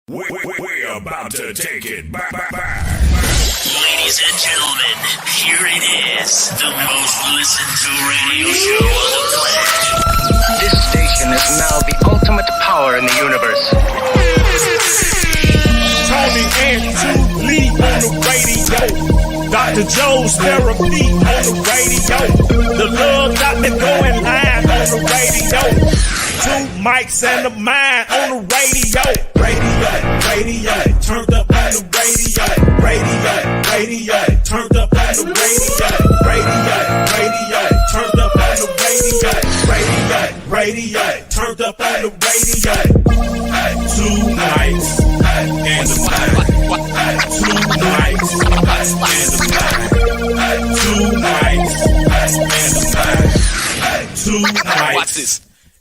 We're about to take it back. Ladies and gentlemen, here it is, the most listened to radio show on the planet. This station is now the ultimate power in the universe. Tony and Julie on the radio. Dr. Joe's therapy on the radio. The love doctor going live on the radio. Two mics and a mind on the radio. Radio, turned up on the radio. Radio, turned up on the radio. Radio, turned up on the radio. Radio, turned up on the radio. Two mics and a mind. Two mics and a mind. Two mics and a mind. Two mics. Watch this.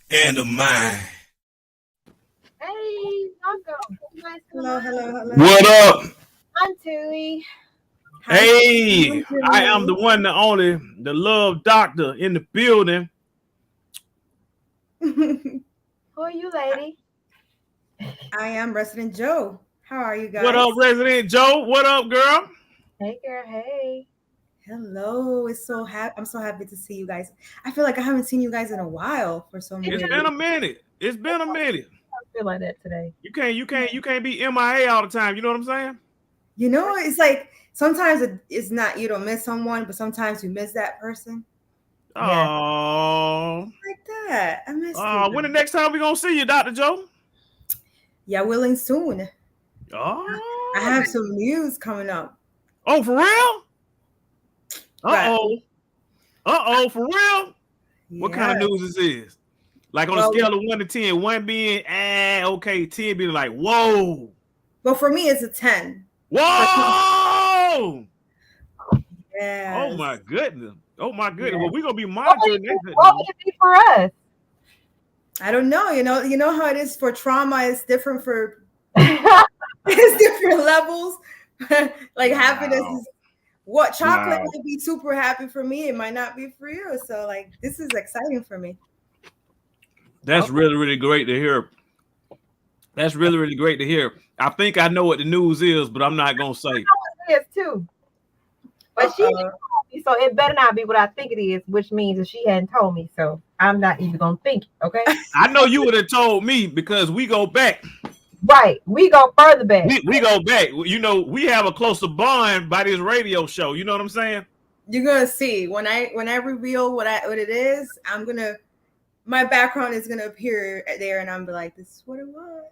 And a mind. Hey, welcome. Hello. What up? I'm Tui. Hey, I am the one, the only, the love doctor in the building. Who are you, lady? I am Resident Joe. How are you guys? What up, Resident Joe? What up, girl? Hey, girl. Hey. Hello. I'm so happy to see you guys. I feel like I haven't seen you guys in a while for so many. It's been a minute. I feel like that today. You can't be MIA all the time. You know what I'm saying? You know, it's like sometimes it's not you don't miss someone, but sometimes you miss that person. Oh, Like that. I miss you. when the next time we gonna see you, Dr. Joe? Yeah, willing soon. Oh, I have some news coming up. Oh, for real? Right. For real? What kind of news is this? Like on a scale of 1 to 10, 1 being okay, 10 being like whoa. Well, for me, it's a 10. Whoa! Yeah. Oh my goodness. Yeah. Well, we're gonna be monitoring this. What would it be for us? I don't know. You know how it is for trauma. It's different for it's different levels. Like happiness is what chocolate might be super happy for me. It might not be for you. So like this is exciting for me. That's really great to hear. That's really great to hear. I think I know what the news is, but I'm not gonna say. I know what it is too. But she didn't tell me, so it better not be what I think it is, which means that she hadn't told me. So I'm not even gonna think it, okay? I know you would have told me because we go back. Right. We go further back. We go back. You know, we have a closer bond by this radio show. You know what I'm saying? You're gonna see when I reveal what it is. My background is gonna appear there, and I'm be like, "This is what it was."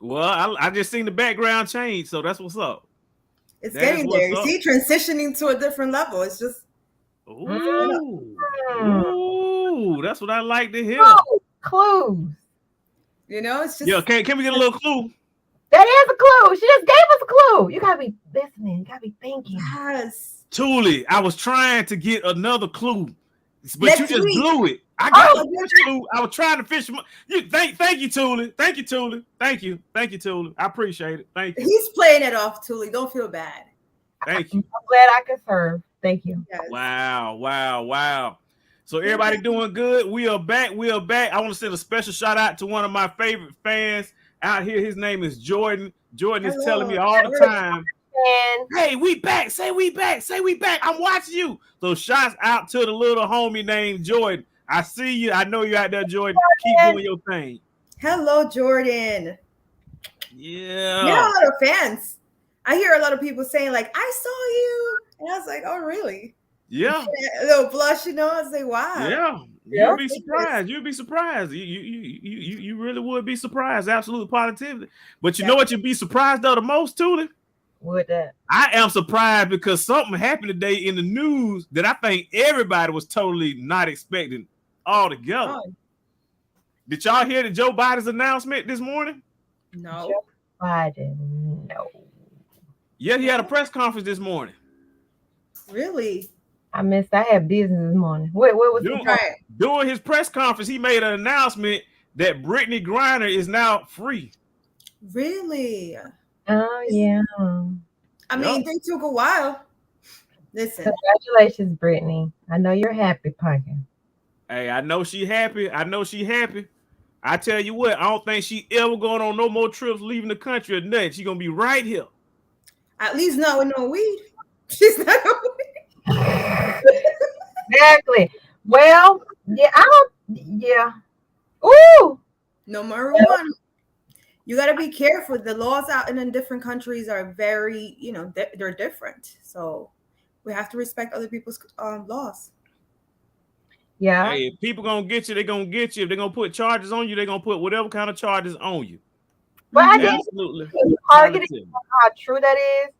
Well, I just seen the background change, so that's what's up. It's getting there. You see, transitioning to a different level. It's just ooh, that's what I like to hear. Clues. You know, it's just Can we get a little clue? That is a clue. She just gave us a clue. You gotta be listening. You gotta be thinking. Yes. Tuli, I was trying to get another clue, but Next you just week. blew it. I got the first clue. I was trying to fish. Thank you, Tuli. Thank you, Tuli. Thank you, Tuli. I appreciate it. Thank you. He's playing it off, Tuli. Don't feel bad. Thank you. I'm glad I could serve. Thank you. Yes. Wow. So everybody doing good. We are back. I want to send a special shout out to one of my favorite fans out here. His name is Jordan. Jordan is telling me all the time, hey, we back. Say we back. I'm watching you. So shouts out to the little homie named Jordan. I see you. I know you out there, Jordan. Keep doing your thing. Hello, Jordan. Yeah. You have a lot of fans. I hear a lot of people saying, like, I saw you. And I was like, oh, really? Yeah. A little blush, you know? I was like, wow. Yeah. You'd be surprised. You'd be surprised. You really would be surprised. Absolute positivity. But you know what you'd be surprised of the most, Tuli? What that? I am surprised because something happened today in the news that I think everybody was totally not expecting altogether. Oh. Did y'all hear the Joe Biden's announcement this morning? No. Joe Biden, no. Yeah, he had a press conference this morning. Really? I had business this morning. What was he During his press conference, he made an announcement that Brittany Griner is now free. Really? Oh, yeah. I mean, they took a while. Listen. Congratulations, Brittany. I know you're happy, Pumpkin. Hey, I know she happy. I I tell you what, I don't think she ever going on no more trips leaving the country or nothing. She gonna be right here. At least not with no weed. She's not gonna Exactly. Well, yeah, I don't. Yeah. Ooh. no marijuana. You got to be careful. The laws out in different countries are very, they're different. So we have to respect other people's laws. Yeah. Hey, if people gonna get you, they're gonna get you. If they're gonna put charges on you, they're gonna put whatever kind of charges on you. But I did Absolutely. targeted. How true that is.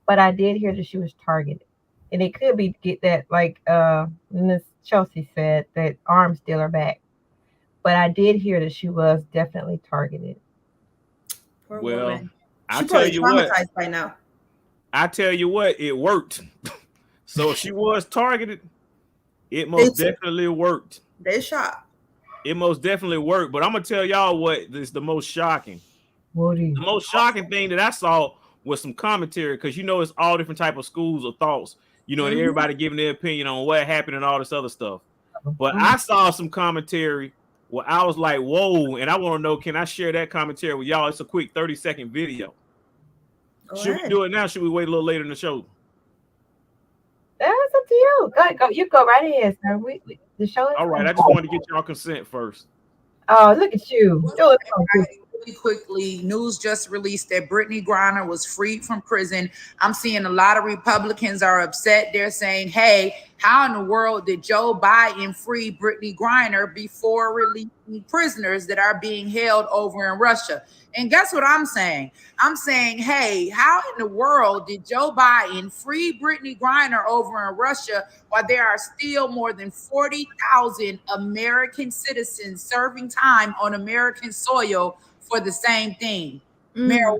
But I did hear that she was targeted, and it could be get that like Miss Chelsea said that arms still are back. But I did hear that she was definitely targeted. Poor Well, woman. I She's tell probably you what, traumatized by now. I tell you what, it worked. So if she was targeted, it most definitely worked. They shot. It most definitely worked. But I'm gonna tell y'all what is the most shocking. Woody. The most shocking thing that I saw was some commentary, because it's all different type of schools of thoughts, and everybody giving their opinion on what happened and all this other stuff. But I saw some commentary where I was like, whoa, and I want to know, can I share that commentary with y'all? It's a quick 30-second video. Should we do it now? Should we wait a little later in the show? That's up to you. Go. You go right ahead, sir. The show is all right. I just wanted to get y'all consent first. Oh, look at you. Really quickly, news just released that Brittany Griner was freed from prison. I'm seeing a lot of Republicans are upset. They're saying, hey, how in the world did Joe Biden free Brittany Griner before releasing prisoners that are being held over in Russia? And guess what I'm saying? I'm saying, hey, how in the world did Joe Biden free Brittany Griner over in Russia while there are still more than 40,000 American citizens serving time on American soil for the same thing, marijuana?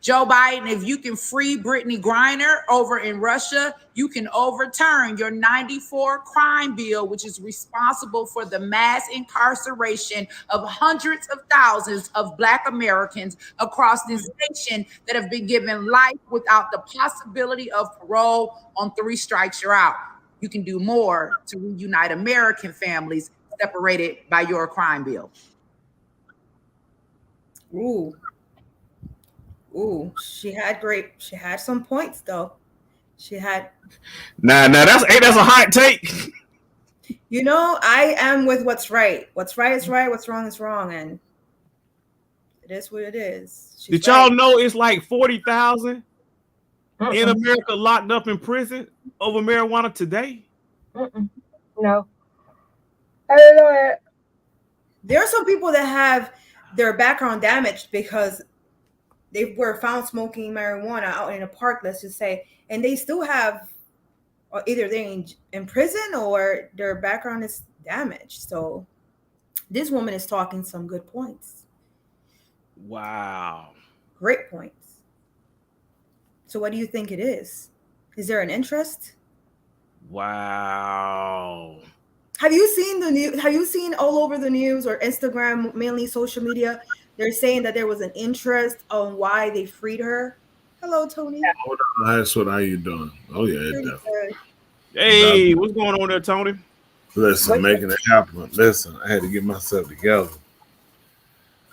Joe Biden, if you can free Brittany Griner over in Russia, you can overturn your 94 crime bill, which is responsible for the mass incarceration of hundreds of thousands of Black Americans across this nation that have been given life without the possibility of parole. On 3 strikes, you're out. You can do more to reunite American families separated by your crime bill. Ooh, she had some points though. She had. Nah, that's a hot take. I am with what's right. What's right is right. What's wrong is wrong, and it is what it is. Did y'all know it's like 40,000 in America locked up in prison over marijuana today? No. I don't know it. There are some people that have their background damaged because they were found smoking marijuana out in a park, let's just say, and they still have, or either they're in prison or their background is damaged. So this woman is talking some good points. Wow. Great points. So what do you think it is? Is there an interest? Wow. Have you seen the news? Have you seen all over the news or Instagram, mainly social media? They're saying that there was an interest on why they freed her. Hello, Tony. That's what. How you doing? Oh yeah, definitely. Hey, what's going on there, Tony? Listen, making it happen. Listen, I had to get myself together.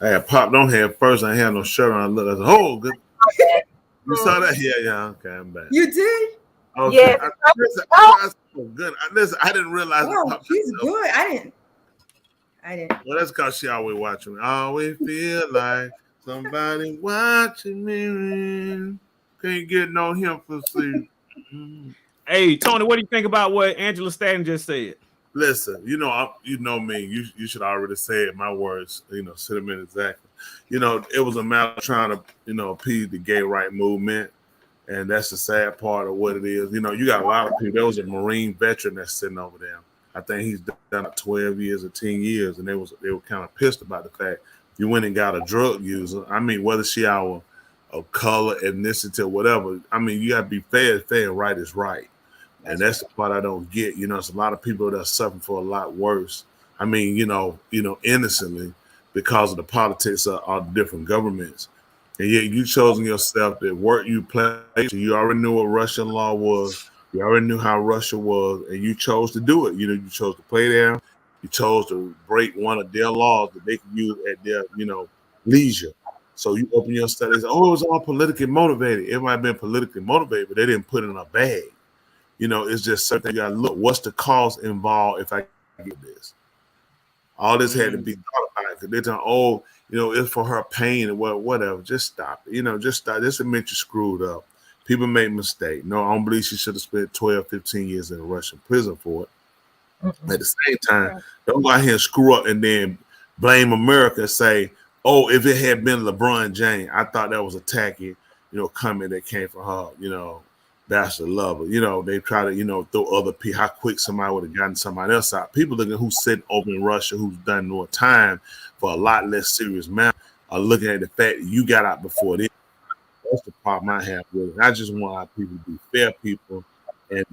I had popped on here first. I had no shirt on. I looked. I said, "Oh, good." You saw that? Yeah. Okay, I'm back. You did? Okay. Yeah. Good. Listen, I didn't realize. Oh, she's good. I didn't. Well, that's because she always watching me. I always feel like somebody watching me. Can't get no him for sleep. Hey, Tony, what do you think about what Angela Stanton just said? Listen, you know me. You should already say it. My words, sentiment exactly. It was a matter of trying to, appease the gay right movement. And that's the sad part of what it is. You got a lot of people. There was a Marine veteran that's sitting over there. I think he's done 12 years or 10 years. And they were kind of pissed about the fact you went and got a drug user. I mean, whether she our of color, ethnicity, or whatever. I mean, you got to be fair, right is right. And that's the part I don't get. It's a lot of people that are suffering for a lot worse. I mean, innocently because of the politics of different governments. And yet you chosen yourself that work you played. You already knew what Russian law was. You already knew how Russia was, and you chose to do it. You chose to play there. You chose to break one of their laws that they can use at their, leisure. So you open your studies. Oh, it was all politically motivated. It might have been politically motivated, but they didn't put it in a bag. It's just something you got to look. What's the cost involved if I get this? All this had to be thought about because they're telling, it's for her pain or whatever. Just stop it. Just stop. This admit you screwed up. People make mistakes. No, I don't believe she should have spent 12, 15 years in a Russian prison for it. At the same time, don't go out here and screw up and then blame America and say, oh, if it had been LeBron James, I thought that was a tacky, comment that came from her, bachelor lover. They try to, throw other people, how quick somebody would have gotten somebody else out. People looking who's sitting over in Russia, who's done more time for a lot less serious matter, are looking at the fact that you got out before this. That's the problem I have with it. I just want our people to be fair people and,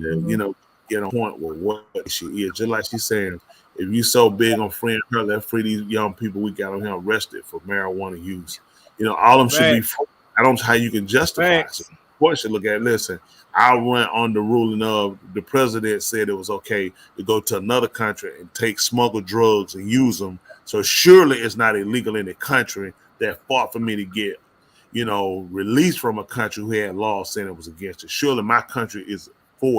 get on point with what she is. Just like she's saying, if you so big on freeing her, let's free these young people we got on here arrested for marijuana use. All of them should be free. I don't know how you can justify it. So the court should look at it. Listen, I went on the ruling of the president said it was okay to go to another country and take smuggled drugs and use them. So surely it's not illegal in the country that fought for me to get, released from a country who had laws saying it was against it. Surely my country is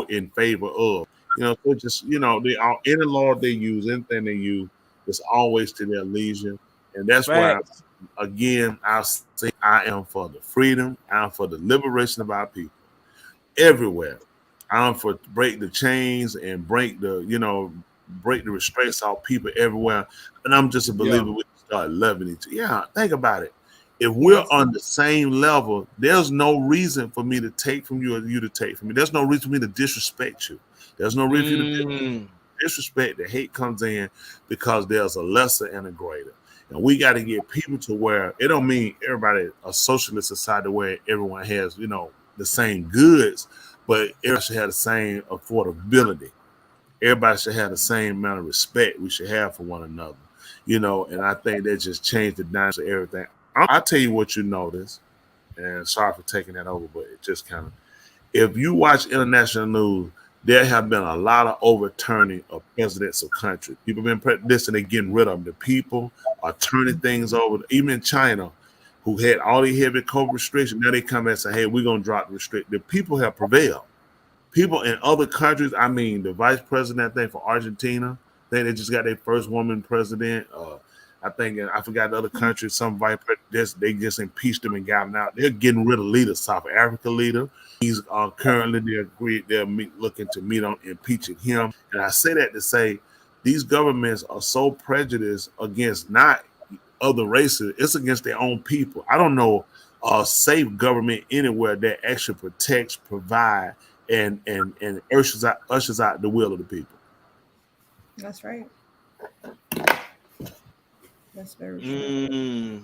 in favor of, so just, they all, any law they use, anything they use, it's always to their leisure. And that's why, again, I'll say I am for the freedom. I'm for the liberation of our people everywhere. I'm for break the chains and break the restraints off people everywhere. And I'm just a believer we can start loving each other. Yeah, think about it. If we're on the same level, there's no reason for me to take from you or you to take from me. There's no reason for me to disrespect you. There's no reason for you to disrespect. The hate comes in because there's a lesser and a greater. And we got to get people to where it don't mean everybody a socialist society where everyone has, the same goods, but everybody should have the same affordability. Everybody should have the same amount of respect we should have for one another. And I think that just changed the dynamics of everything. I'll tell you what you notice, and sorry for taking that over, but it just kind of, if you watch international news, there have been a lot of overturning of presidents of countries. People have been this and they're getting rid of them. The people are turning things over. Even in China, who had all these heavy COVID restrictions, now they come and say, hey, we're going to drop the restriction. The people have prevailed. People in other countries, the vice president, I think, for Argentina, they just got their first woman president. I think, I forgot the other countries, some vice presidents, they just impeached him and got him out. They're getting rid of leaders. South Africa leader, he's currently they're looking to meet on impeaching him. And I say that to say these governments are so prejudiced against not other races, it's against their own people. I don't know a safe government anywhere that actually protects, provide, and ushers out the will of the people. That's right. That's very true.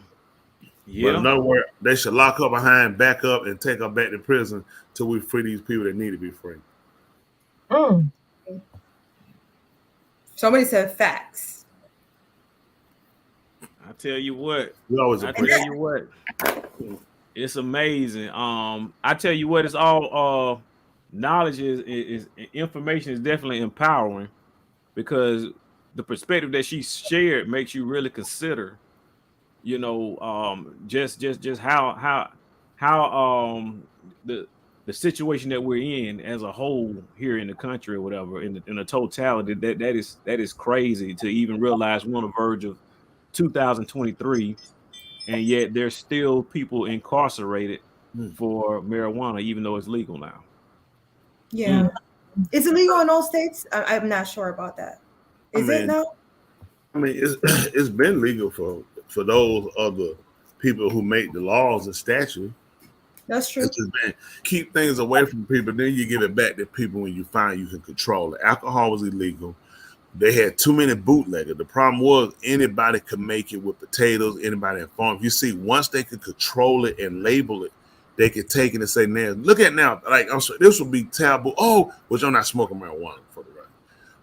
But in other words, they should lock her behind, back up, and take her back to prison till we free these people that need to be free. Somebody said facts. I tell you what. It's amazing. I tell you what, it's all knowledge is information is definitely empowering because the perspective that she shared makes you really consider, just how the situation that we're in as a whole here in the country or whatever, in the totality, that is crazy to even realize we're on the verge of 2023, and yet there's still people incarcerated for marijuana, even though it's legal now. Yeah. Is it legal in all states? I'm not sure about that. Is it now? It's been legal for those other people who make the laws and statutes. That's true. It's just been keep things away from people, then you give it back to people when you find you can control it. Alcohol was illegal. They had too many bootleggers. The problem was anybody could make it with potatoes, anybody in farm. You see, once they could control it and label it, they could take it and say, "Now, look at now, like I'm sorry, this would be taboo." Oh, which I'm not smoking marijuana for the record.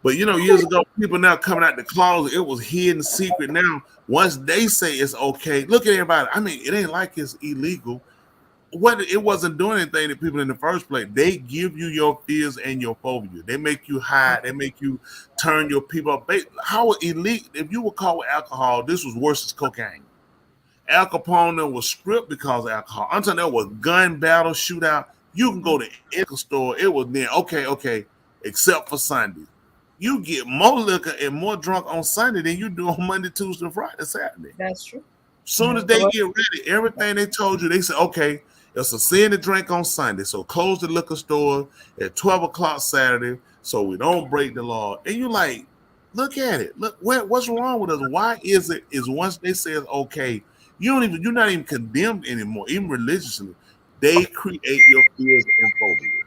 But years ago, people now coming out the closet, it was hidden secret. Now, once they say it's okay, look at everybody. It ain't like it's illegal. what it wasn't doing anything to people in the first place. They give you your fears and your phobia. They make you hide. They make you turn your people up. How elite? If you were caught with alcohol, this was worse than cocaine. Al Capone was stripped because of alcohol. I'm telling you, there was gun battle, shootout. You can go to any store. It was then okay, except for Sunday. You get more liquor and more drunk on Sunday than you do on Monday, Tuesday, Friday, Saturday. That's true. Soon as they get ready, everything they told you, they say, okay, it's a sin to drink on Sunday, so close the liquor store at 12 o'clock Saturday so we don't break the law. And you're like, look at it. Look, what's wrong with us? Why is it once they say it's okay, you're not even condemned anymore, even religiously. They create your fears and phobias.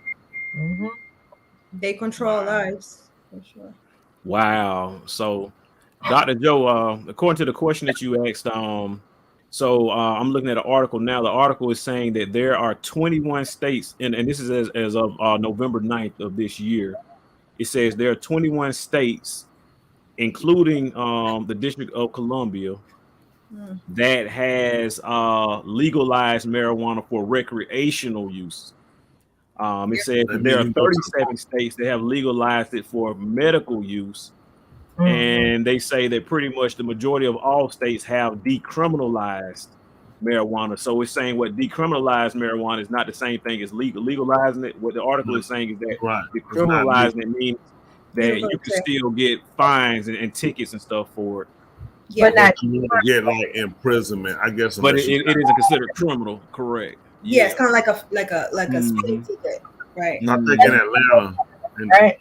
Mm-hmm. They control lives, for sure. Wow. So, Dr. Joe, according to the question that you asked, so I'm looking at an article now. The article is saying that there are 21 states, and this is as of November 9th of this year. It says there are 21 states, including the District of Columbia, that has legalized marijuana for recreational use. It says that there are 37 states that have legalized it for medical use. And they say that pretty much the majority of all states have decriminalized marijuana. So it's saying what decriminalized marijuana is not the same thing as legalizing it. What the article is saying is that decriminalizing it means that you can still get fines and tickets and stuff for it. Yeah, But You get like imprisonment, I guess. But it isn't considered criminal, correct? yeah, it's kind of like a speeding ticket, right? I think in Atlanta, right.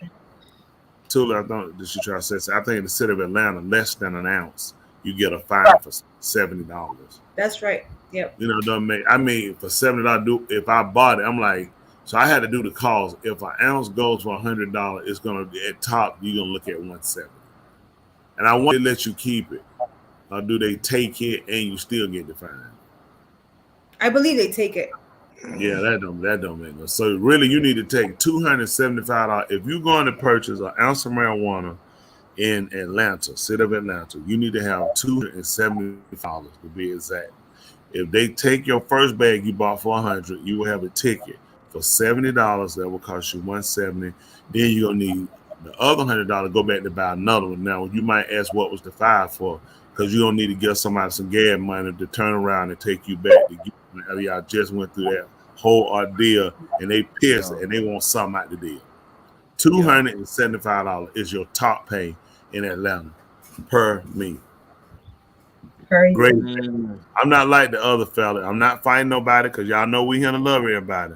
Tula, I thought that you try to say. I think in the city of Atlanta, less than an ounce, you get a fine for $70. That's right. Yep. You know, don't make. I mean, for $70, if I bought it, I'm like, so I had to do the cost. If an ounce goes for $100, it's gonna be at top. You're gonna look at $170, and I want to let you keep it. Or do they take it and you still get the fine? I believe they take it. Yeah, that don't make no. So really, you need to take $275. If you're going to purchase an ounce of marijuana in Atlanta, city of Atlanta, you need to have $275 to be exact. If they take your first bag you bought for $100, you will have a ticket for $70. That will cost you $170. Then you're gonna need the other $100. Go back to buy another one. Now you might ask what was the $5 for, because you don't need to give somebody some gas money to turn around and take you back to get. Y'all just went through that whole ordeal and they pissed and they want something out the deal. $275 is your top pay in Atlanta per meal. Great. I'm not like the other fella. I'm not fighting nobody because y'all know we here to love everybody.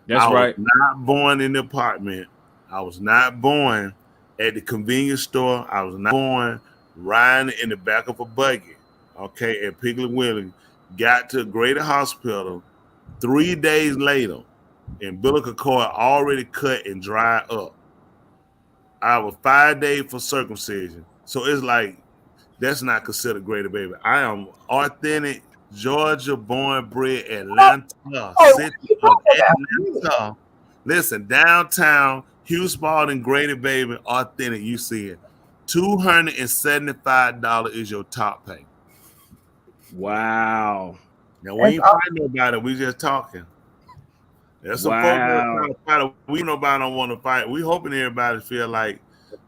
That's right. I was not born in the apartment. I was not born at the convenience store. I was not born riding in the back of a buggy. Okay, at Piggly Wiggly. Got to Greater Hospital 3 days later, and umbilical cord already cut and dried up. I was 5 days for circumcision. So it's like, that's not considered Greater Baby. I am authentic, Georgia born, bred, Atlanta, city of Atlanta. Listen, downtown, Hugh Spalding, Greater Baby, authentic, you see it. $275 is your top pay. Wow. Now we ain't fighting nobody. We just talking. There's some folks trying to fight. We nobody don't want to fight. We hoping everybody feel like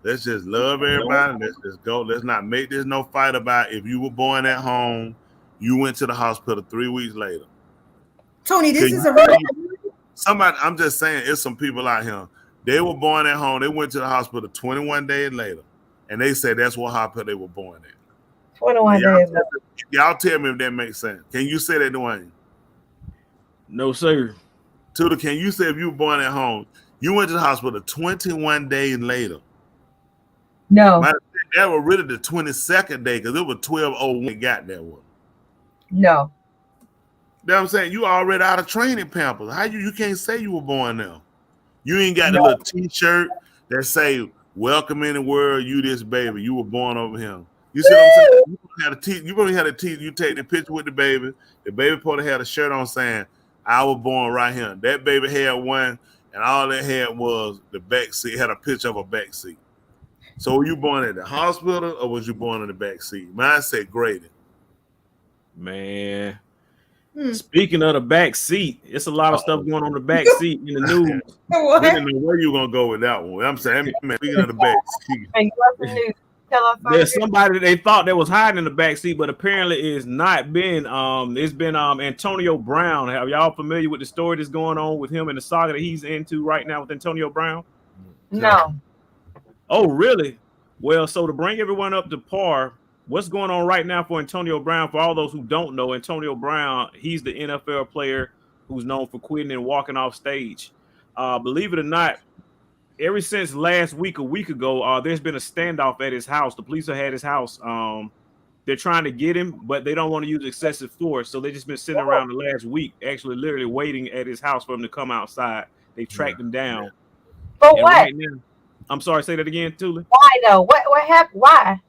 let's just love everybody. Let's just go. Let's not make this no fight about if you were born at home, you went to the hospital 3 weeks later. Tony, this is a real somebody. I'm just saying, it's some people out here. They were born at home. They went to the hospital 21 days later, and they said that's what hospital they were born at. 21 days. Y'all tell me if that makes sense. Can you say that, Dwayne? No, sir. Tudor, can you say if you were born at home, you went to the hospital 21 days later? No. That was really the 22nd day because it was 12:01 got that one. No. You know what I'm saying? You already out of training Pampers. How you can't say you were born now? You ain't got the little t-shirt that say, welcome in the world, you this baby. You were born over here. You see what I'm saying? You probably had a teeth. You take the picture with the baby. The baby probably had a shirt on saying, I was born right here. That baby had one, and all it had was the back seat. It had a picture of a back seat. So were you born at the hospital or was you born in the back seat? Mine said Grady. Man. Speaking of the back seat, it's a lot of stuff going on the back seat in the news. I didn't know where you were gonna go with that one. I'm saying, man, speaking of the back seat. Hey, what's the news? Tell us There's somebody they thought that was hiding in the back seat, but apparently it's not been. It's been Antonio Brown. Are y'all familiar with the story that's going on with him and the saga that he's into right now with Antonio Brown? No. Oh, really? Well, so to bring everyone up to par, what's going on right now for Antonio Brown? For all those who don't know, Antonio Brown, he's the NFL player who's known for quitting and walking off stage. Believe it or not, ever since last week, a week ago, there's been a standoff at his house. The police have had his house. They're trying to get him, but they don't want to use excessive force. So they've just been sitting around the last week, actually literally waiting at his house for him to come outside. They tracked him down. For And what? right now, I'm sorry, say that again, Tula. Why though? What happened? Why?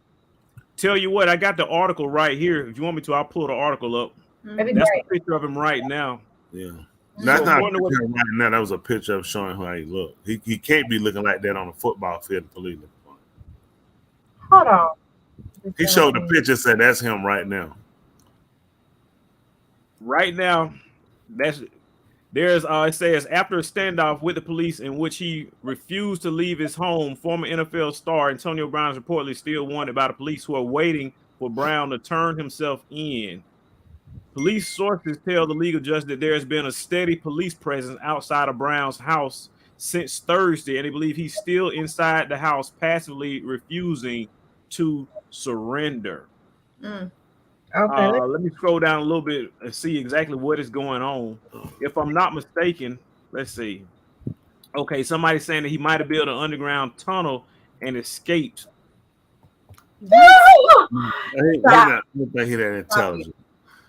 Tell you what, I got the article right here. If you want me to, I'll pull the article up. That'd be That's great. a picture of him right now. Yeah. That's So not a wonder what- picture right now. That was a picture of showing how he looked. He can't be looking like that on a football field. Believe me. Hold on. He showed the picture, said that's him right now. Right now, it says after a standoff with the police in which he refused to leave his home, former NFL star Antonio Brown is reportedly still wanted by the police who are waiting for Brown to turn himself in. Police sources tell the legal judge that there has been a steady police presence outside of Brown's house since Thursday, and they believe he's still inside the house, passively refusing to surrender. Okay. Let me scroll down a little bit and see exactly what is going on. If I'm not mistaken, let's see. Okay, somebody's saying that he might have built an underground tunnel and escaped. I don't think he's that intelligent.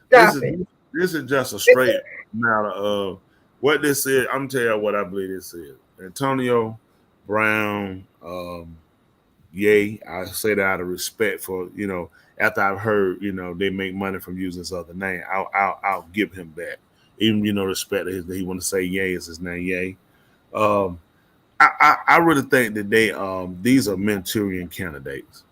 This is just a straight matter of what this is. I'm telling you what I believe this is. Antonio Brown, yay. I say that out of respect for, after I've heard, they make money from using this other name, I'll give him that. Even, respect that he want to say yay is his name, yay. I really think that these are Manchurian candidates.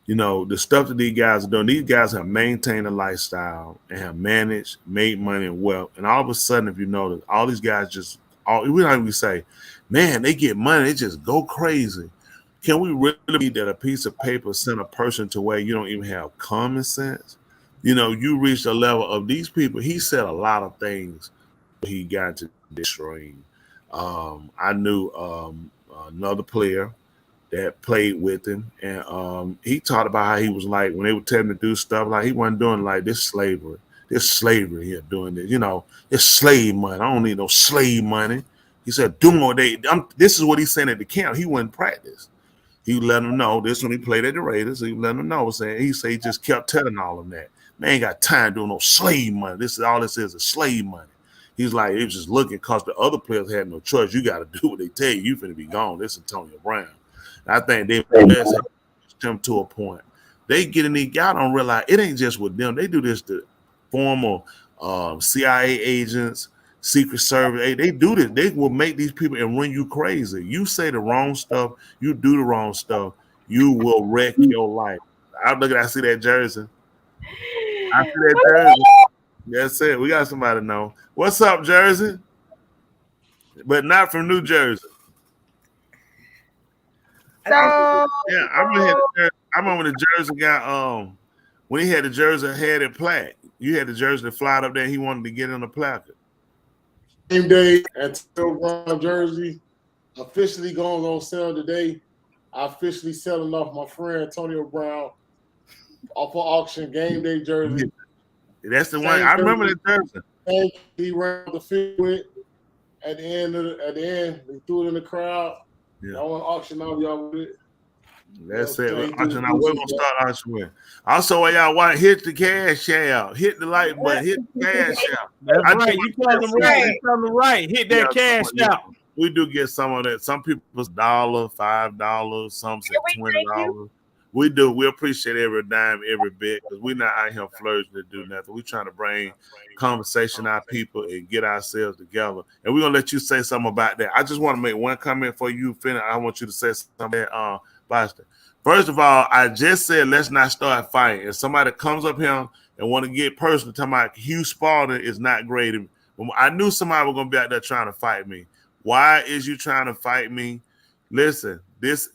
The stuff that these guys are doing, these guys have maintained a lifestyle and have made money and wealth. And all of a sudden, if you notice, all these guys we don't even say, man, they get money, they just go crazy. Can we really believe that a piece of paper sent a person to where you don't even have common sense? You reach a level of these people. He said a lot of things he got to destroying. I knew another player that played with him, and he talked about how he was like when they would tell him to do stuff, like he wasn't doing like this slavery here, doing this, it's slave money. I don't need no slave money. He said, this is what he's saying at the camp. He wouldn't practice. He would let them know this when he played at the Raiders. He would let them know, saying he just kept telling all of them that. Man, ain't got time doing no slave money. This is slave money. He's like, he was just looking because the other players had no choice. You got to do what they tell you. You finna be gone. This is Antonio Brown. I think they best them to a point. They get in these guys don't realize it ain't just with them. They do this to former CIA agents, Secret Service. They do this. They will make these people and run you crazy. You say the wrong stuff, you do the wrong stuff, you will wreck your life. I see that jersey. I see that jersey. That's it. We got somebody to know. What's up, Jersey? But not from New Jersey. So Yeah, I remember the Jersey guy. When he had the jersey, had it plaque. You had the jersey that flied up there. He wanted to get in the placard. Same day, Antonio Brown jersey officially going on sale today. I officially selling off my friend Antonio Brown off of auction game day jersey. That's the one. I remember that jersey. And he ran the field with. At the end, they threw it in the crowd. Yeah. I want to auction off y'all with it. That's it. We're gonna start auctioning. Also, while y'all want hit the cash out, hit the like button, hit the cash out. That's right. You tell them right. You tell them right. Hit that cash out. We do get some of that. Some people's $1, $5, some say $20. We do. We appreciate every dime, every bit, because we're not out here flourishing to do nothing. We're trying to bring conversation our people and get ourselves together. And we're gonna let you say something about that. I just want to make one comment for you, Finn. I want you to say something. Boston. First of all, I just said let's not start fighting. If somebody comes up here and want to get personal. Talking about Hugh Spalding is not great. I knew somebody was gonna be out there trying to fight me. Why is you trying to fight me? Listen, this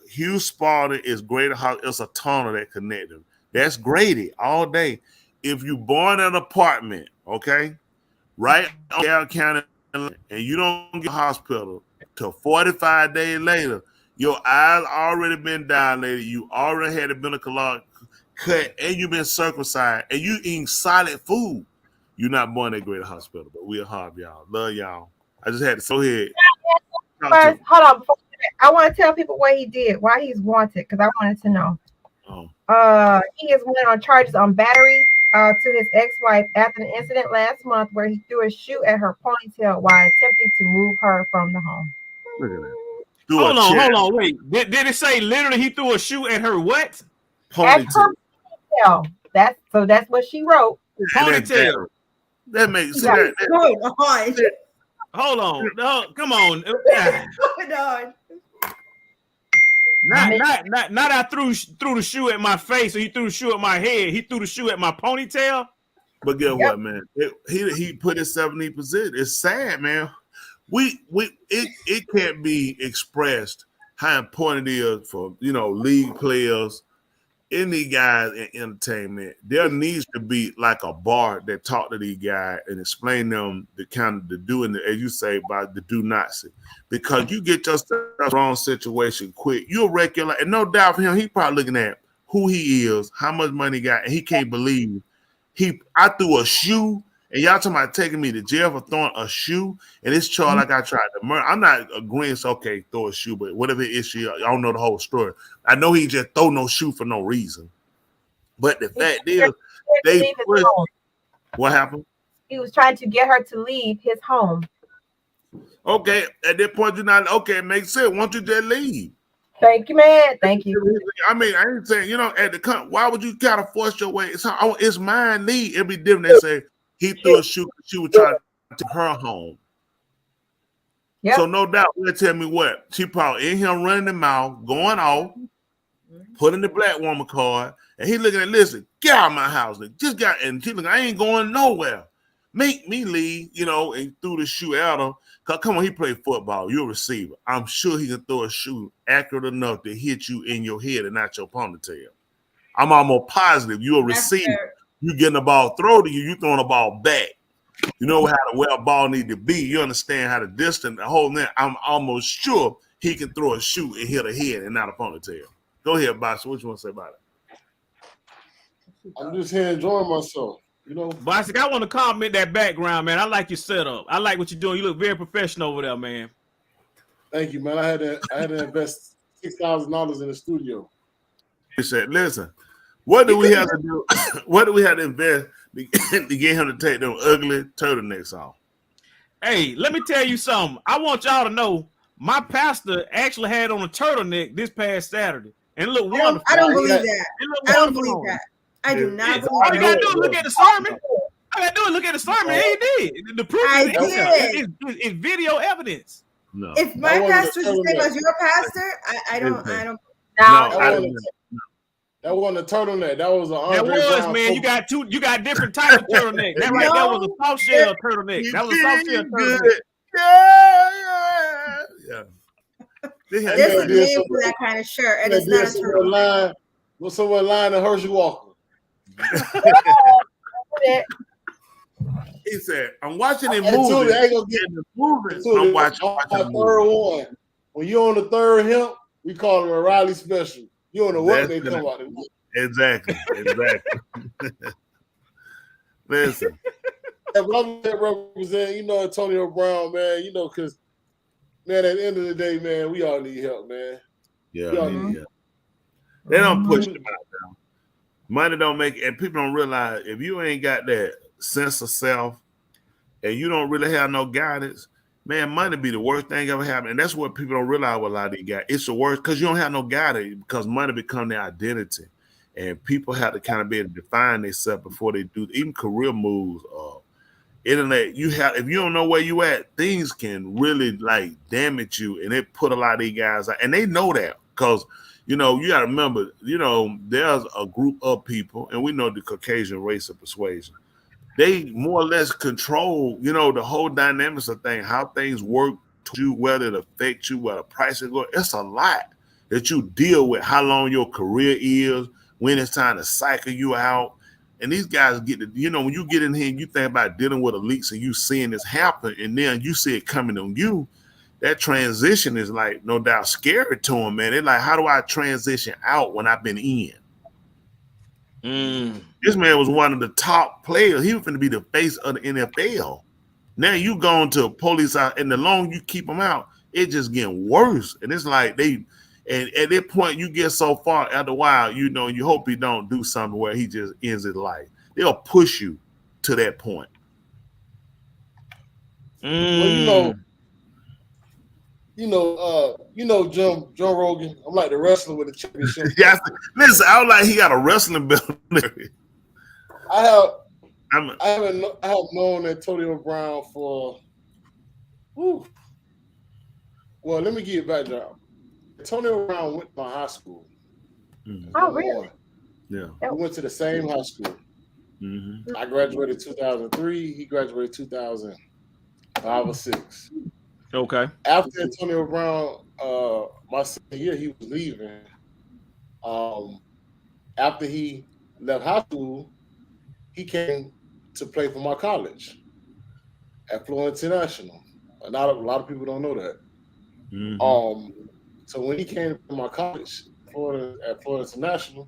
Hugh Spalding is greater. It's a tunnel that connected them. That's Grady all day. If you born in an apartment, okay, right on Carroll County, and you don't get to the hospital till 45 days later, your eyes already been dilated. You already had a umbilical cut, and you've been circumcised, and you eating solid food. You're not born at Greater Hospital, but we'll have y'all. Love y'all. I just had to go ahead. First, hold on. I want to tell people what he did, why he's wanted, because I wanted to know. He is went on charges on battery to his ex-wife after an incident last month where he threw a shoe at her ponytail while attempting to move her from the home. Look at that. Hold on, wait. Did it say literally he threw a shoe at her what? Ponytail. That's what she wrote. Ponytail. That makes sense. Hold on. No, come on. Not I threw the shoe at my face, or he threw the shoe at my head. He threw the shoe at my ponytail. But guess what, man? He put himself in the position. It's sad, man. It can't be expressed how important it is for league players, any guys in entertainment. There needs to be like a bar that talk to these guys and explain them the kind of the doing, as you say, about the do not see. Because you get yourself in the wrong situation quick, you'll wreck your life. And no doubt for him, he probably looking at who he is, how much money he got, and he can't believe I threw a shoe. And y'all talking about taking me to jail for throwing a shoe, and it's charged like I tried to murder. I'm not agreeing. So okay, throw a shoe, but whatever it is, I don't know the whole story. I know he just throw no shoe for no reason. But the fact is, what happened? He was trying to get her to leave his home. Okay, at that point, you're not okay. It makes sense. Why don't you just leave? Thank you, man. Thank you. I mean, I ain't saying at the why would you kind of force your way? It's mine. Leave. It'd be different. They say. He threw a shoe because she was trying to take her home. Yep. So no doubt, will tell me what she probably in him running the mouth, going off, putting the black woman card, and he looking at listen, get out of my house. And she looking, I ain't going nowhere. Make me leave, and threw the shoe at her. Cause come on, he played football. You're a receiver. I'm sure he can throw a shoe accurate enough to hit you in your head and not your ponytail. I'm almost positive you're a receiver. You getting the ball thrown to you, you throwing the ball back. You know how where a ball need to be. You understand how to distance the whole thing. I'm almost sure he can throw a shoe and hit a head and not a ponytail. Go ahead, Boss. What you want to say about it? I'm just here enjoying myself. Bossick, I want to comment that background, man. I like your setup. I like what you're doing. You look very professional over there, man. Thank you, man. I had to invest $6,000 in the studio. He said, listen. What do we have to do? What do we have to invest to get him to take them ugly turtlenecks off? Hey, let me tell you something. I want y'all to know my pastor actually had on a turtleneck this past Saturday. And look wonderful. I don't believe that. I don't believe that. I do not believe that. All you gotta do is look at the sermon. All you gotta do is look at the sermon. And he did. The proof is video evidence. No. If my pastor is the same as your pastor, I don't. That wasn't a turtleneck. That was an Andre That was, Brown man. You got different types of turtleneck. That was a soft shell turtleneck. That was a soft shell turtleneck. Yeah. There's a name for that kind of shirt, and it's not a turtleneck. With someone lying to Hershey Walker. He said, I'm watching it moving. I'm watching the third one. When you're on the third hemp, we call it a Riley special. You don't know what they come out of. Exactly. Listen. But I'm represent, Antonio Brown, man, because, man, at the end of the day, man, we all need help, man. Yeah. They don't push them out now. Money don't make it, and people don't realize if you ain't got that sense of self and you don't really have no guidance, man, money be the worst thing ever happened. And that's what people don't realize with a lot of these guys. It's the worst because you don't have no guidance because money become their identity. And people have to kind of be able to define themselves before they do even career moves. Internet, if you don't know where you at, things can really like damage you. And it put a lot of these guys out. And they know that because You know, you got to remember, you know, there's a group of people, and we know the Caucasian race of persuasion. They more or less control, you know, the whole dynamics of things, how things work to you, whether it affects you, whether prices go. It's a lot that you deal with, how long your career is, when it's time to cycle you out. And these guys get to, you know, when you get in here and you think about dealing with elites and you seeing this happen, and then you see it coming on you, that transition is like, no doubt, scary to them, man. They're like, how do I transition out when I've been in? This man was one of the top players. He was going to be the face of the NFL. Now you going to police out, and the longer you keep them out, it just getting worse. And it's like and at that point, you get so far after a while, you know, you hope he don't do something where he just ends his life. They'll push you to that point. Well, you know, Joe Rogan. I'm like the wrestler with the championship. Yeah, listen, I was like, he got a wrestling belt. I have known Antonio Brown for. Well, let me give you a background. Antonio Brown went to my high school. Oh, really? Yeah. We went to the same high school. Mm-hmm. I graduated 2003. He graduated 2005 or 6. Okay. After Antonio Brown, my senior year, he was leaving. After he left high school, he came to play for my college at Florida International. A lot of people don't know that. Mm-hmm. So when he came to my college, at Florida International,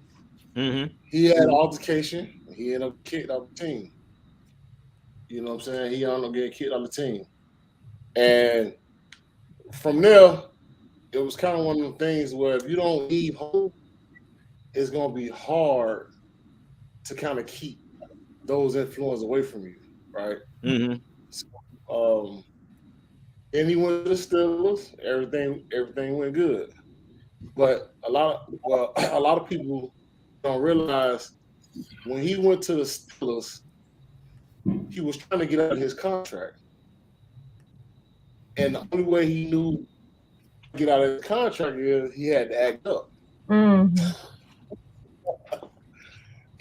Mm-hmm. he had an altercation. He ended up kicked off the team. You know what I'm saying? He ended up getting kicked off the team. And from there, it was kind of one of them things where if you don't leave home, it's going to be hard to kind of keep those influences away from you, right? Mm-hmm. So, and he went to the Steelers. Everything went good. But a lot of people don't realize when he went to the Steelers, he was trying to get out of his contract. And the only way he knew to get out of his contract is he had to act up. Mm-hmm.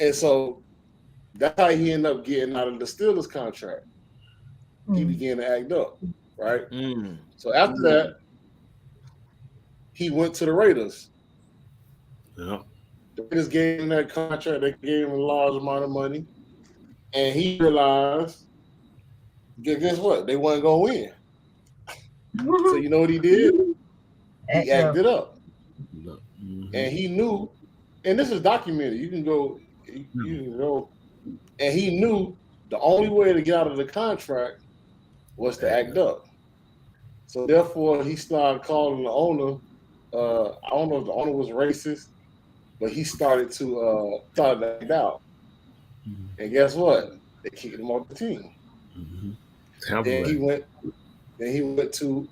And so that's how he ended up getting out of the Steelers contract. He began to act up, right? So after that, he went to the Raiders. Yeah. The Raiders gave him that contract. They gave him a large amount of money. And he realized, guess what? They weren't going to win. So you know what he did? He acted up. And he knew, and this is documented. You can go, and he knew the only way to get out of the contract was to act up. So therefore, he started calling the owner. I don't know if the owner was racist, but he started to act out. And guess what? They kicked him off the team. Then he went to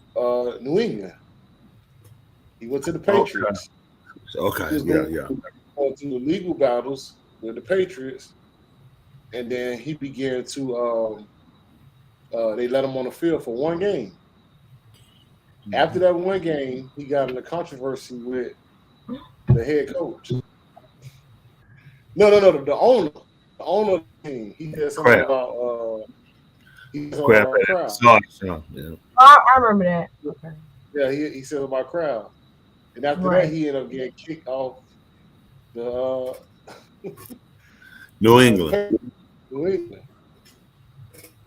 New England. He went to the Patriots. Okay. Yeah. Going through the legal battles with the Patriots, and then he began to. They let him on the field for one game. After that one game, he got in a controversy with the head coach. No. The owner. The owner of the team. He said something about. Crowd. Yeah. I remember that. Okay. Yeah, he said about crowd. And after that, he ended up getting kicked off the New England.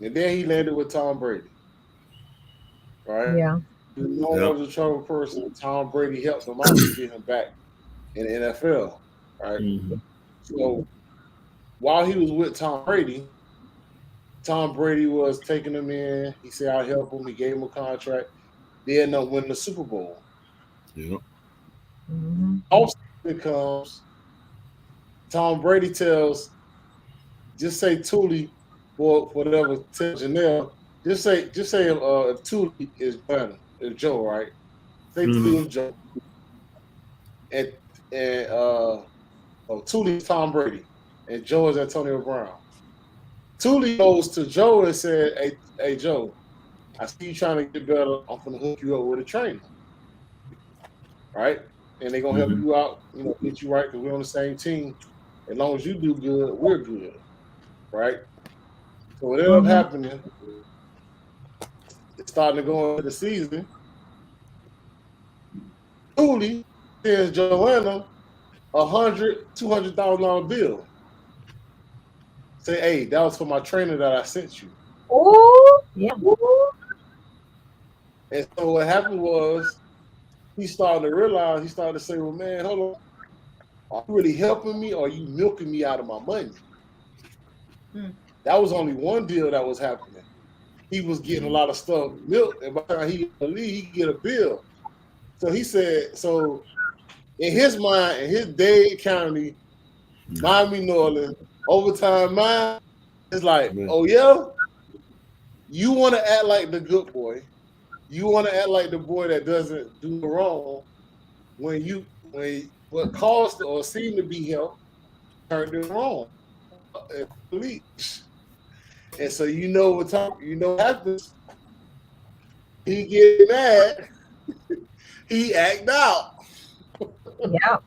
And then he landed with Tom Brady. Right? Yeah. He was a trouble person. Tom Brady helped him out to get him back in the NFL. Right? So while he was with Tom Brady was taking him in. He said, I'll help him. He gave him a contract. They ended up winning the Super Bowl. Yep. Also, it comes, Tom Brady tells, just say Thule or whatever, tell Janelle, just say Thule is Banner, is Joe, right? Say Thule is Joe. And Thule is Tom Brady, and Joe is Antonio Brown. Thule goes to Joe and said, hey Joe, I see you trying to get better. I'm going to hook you up with a trainer. Right? and they're gonna help you out, get you right because we're on the same team. As long as you do good, we're good, right? So what ended up happening, it's starting to go into the season. Julie sends Joanna $200,000 bill. Say, hey, that was for my trainer that I sent you. Oh, yeah. And so what happened was he started to say, well, man, hold on. Are you really helping me or are you milking me out of my money? That was only one deal that was happening. He was getting a lot of stuff milked, and by the time he leave, he get a bill. So he said, so in his mind, in his Dade County, Miami, New Orleans, overtime mind, it's like, oh yeah, you want to act like the good boy. You want to act like the boy that doesn't do wrong when what caused or seemed to be help turned it wrong. And so what happens. He get mad. He act out. Yeah.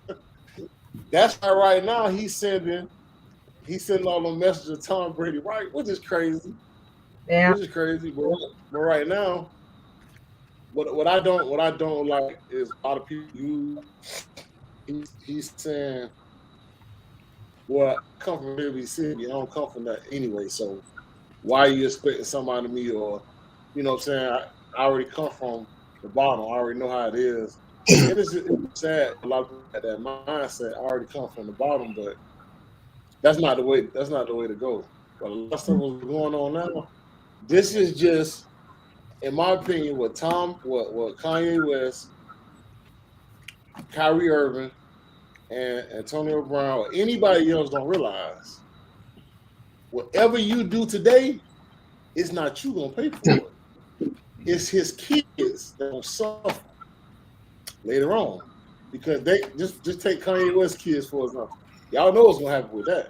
That's why right now he's sending all the messages to Tom Brady, right? Which is crazy. Yeah. Which is crazy. But right now, what I don't like is a lot of people he's saying, well, I come from Liberty City. I don't come from that anyway. So why are you expecting somebody to me? Or, you know what I'm saying? I already come from the bottom. I already know how it is. It's sad. A lot of people have that mindset. I already come from the bottom, but that's not the way to go. But a lot of stuff was going on now. This is just, in my opinion, what Kanye West, Kyrie Irving, and Antonio Brown or anybody else don't realize. Whatever you do today, it's not you gonna pay for it. It's his kids that will suffer later on, because they just take Kanye West kids for example. Y'all know what's gonna happen with that.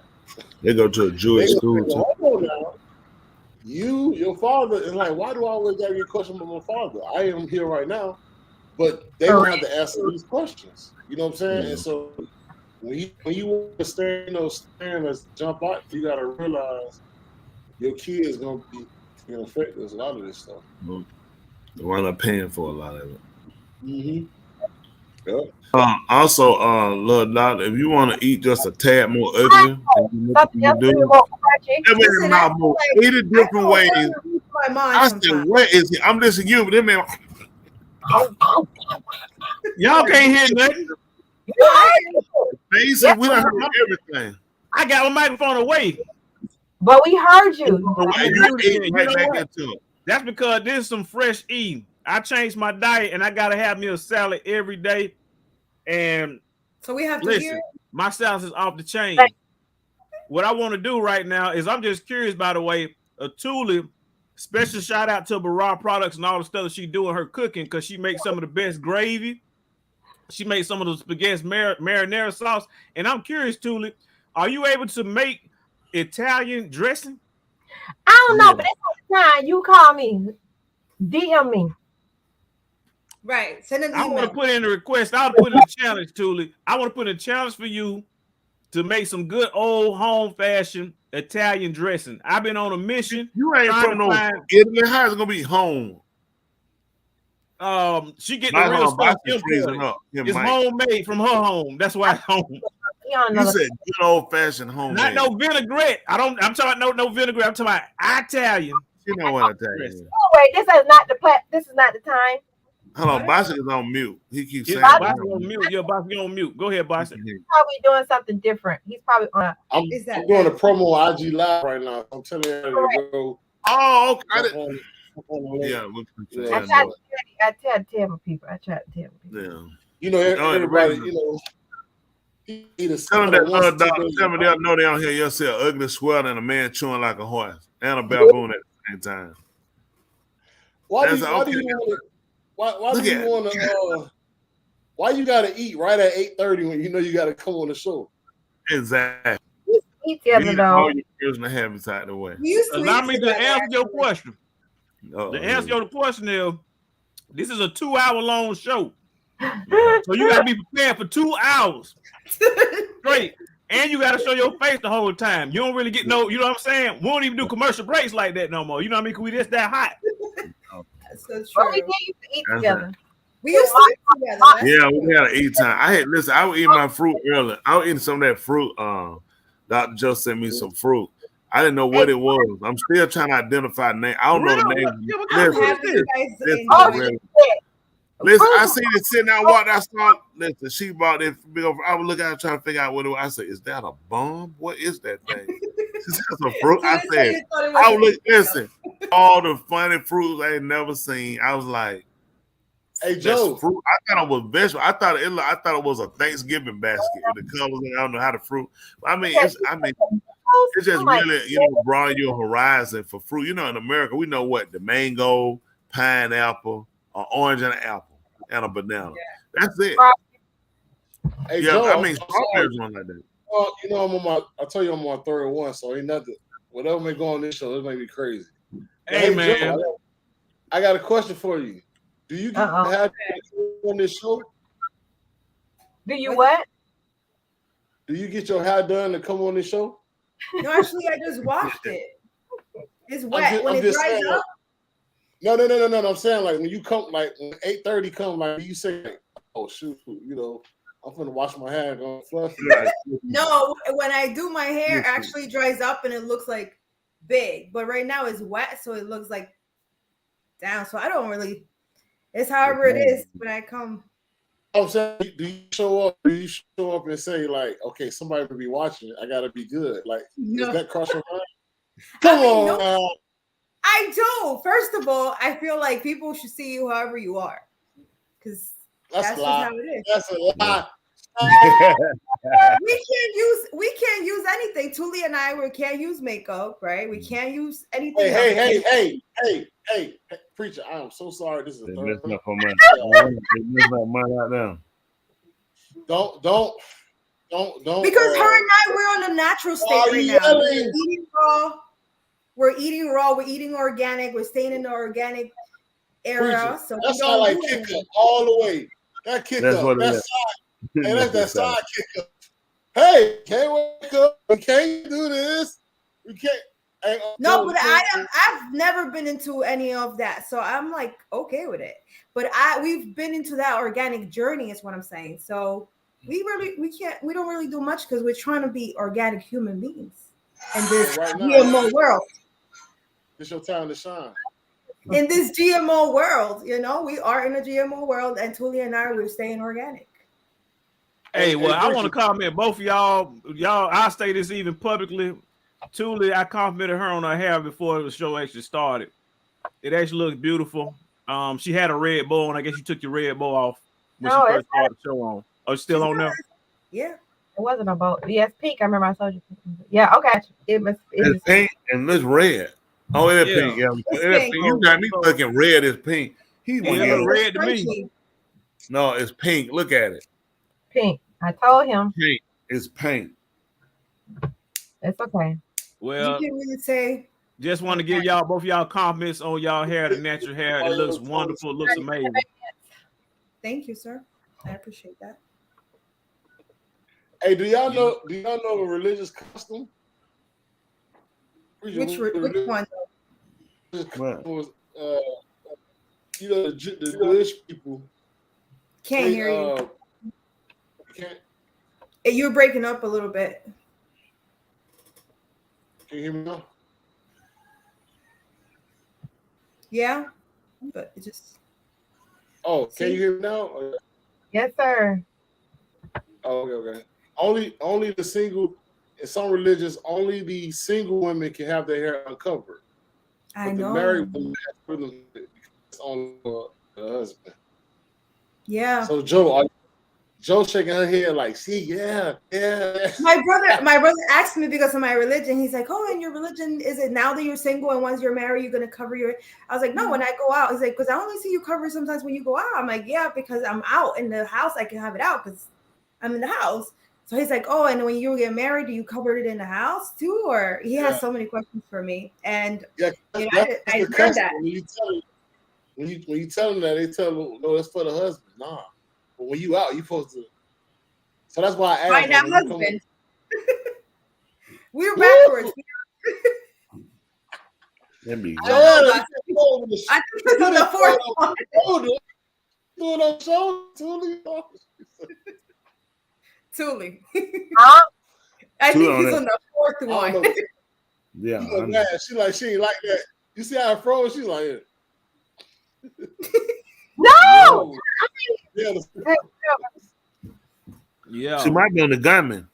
They go to a Jewish school too. Your father is like, why do I always gotta get questioned about my father? I am here right now, but they don't have to answer these questions. You know what I'm saying? And so when you want to stand and jump out, you gotta realize your kid is gonna be affected with a lot of this stuff. They wind up paying for a lot of it. Mm-hmm. Yep. Also, little Dot, if you want to eat just a tad more ugly, you do. 80 different ways. I said, where is he? I'm listening to you, but them man. Y'all can't hear nothing. We don't hear everything. I got a microphone away. But we heard you. That's because this is some fresh eating. I changed my diet and I gotta have me a salad every day. And so we have to listen, my salad is off the chain. What I want to do right now is I'm just curious, by the way, Tuli, special shout out to Barra Products and all the stuff that she doing her cooking, because she makes some of the best gravy. She makes some of the spaghetti marinara sauce. And I'm curious, Tuli, are you able to make Italian dressing? I don't know, but it's time you call me, DM me. Right. Send an email. I want to put in a request. I'll put in a challenge, Tuli. I want to put in a challenge for you to make some good old home fashioned Italian dressing. I've been on a mission. You ain't from no Italy. How's it gonna be home? She get the real stuff. It's homemade from her home. That's why it's home. You said good old fashioned home. Not no vinaigrette. I'm talking about no vinaigrette. I'm talking about Italian. You know what Italian? Oh wait, this is not the time. Hold on, Bossy is on mute. He keeps saying Bossy on mute. Yeah, Bossy on mute. Go ahead, Bossy. He's probably doing something different. He's probably on. I'm doing a promo on IG Live right now. I'm telling you to go. Oh, okay. I try to tell my people. Yeah. You know, everybody. You know. Tell them that know they don't hear you see an ugly sweater and a man chewing like a horse and a baboon at the same time. Why do you gotta eat right at 8:30 when you know you gotta come on the show? Exactly. All your person to have inside the way. Allow me to answer your question. The answer to your question is, this is a 2-hour long show. So you gotta be prepared for 2 hours straight. And you gotta show your face the whole time. You don't really get no, you know what I'm saying? We don't even do commercial breaks like that no more. You know what I mean? Cause we just that hot. That's so Well, true. we did used to eat together. We used to eat together. That's Yeah, we had to eat time. I would eat my fruit early. I was eating some of that fruit. Dr. Joe sent me some fruit. I didn't know what it was. I'm still trying to identify the name. I don't know the name. I'm happy you guys enjoyed it. Listen, I seen it sitting out, walked outside. Listen, she bought it. I was looking at her trying to figure out what it was. I said, "Is that a bomb? What is that thing?" She said, "It's a fruit." I said, "I was listen, all the funny fruits I had never seen." I was like, Hey "That's Joe, fruit." I thought it was vegetable. I thought it was a Thanksgiving basket with the colors. I don't know how the fruit. It's just really broaden your horizon for fruit. You know, in America, we know what the mango, pineapple, or orange and an apple. And a banana. Yeah. That's it. Hey, yeah, Joe, I mean, strawberries one like that. You know, I tell you, I'm on 31, so ain't nothing. Whatever may go on this show, it may be crazy. Hey man, Joe, I got a question for you. Do you get have on this show? Do you what? Do you get your hair done to come on this show? No, actually, I just washed it. It's wet when it dries up. No. I'm saying like when you come, like when 8:30 come, like you say, like, oh shoot, you know, I'm gonna wash my hair and go fluff. No, when I do my hair, it actually dries up and it looks like big. But right now it's wet, so it looks like down. So I don't really. It's however it is when I come. I'm saying, do you show up? Do you show up and say like, okay, somebody will be watching. I gotta be good. Like, does that cross your mind? Come on. No. I do. First of all, I feel like people should see you however you are, because that's just how it is. That's a lie. we can't use anything. Tuli and I, we can't use makeup, right? We can't use anything. Hey, preacher, I am so sorry. This is the third. Don't. Because her and I, we're on a natural state right now. We're eating raw. We're eating organic. We're staying in the organic era. So that's not like kick up all the way. That kick up. That's that side kick up. Hey, can't wake up. We can't do this. We can't. No, but I've never been into any of that, so I'm like okay with it. But we've been into that organic journey, is what I'm saying. So we don't really do much because we're trying to be organic human beings in this GMO world. It's your time to shine. In this GMO world, you know, we are in a GMO world, and Tuli and I, we're staying organic. Hey, well, I want to comment both of y'all. I'll say this even publicly. Tuli, I complimented her on her hair before the show actually started. It actually looks beautiful. She had a red bow on. I guess you took your red bow off when she first started the show on. Oh, it's still on there? Yeah. It wasn't a bow. Yes, pink. I remember I told you. Yeah, okay. It's pink and it's red. Oh, it's pink. Yeah. Pink. You got me looking red as pink. He was red to me. No, it's pink. Look at it. Pink. I told him. Pink. It's pink. It's okay. Well, you can really say. Just want to give both y'all compliments on y'all hair, the natural hair. It looks wonderful. It looks amazing. Thank you, sir. I appreciate that. Hey, do y'all know the religious custom? Which one? Was, you know, the Jewish people can't hear you. You're breaking up a little bit. Can you hear me now? Yeah, but it just. Oh, can you hear me now? Yes, sir. Oh, okay. Only the single. In some religions, only the single women can have their hair uncovered. I know. The married woman has privilege on the husband. Yeah. So Joe shaking her head like, see, yeah. My brother asked me because of my religion. He's like, oh, and your religion, is it now that you're single and once you're married, you're going to cover your... I was like, no, when I go out. He's like, because I only see you cover sometimes when you go out. I'm like, yeah, because I'm out in the house. I can have it out because I'm in the house. So he's like, oh, and when you get married, do you cover it in the house too? Or he has so many questions for me. And I heard that. When you tell them that, they tell them, no, that's for the husband. Nah. But when you out, you supposed to. So that's why I asked. Right, that husband. We're backwards. Let me. I think it's on the fourth one. Doing on shoulder, Thule. Huh? I think Thule he's on on the fourth one. Yeah. She look mad. She ain't like that. You see how it froze? She's like, No. Yeah. She might be on the gunman.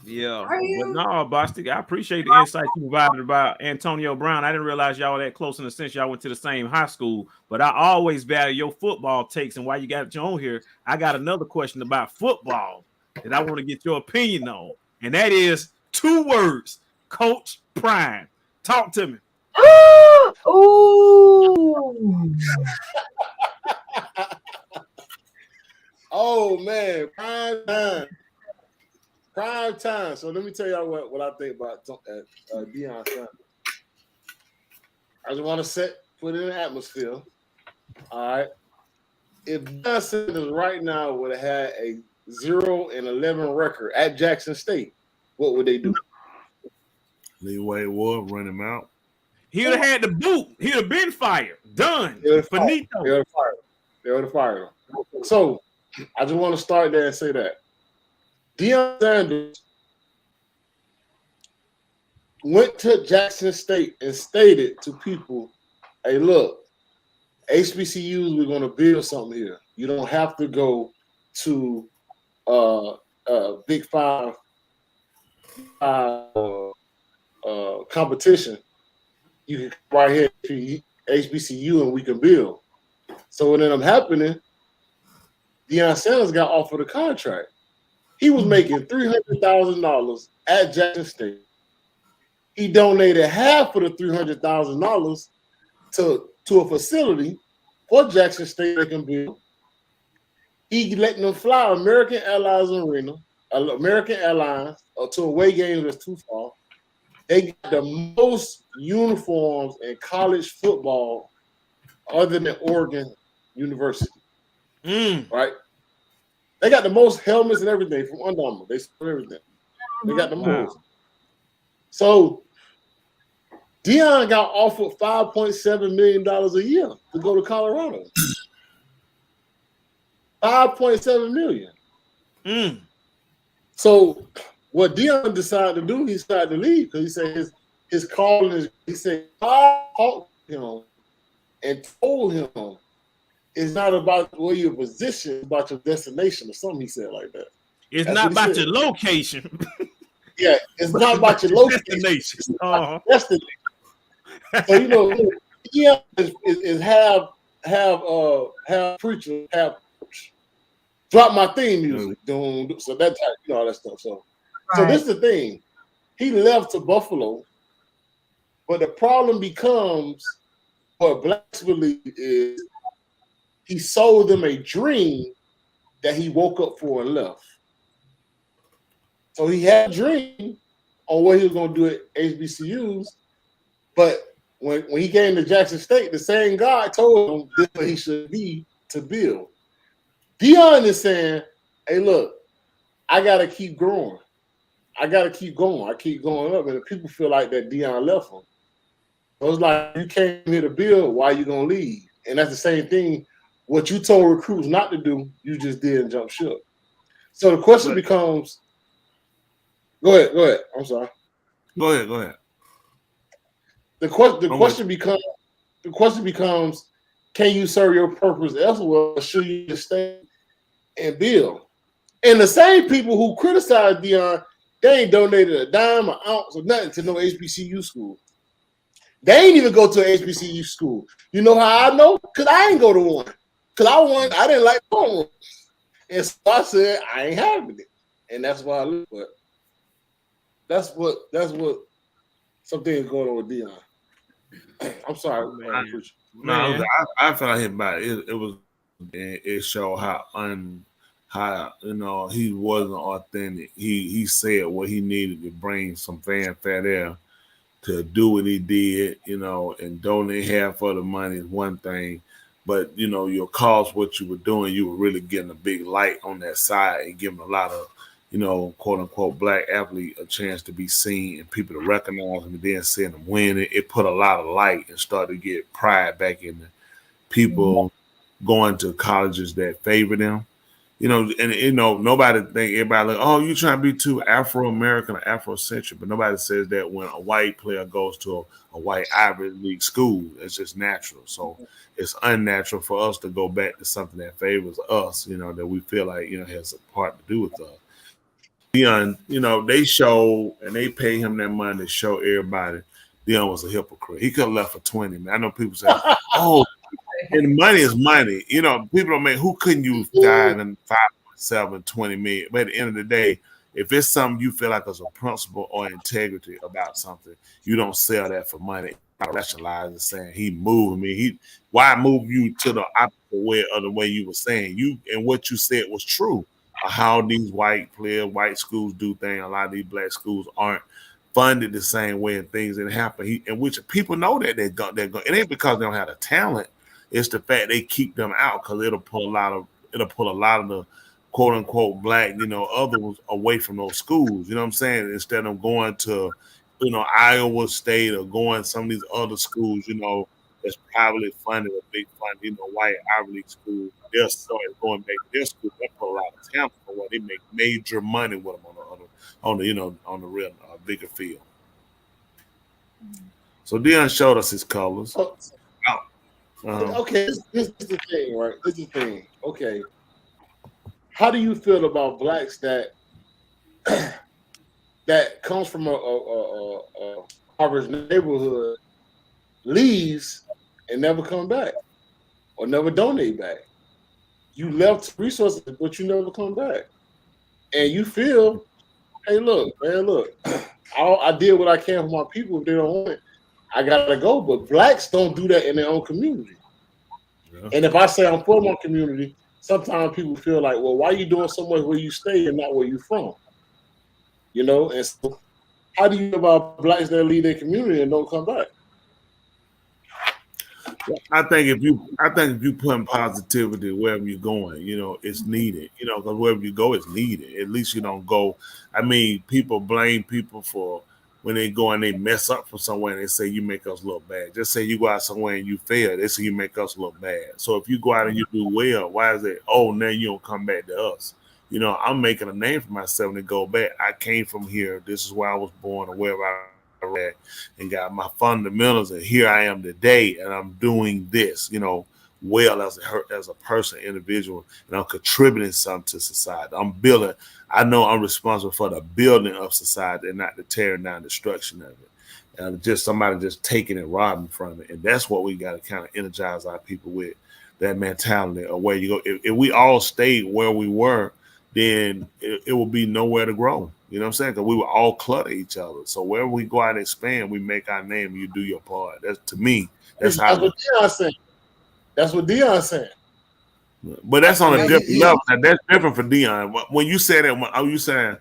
Yeah. Are you? But no, Bostic, I appreciate the insight you provided about Antonio Brown. I didn't realize y'all that close in the sense y'all went to the same high school, but I always value your football takes. And while you got you on here, I got another question about football that I want to get your opinion on. And that is 2 words, Coach Prime. Talk to me. Ooh. oh man, prime time. So let me tell y'all what I think about Deion Sanders. I just want to put it in the atmosphere. All right. If Deion Sanders right now would have had a 0-11 record at Jackson State, what would they do? Leeway Ward, run him out. He would have had the boot. He'd have been fired. Done. Finito. They would have fired him. So I just want to start there and say that Deion Sanders went to Jackson State and stated to people, hey, look, HBCUs, we're going to build something here. You don't have to go to Big Five competition. You can come right here to HBCU and we can build. So what ended up happening, Deion Sanders got offered a contract. He was making $300,000 at Jackson State. He donated half of the $300,000 to a facility for Jackson State they can build. He letting them fly American Airlines to away games that's too far. They got the most uniforms in college football other than Oregon University. Right? They got the most helmets and everything from Under Armour. They sell everything. They got the most. So Deion got offered $5.7 million a year to go to Colorado. $5.7 million. So what Deion decided to do, he decided to leave because he said his calling is. He said God called him and told him it's not about where your position, it's about your destination or something. He said like that. It's not about your location. Yeah, it's not about your location. Destination. Destination. So you know, Deion is have preacher, have drop my theme music. So that type, all that stuff. So this is the thing. He left to Buffalo, but the problem becomes what blacks believe is he sold them a dream that he woke up for and left. So he had a dream on what he was going to do at HBCUs, but when he came to Jackson State, the same God told him this is what he should be to build. Deion is saying, hey, look, I got to keep growing. I got to keep going. I keep going up. And the people feel like that Deion left him. So it's like, you came here to build, why you going to leave? And that's the same thing. What you told recruits not to do, you just did and jump ship. So the question becomes, go ahead. I'm sorry. Go ahead. The question becomes, can you serve your purpose elsewhere, or should you just stay and build? And the same people who criticize Deion, they ain't donated a dime, an ounce, or nothing to no HBCU school. They ain't even go to an HBCU school. You know how I know? Because I ain't go to one. Because I didn't like one. And so I said, I ain't having it. And that's why I live. But that's what something is going on with Deion. I'm sorry. I felt him bad. It showed how he wasn't authentic. He said what he needed to bring some fanfare there to do what he did, and donate half of the money is one thing, but you know, your cause, what you were doing, you were really getting a big light on that side and giving a lot of, you know, quote unquote black athlete a chance to be seen and people to recognize them, and then seeing them win. It put a lot of light and started to get pride back in the people going to colleges that favor them. You know, and you know, nobody think everybody like, oh, you trying to be too Afro-American or Afrocentric, but nobody says that when a white player goes to a white Ivy League school, it's just natural. So it's unnatural for us to go back to something that favors us, you know, that we feel like, you know, has a part to do with us. Deion, you know, they show and they pay him that money to show everybody Deion was a hypocrite. He could have left for 20, man. I know people say, oh, and money is money. You know, people don't make, who couldn't you die in 5.7, 20 million? But at the end of the day, if it's something you feel like is a principle or integrity about something, you don't sell that for money. Rationalize and saying he moved me. Why move you to the opposite way of the way you were saying? You and what you said was true. How these white players, white schools do things. A lot of these black schools aren't funded the same way, and things that happen. And which people know that they're going. It ain't because they don't have the talent. It's the fact they keep them out because it'll pull a lot of the quote unquote black, you know, others away from those schools. You know what I'm saying? Instead of going to, you know, Iowa State or going some of these other schools, you know, that's privately funded or big funded, you know, white Ivy League schools, they'll start going back to their school. They put a lot of talent for what they make major money with them on the you know, on the real bigger field. So Deion showed us his colors. Okay, this is the thing, right? This is the thing. Okay, how do you feel about blacks that that comes from a average neighborhood, leaves and never come back or never donate back? You left resources, but you never come back, and you feel, hey, look, man, look, I did what I can for my people. If they don't want it, I gotta go. But blacks don't do that in their own community. Yeah. And if I say I'm for my community, sometimes people feel like, well, why are you doing so much where you stay and not where you from? You know, and so how do you know about blacks that leave their community and don't come back? I think if you put in positivity wherever you're going, you know, it's needed. You know, because wherever you go, it's needed. At least you don't go. I mean, people blame people for when they go and they mess up from somewhere and they say you make us look bad. Just say you go out somewhere and you fail, they say you make us look bad. So if you go out and you do well, why is it, oh, now you don't come back to us? You know, I'm making a name for myself and to go back. I came from here. This is where I was born or wherever I read and got my fundamentals, and here I am today, and I'm doing this, you know, well as a person, individual, and I'm contributing something to society. I'm building. I know I'm responsible for the building of society and not the tearing down, destruction of it. And just somebody just taking and robbing from it, and that's what we got to kind of energize our people with, that mentality of where you go. If we all stayed where we were, then it will be nowhere to grow. You know what I'm saying? Because we will all clutter each other. So wherever we go out and expand, we make our name. You do your part. That's, to me, that's how. That's what Deion's saying. That's what Deion's saying. But that's on a different level. Now, that's different for Deion. When you say that, are you saying?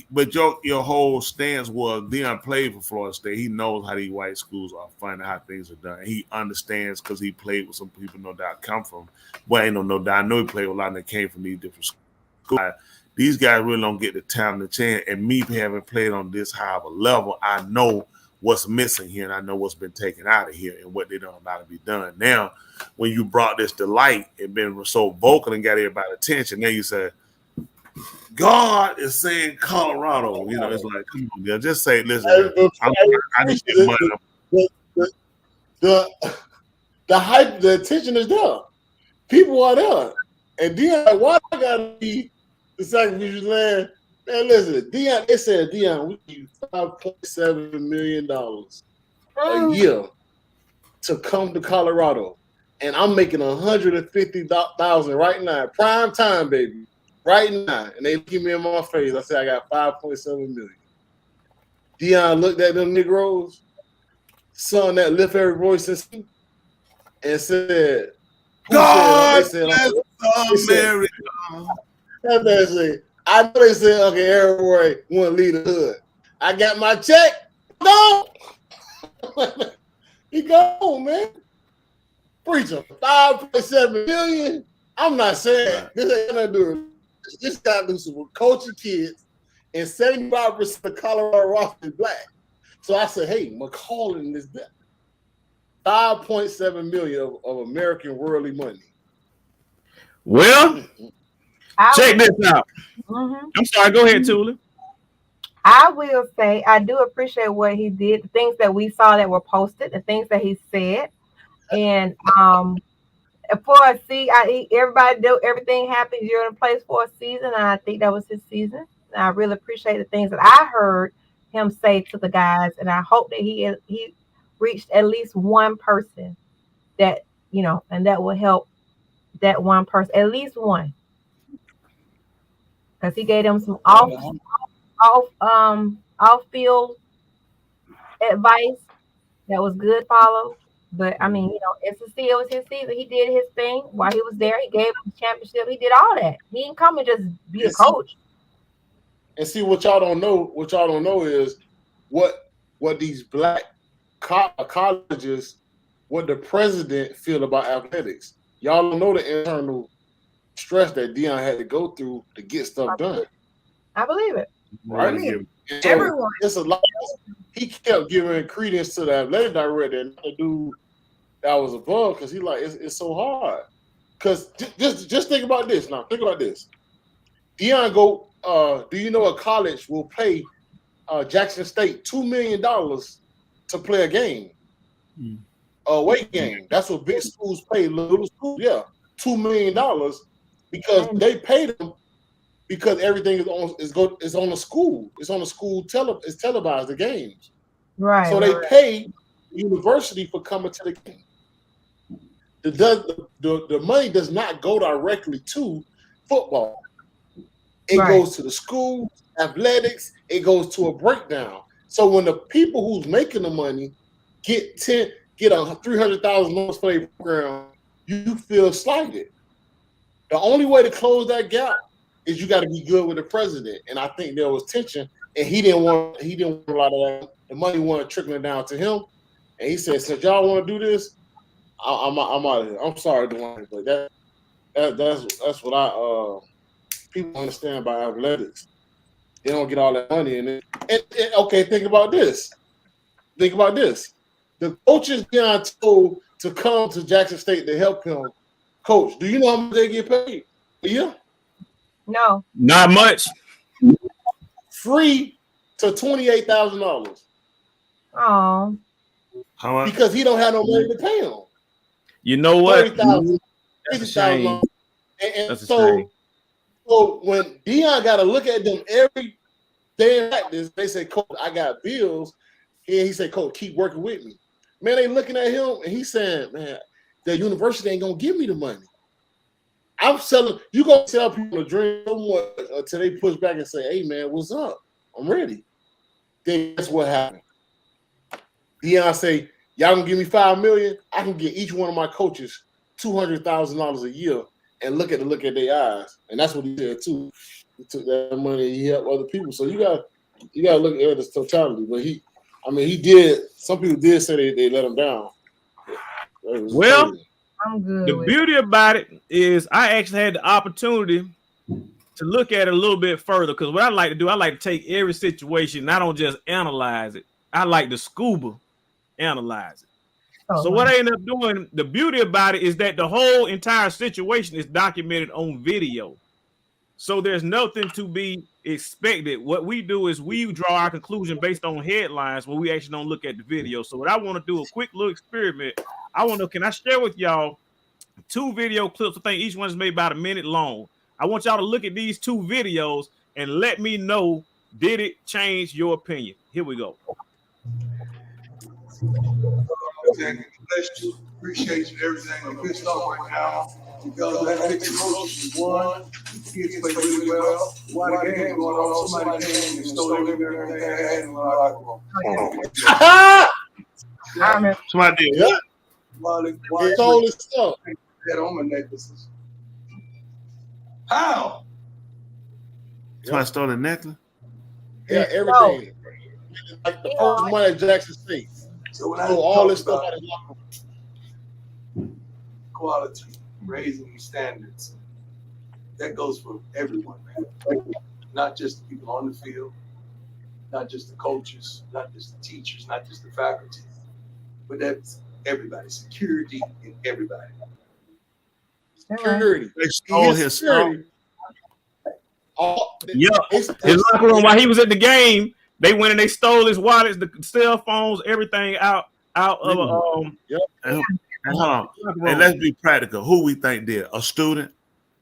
But your whole stance was Deion played for Florida State. He knows how these white schools are funded, how things are done. He understands because he played with some people, no doubt, come from. Well, ain't no doubt. I know he played with a lot that came from these different schools. These guys really don't get the talent and chance. And me having played on this high of a level, I know what's missing here, and I know what's been taken out of here and what they don't allow to be done. Now, when you brought this to light and been so vocal and got everybody's attention, now you say, God is saying Colorado. You know, it's like, come on, man, just say, listen, I just get money. The hype, the attention is there. People are there. And Deion, why I gotta be the sacrificial land? Man, listen, Deion, they said, Deion, we give you $5.7 million a year to come to Colorado. And I'm making $150,000 right now. Prime time, baby. Right now. And they give me in my face. I said, I got $5.7 million. Deion looked at them Negroes, son that lift every voice and said, God bless America. That man said, I know they said, okay, everywhere want to leave the hood. I got my check. No. He gone, man. Preacher, 5.7 million. I'm not saying this ain't gonna do it. This guy do some coaching kids, and 75% of Colorado roster is black. So I said, hey, McCollin is that 5.7 million of American worldly money. Well, check this out. I'm sorry, go ahead, Tula. I will say I do appreciate what he did, the things that we saw that were posted, the things that he said. And for a season, everybody do everything happens. You're in a place for a season, and I think that was his season. And I really appreciate the things that I heard him say to the guys, and I hope that he reached at least one person that, you know, and that will help that one person, at least one, because he gave them some off field advice that was good follow. But I mean, you know, it was his season. He did his thing while he was there. He gave him the championship. He did all that. He didn't come and just be a coach. And see, what y'all don't know is what these black colleges, what the president feel about athletics. Y'all don't know the internal stress that Deion had to go through to get stuff done. I believe it. Right? So everyone. It's a lot. He kept giving credence to the athletic director and the dude that was above, because he like it's so hard. Because just think about this now. Think about this. Deion go. Do you know a college will pay Jackson State $2 million to play a game, a away game? That's what big schools pay little schools. Yeah, $2 million because they pay them because everything is on the school. It's on the school. It's televised, the games. Right. So they pay the university for coming to the game. The money does not go directly to football. It goes to the school, athletics. It goes to a breakdown. So when the people who's making the money get $300,000 for a program, you feel slighted. The only way to close that gap is you got to be good with the president. And I think there was tension, and he didn't want a lot of that. The money wasn't trickling down to him, and he said, "Since y'all want to do this, I'm out of here. I'm sorry, Dwayne, but that's what people understand by athletics. They don't get all that money in it. And okay, think about this. The coaches Deion told to come to Jackson State to help him coach. Do you know how much they get paid a year? No. Not much. Free to $28,000. Oh. How much? Because he don't have no money to pay him. You know what? $30,000, That's a shame. And so when Deion got to look at them every day in practice, they say, "Coach, I got bills." And he said, "Coach, keep working with me." Man, they looking at him and he's saying, "Man, the university ain't gonna give me the money. I'm selling." You gonna tell people to drink so much until they push back and say, "Hey, man, what's up? I'm ready." Then that's what happened. Deion say, "Y'all gonna give me $5 million? I can get each one of my coaches $200,000 a year." And look at their eyes, and that's what he did too. He took that money and he helped other people. So you got to look at this totality. But he did. Some people did say they let him down. Well, I'm good. The beauty about it is I actually had the opportunity to look at it a little bit further, because what I like to do, I like to take every situation, and I don't just analyze it. I like to scuba analyze it. So what I end up doing, the beauty about it is that the whole entire situation is documented on video. So there's nothing to be expected. What we do is we draw our conclusion based on headlines when we actually don't look at the video. So what I want to do, a quick little experiment. Can I share with y'all 2 video clips? I think each one is maybe about a minute long. I want y'all to look at these 2 videos and let me know, did it change your opinion? Here we go. Bless you. Appreciate you, everything. I'm pissed off right now because that big coach won. The kids played really well. While the game going on, somebody came and stole everything they had in the locker room. Somebody did. Yeah. They stole his stuff. Had on my necklaces. How? Somebody stole the necklace? Yeah, everything. Like the first money at Jackson State. So when all this stuff out of equality, raising standards. That goes for everyone, man. Not just the people on the field, not just the coaches, not just the teachers, not just the faculty, but that's everybody. Security in everybody. Security. They stole his stuff. Yeah, his locker room while he was at the game, they went and they stole his wallets, the cell phones, everything out of Yep. And hold on. And let's be practical. Who we think did? A student,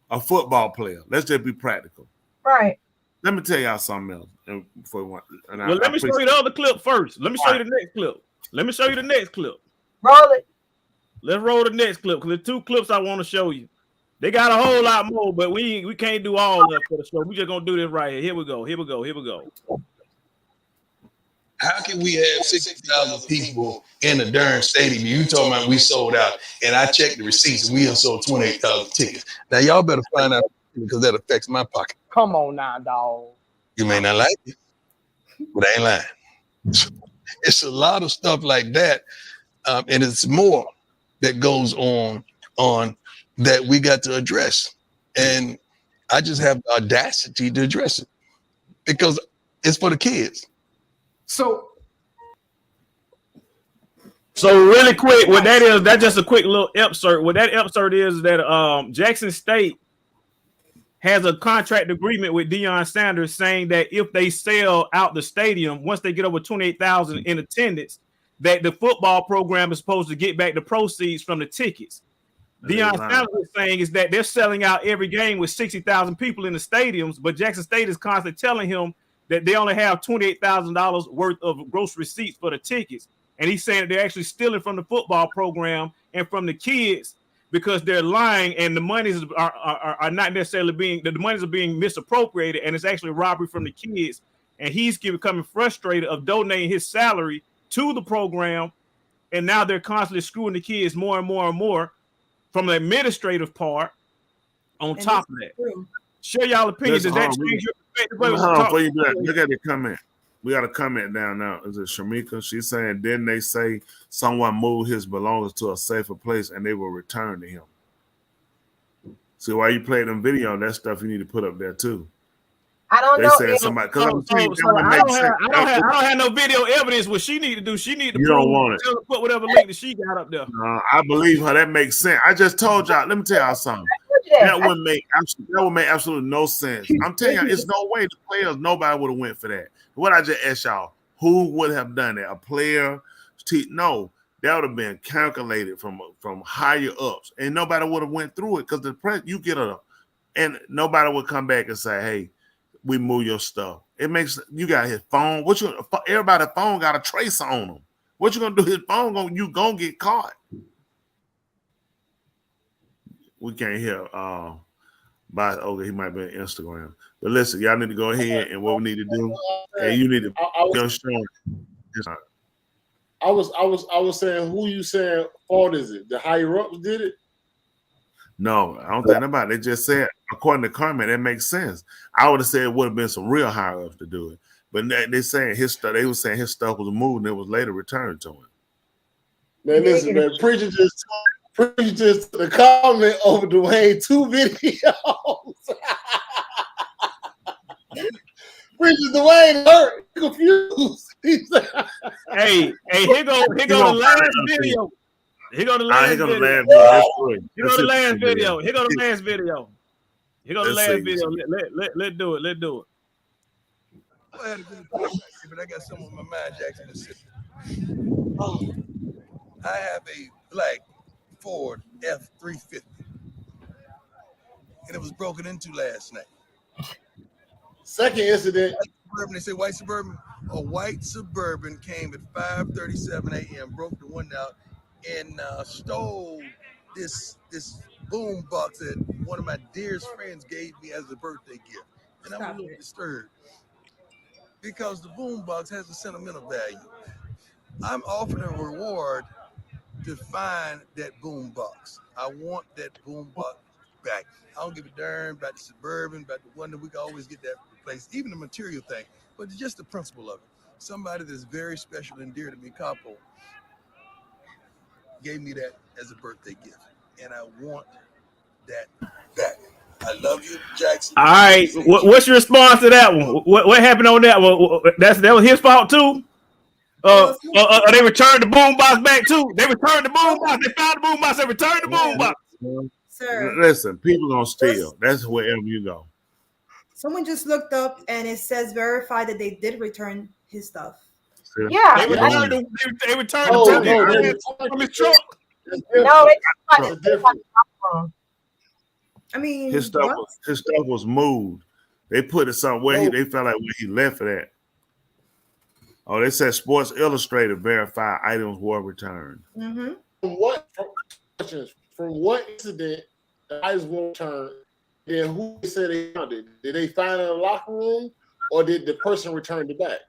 a football player. Let's just be practical. Right. Let me tell y'all something else. Well, let me show you the other clip first. Let me show you the next clip. Let me show you the next clip. Roll it. Let's roll the next clip because there's two clips I want to show you. They got a whole lot more, but we can't do all of that for the show. We just gonna do this right here. Here we go. Here we go. Here we go. How can we have 60,000 people in the darn stadium? You talking about we sold out, and I checked the receipts. We have sold 28,000 tickets. Now y'all better find out because that affects my pocket. Come on now, dog. You may not like it, but I ain't lying. It's a lot of stuff like that, and it's more that goes on that we got to address. And I just have the audacity to address it because it's for the kids. So really quick, what that is, that's just a quick little excerpt. What that excerpt is that Jackson State has a contract agreement with Deion Sanders saying that if they sell out the stadium, once they get over 28,000 in attendance, that the football program is supposed to get back the proceeds from the tickets. Deion Sanders is saying is that they're selling out every game with 60,000 people in the stadiums, but Jackson State is constantly telling him that they only have $28,000 worth of gross receipts for the tickets. And he's saying that they're actually stealing from the football program and from the kids because they're lying and the monies are not necessarily the monies are being misappropriated and it's actually robbery from the kids. And he's becoming frustrated of donating his salary to the program. And now they're constantly screwing the kids more and more and more from the administrative part on top of that. Share y'all opinions. Does that change your perspective? Before you do that, look at the comment. We got a comment down now. Is it Shamika? She's saying, didn't they say someone moved his belongings to a safer place and they will return to him? See, while you play them video, that stuff you need to put up there too. I don't know. They said somebody because I don't have no video evidence. What she need to do, she need to don't want it. Put whatever link that she got up there. I believe her. That makes sense. I just told y'all. Let me tell y'all something. That would make absolutely no sense. I'm telling you, it's no way the players. Nobody would have went for that. What I just asked y'all, who would have done that? A player? No, that would have been calculated from higher ups, and nobody would have went through it because the press you get and nobody would come back and say, "Hey, we move your stuff." It makes you got his phone. Everybody's phone got a trace on them. What you gonna do? His phone gonna get caught. We can't hear. Okay, he might be on Instagram. But listen, y'all need to go ahead and what we need to do. And you need to I was saying, who you saying fault is it? The higher ups did it? No, I don't think nobody. They just said, according to Carmen, that makes sense. I would have said it would have been some real higher ups to do it. But they saying his stuff, they were saying his stuff was moved and it was later returned to him. Man, listen, man, Preacher just the comment over Dwayne 2 videos. Preacher Dwayne hurt, confused. Hey, here go the last video. Here go the last video. Here go the last video. Here go the last video. Here go the last video. Let's do it. Let's do it. I had a good question, but I got something on my mind, Jackson, Mississippi. I have a black Ford F-350, and it was broken into last night. Second incident. They say white Suburban. A white Suburban came at 5:37 a.m., broke the window out, and stole this boom box that one of my dearest friends gave me as a birthday gift. And I'm a little disturbed because the boom box has a sentimental value. I'm offering a reward to find that boom box. I want that boom box back. I don't give a darn about the Suburban, about the one that we can always get that replaced, even the material thing, but just the principle of it. Somebody that's very special and dear to me, Capo, gave me that as a birthday gift. and I want that back. I love you, Jackson. All right, what's your response to that one? What happened on that one? That was his fault too. They returned the boombox back too. They returned the boombox. They found the boombox. They returned the boombox. Sir, listen, people gonna steal. That's wherever you go. Someone just looked up and it says verified that they did return his stuff. Yeah, they returned from his truck. No, I mean, his stuff was moved. They put it somewhere. They felt like where he left it at. Oh, they said Sports Illustrated verified items were returned. Mm-hmm. From what incident the items were returned? Then who said they found it? Did they find it in the locker room, or did the person return it back?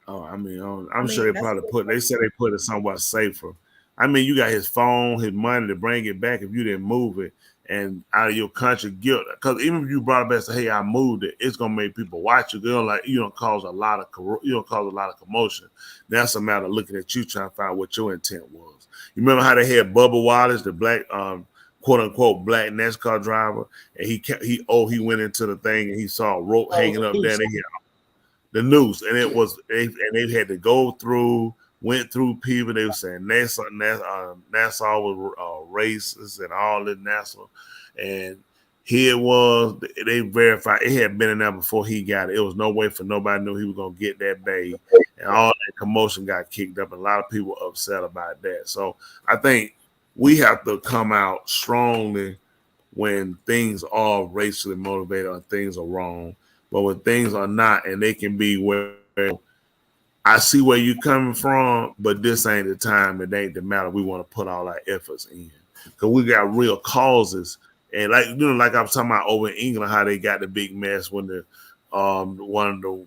Oh, I'm sure they probably they said they put it somewhat safer. I mean, you got his phone, his money to bring it back if you didn't move it, and out of your country guilt. Because even if you brought it back and say, "Hey, I moved it," it's gonna make people watch you. Cause a lot of commotion. That's a matter of looking at you trying to find what your intent was. You remember how they had Bubba Wallace, the black quote unquote black NASCAR driver, and he went into the thing and he saw a rope hanging up there. And they had the noose, and they had to go through. Went through people. They were saying NASA was racist and all this NASA, and here it was. They verified it had been in there before he got it. It was no way for nobody knew he was gonna get that bag, and all that commotion got kicked up. And a lot of people were upset about that. So I think we have to come out strongly when things are racially motivated or things are wrong, but when things are not, and they can be where. I see where you're coming from, but this ain't the time. It ain't the matter. We want to put all our efforts in because we got real causes. And like I was talking about over in England, how they got the big mess when the one of the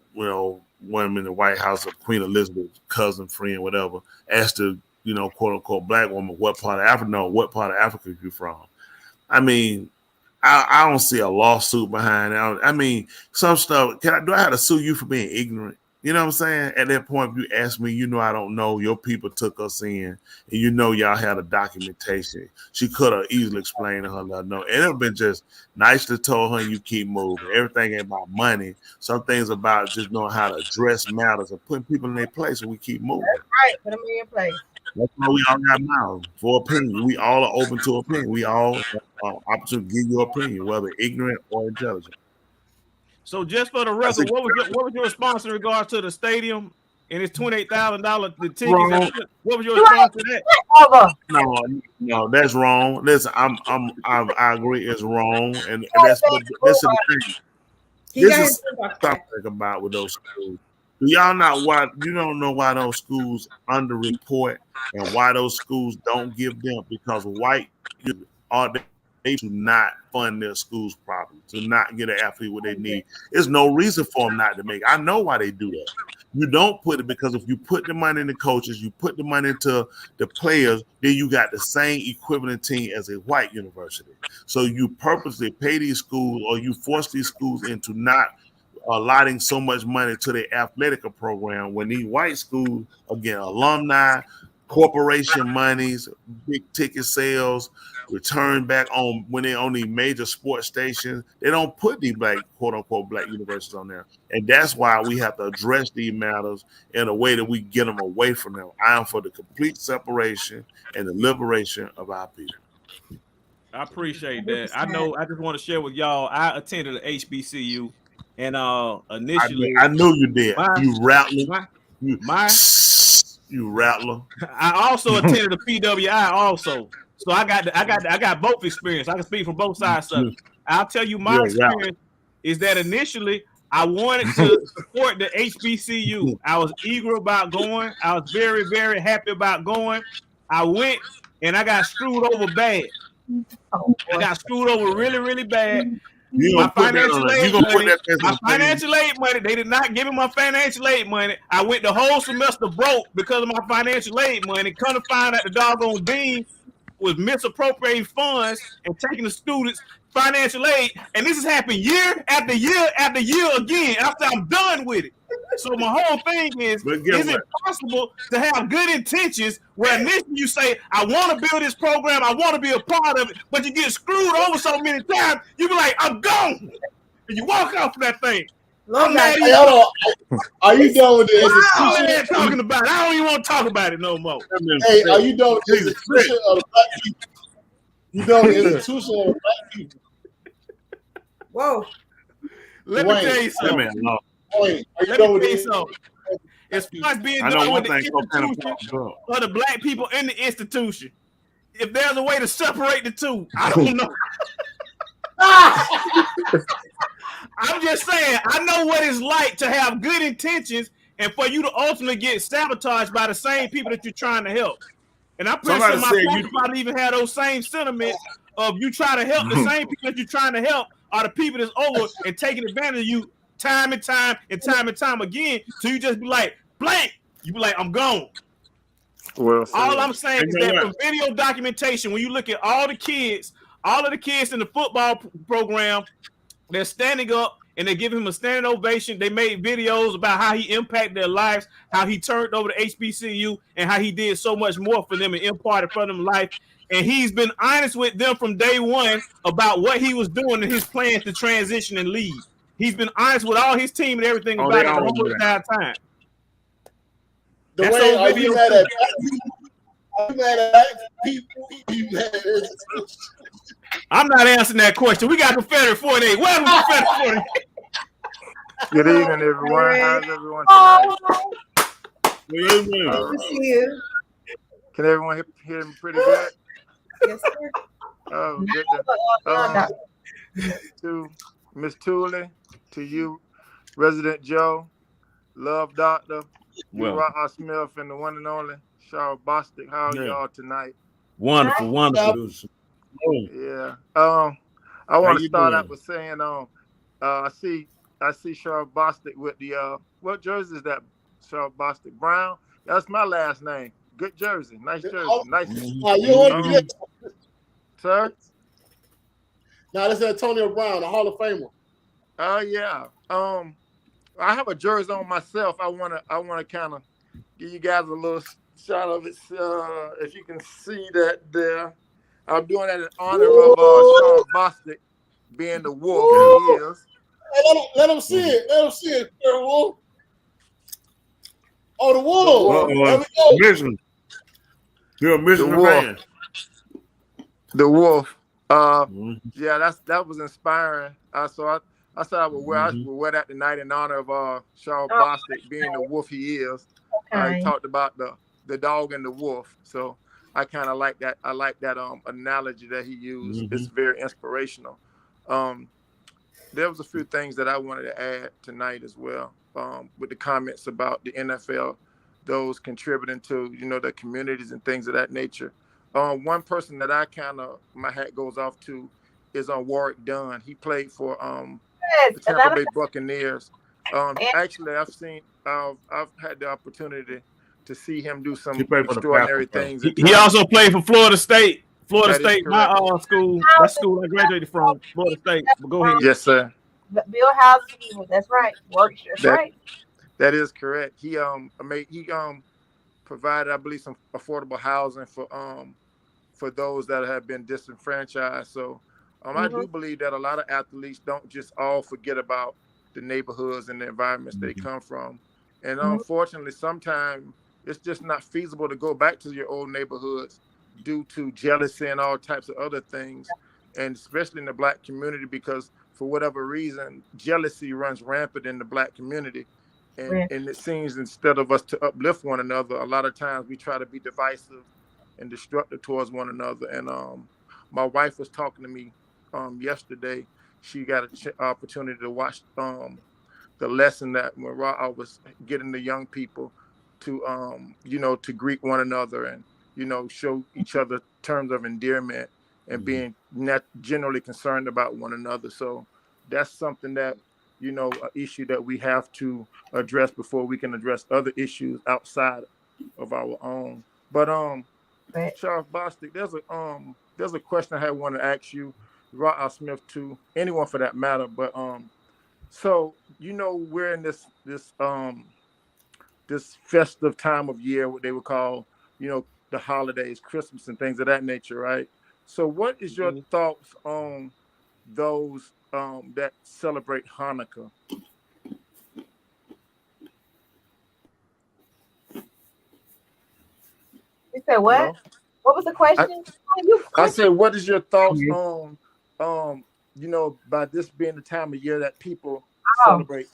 women in the White House, of Queen Elizabeth's cousin, friend, whatever, asked the quote unquote black woman what part of Africa you from. I mean, I don't see a lawsuit behind it. I mean, some stuff. Do I have to sue you for being ignorant? You know what I'm saying? At that point, if you ask me, I don't know. Your people took us in, and y'all had a documentation. She could have easily explained to her, let her know. And it would have been just nice to tell her you keep moving. Everything ain't about money. Some things about just knowing how to address matters and putting people in their place, and we keep moving. That's right. Put them in your place. That's why we all got mouths for opinion. We all are open to opinion. We all have opportunity to give your opinion, whether ignorant or intelligent. So just for the record, what was your response in regards to the stadium and it's $28,000 the tickets? What was your response to that? No, that's wrong. Listen, I agree, it's wrong, and that's the thing. This is something about with those schools. Do y'all not why you don't know why those schools underreport and why those schools don't give them because white are they do not fund their schools properly, to not get an athlete what they need. There's no reason for them not to make. I know why they do that. You don't put it because if you put the money in the coaches, you put the money into the players, then you got the same equivalent team as a white university. So you purposely pay these schools or you force these schools into not allotting so much money to their athletic program when these white schools, again, alumni, corporation monies, big ticket sales, return back on when they're on the major sports stations. They don't put these black, quote unquote, black universities on there. And that's why we have to address these matters in a way that we get them away from them. I am for the complete separation and the liberation of our people. I appreciate that. I know I just want to share with y'all. I attended a HBCU and initially I knew you did. You rattler. You rattler. I also attended a PWI also. So I got both experience. I can speak from both sides of it. I'll tell you my experience is that initially I wanted to support the HBCU. I was eager about going. I was very, very happy about going. I went and I got screwed over bad. I got screwed over really, really bad. My financial aid money, they did not give me my financial aid money. I went the whole semester broke because of my financial aid money. Come to find out the doggone dean was misappropriating funds and taking the students financial aid, and this has happened year after year after year again. After I'm done with it. So my whole thing is it possible to have good intentions where initially you say, I want to build this program, I want to be a part of it, but you get screwed over so many times, you be like, I'm gone. And you walk off of that thing. I'm mad. Are you done with the institution? I'm mad talking about it. I don't even want to talk about it no more. Hey, are you done with the institution of the black people? You done with the institution of the black people? Whoa. Let me tell you something. Wait, are you Let done me with tell you the something. As far as being done with the institution or the black people in the institution, if there's a way to separate the two, I don't know. I'm just saying, I know what it's like to have good intentions and for you to ultimately get sabotaged by the same people that you're trying to help. And I'm pretty sure my parents probably even had those same sentiments of you trying to help. The same people that you're trying to help are the people that's over and taking advantage of you time and time again. So you just be like, blank. You be like, I'm gone. Well, all I'm saying is that from video documentation, when you look at all of the kids in the football program, they're standing up and they give him a standing ovation. They made videos about how he impacted their lives, how he turned over to HBCU, and how he did so much more for them and imparted for them life. And he's been honest with them from day one about what he was doing and his plans to transition and leave. He's been honest with all his team and everything about it the whole entire time. The way are you mad at black people? I'm not answering that question. We got Confederate 48. Where's Confederate 48? Good evening, everyone. How's everyone tonight? Good to see you. Can everyone hear me pretty good? Yes, sir. Oh, good. To Miss Tooley, to you, Resident Joe, Love Doctor, Rock Smith, and the one and only Charles Bostic. How are y'all tonight? Wonderful. Yeah. I want to start out with saying, I see Charles Bostic with the what jersey is that? Charles Bostic Brown. That's my last name. Good jersey. Nice jersey. Nice. Sir? Now this is Antonio Brown, the Hall of Famer. Oh yeah. I have a jersey on myself. I wanna kind of give you guys a little shot of it. If you can see that there. I'm doing that in honor of Charles Bostic being the wolf he is. Hey, let him see it. Let him see it, Wolf. Oh, the wolf. There we go. Michigan. You're a Michigan fan. The wolf. Yeah, that was inspiring. So I said I would wear that tonight in honor of Charles Bostic being the wolf he is. He talked about the dog and the wolf. So I kind of like that. I like that analogy that he used. It's very inspirational. There was a few things that I wanted to add tonight as well, with the comments about the NFL, those contributing to the communities and things of that nature. One person that I my hat goes off to is Warrick Dunn. He played for the Tampa Bay Buccaneers. Actually, I've had the opportunity to see him do some extraordinary things. He also played for Florida State. Florida State, my school. That's school I graduated from, Florida State. But go ahead. Yes, sir. Bill Housing, that's right. That's right. That is correct. He provided, I believe, some affordable housing for those that have been disenfranchised. So I do believe that a lot of athletes don't just all forget about the neighborhoods and the environments they come from. And unfortunately, sometimes it's just not feasible to go back to your old neighborhoods due to jealousy and all types of other things, and especially in the Black community, because for whatever reason, jealousy runs rampant in the Black community. And it seems instead of us to uplift one another, a lot of times we try to be divisive and destructive towards one another. And my wife was talking to me yesterday. She got an opportunity to watch the lesson that when I was getting the young people to, to greet one another and, show each other terms of endearment and being generally concerned about one another. So that's something that, an issue that we have to address before we can address other issues outside of our own. But Charles Bostic, there's a question I wanted to ask you. Smith too, anyone for that matter. But so we're in this festive time of year, what they would call the holidays, Christmas and things of that nature, right? So what is your thoughts on those that celebrate Hanukkah? You said what? Hello? What was the question? I said, what is your thoughts on by this being the time of year that people celebrate,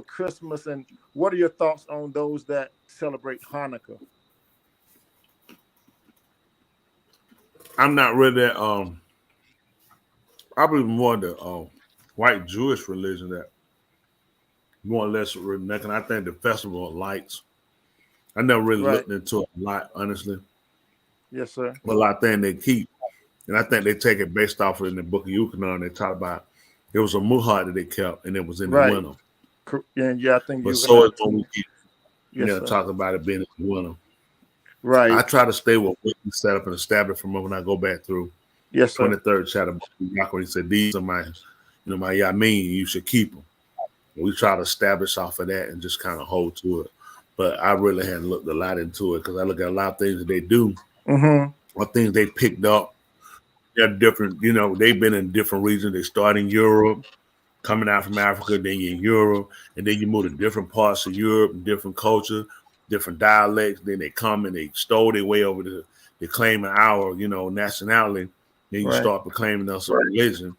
Christmas, and what are your thoughts on those that celebrate Hanukkah? I'm not really that. I believe more the white Jewish religion that more or less recognize. I think the Festival of Lights. I never really looked into it a lot, honestly. Yes, sir. But a lot of things they keep, and I think they take it based off of in the Book of Yukonon. They talk about it was a muhar that they kept, and it was in the winter. Yeah, I think. But so it's when we keep, talk about it being in the winter. Right. I try to stay with what we set up and establish from when I go back through. Yes, sir. 23rd chapter. When he said these are my yamin, you should keep them. We try to establish off of that and just kind of hold to it. But I really hadn't looked a lot into it because I look at a lot of things that they do, or things they picked up. They're different, they've been in different regions. They start in Europe, coming out from Africa, then you're in Europe, and then you move to different parts of Europe and different culture, different dialects. Then they come and they stole their way over to claiming our, nationality. Then you start proclaiming us a religion,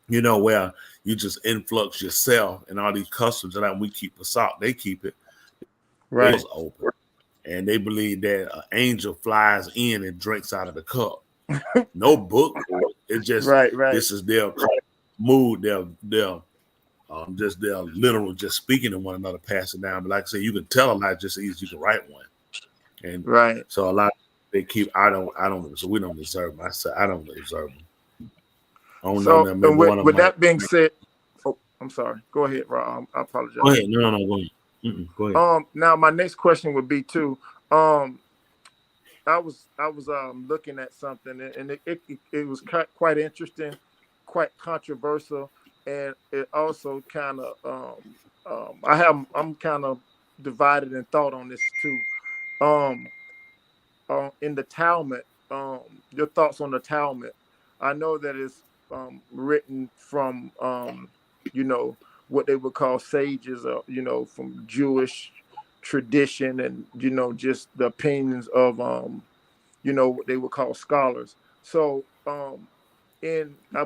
where you just influx yourself and all these customs that we keep us out. They keep it. Right. It's open. And they believe that an angel flies in and drinks out of the cup. No book. It's just this is their mood. They're just their literal, just speaking to one another, pass it down. But like I say, you can tell a lot just as easy as you can write one. And so a lot they keep. I don't. So we don't observe them. I said I don't observe them. I don't know them. With that being said, I'm sorry. Go ahead, Rob. I apologize. Go ahead. No, go ahead. Go ahead. Now my next question would be too. I was looking at something and it was quite interesting, quite controversial, and it also kind of I'm kind of divided in thought on this too. In the Talmud, your thoughts on the Talmud? I know that it's written from what they would call sages, from Jewish tradition, and just the opinions of what they would call scholars. So I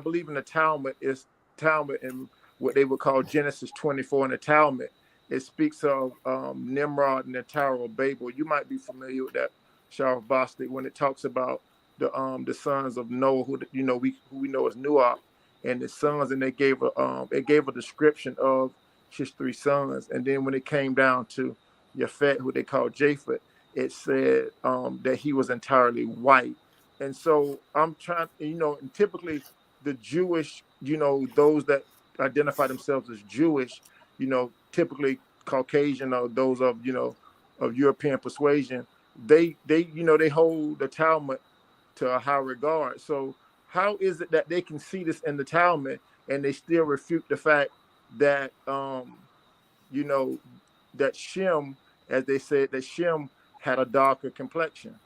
believe in the Talmud in what they would call Genesis 24 in the Talmud. It speaks of Nimrod and the Tower of Babel. You might be familiar with that, Sharif Bostic, when it talks about the sons of Noah, who we know as Noah, and his sons, and it gave a description of his three sons. And then when it came down to Japhet, who they called Japheth, it said that he was entirely white. And so I'm trying, and typically the Jewish, those that identify themselves as Jewish, typically Caucasian or those of European persuasion, they hold the Talmud to a high regard. So how is it that they can see this in the Talmud and they still refute the fact that that Shem, as they said, that Shem had a darker complexion?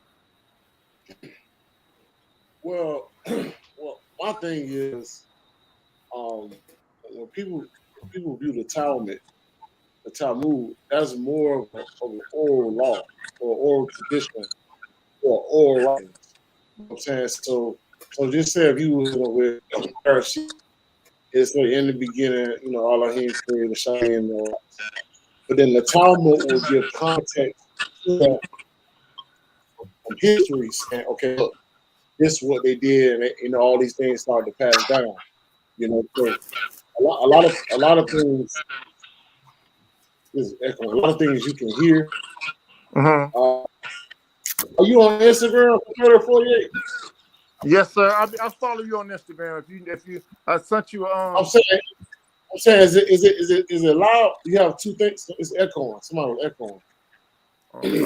Well, my thing is, when people view the Talmud, that's more of an oral law or oral tradition or oral writings. You know what I'm saying? So just say if you was with a Pharisee, it's like in the beginning, Elohim created the Shayim, but then the Talmud will give context to that from history, saying, okay, look, this is what they did, and all these things started to pass down. So a lot of things is echoing. A lot of things you can hear. Are you on Instagram, Twitter 48? Yes, sir. I follow you on Instagram. If you, I sent you. I'm saying, is it loud? You have two things. It's echoing. Somebody was echoing.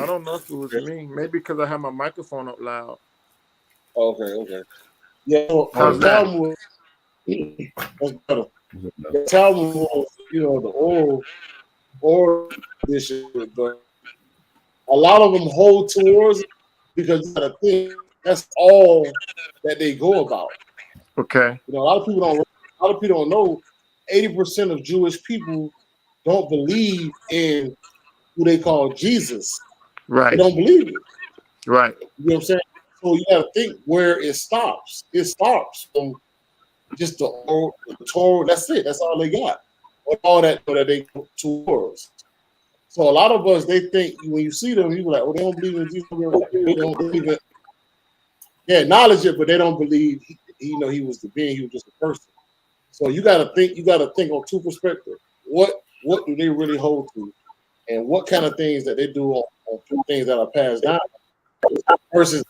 I don't know if it was me. Maybe because I have my microphone up loud. Okay. Yeah. How's that? That's better. The Talmud was, the oral tradition, but a lot of them hold towards it because you gotta think that's all that they go about. Okay. A lot of people don't know 80% of Jewish people don't believe in who they call Jesus. Right. They don't believe it. Right. You know what I'm saying? So you gotta think where it stops. It stops from just the Torah. That's it. That's all they got. All that they go towards. So a lot of us, they think when you see them, you be like, oh, they don't believe in Jesus. They don't believe it. They acknowledge it, but they don't believe he was the being. He was just a person. So you got to think. You got to think on two perspectives. What do they really hold to, and what kind of things that they do on things that are passed down, versus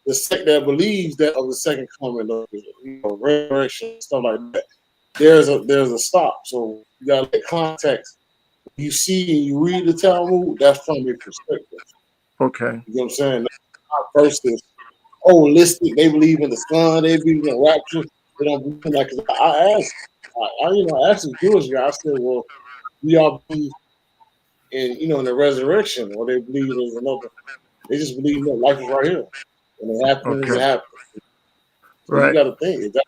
the sect that believes that of the second coming, of resurrection, stuff like that. There's a stop. So you got to let context. You see and you read the Talmud, that's from your perspective. Okay. You know what I'm saying? Versus holistic, they believe in the Son, they believe in rapture. They don't believe in that. Because I asked the Jewish guy, I said, well, do y'all believe in the resurrection, or they believe there's another? They just believe life is right here. When it happens, it happens. So right. You got to think. If that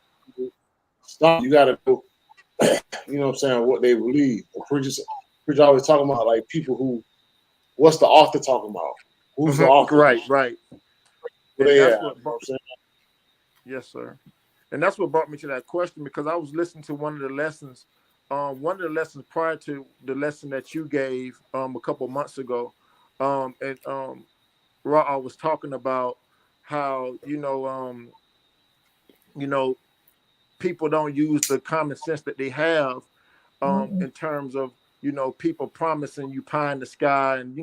stop, you got to go, you know what I'm saying, what they believe. The preachers always talking about like people who, what's the author talking about? Who's the author? Right. Yes, sir. And that's what brought me to that question, because I was listening to one of the lessons prior to the lesson that you gave a couple months ago. And Ra was talking about how, people don't use the common sense that they have in terms of, people promising you pie in the sky, and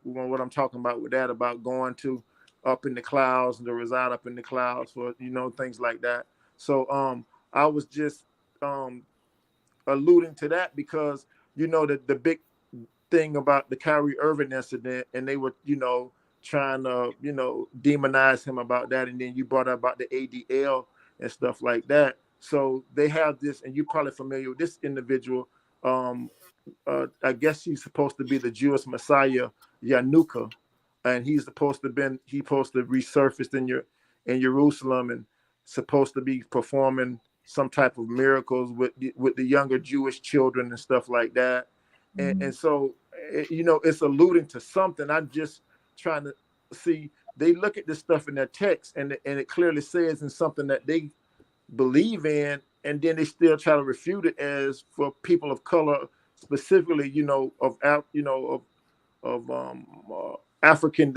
what I'm talking about with that, about going to up in the clouds and to reside up in the clouds, or things like that. So I was just alluding to that because the big thing about the Kyrie Irving incident, and they were trying to demonize him about that, and then you brought up about the ADL and stuff like that. So they have this, and you're probably familiar with this individual. I guess he's supposed to be the Jewish Messiah, Yanuka, and he's supposed to resurface in Jerusalem and supposed to be performing some type of miracles with the younger Jewish children and stuff like that. And so it's alluding to something. I'm just trying to see. They look at this stuff in their text, and it clearly says in something that they believe in, and then they still try to refute it as for people of color, specifically, African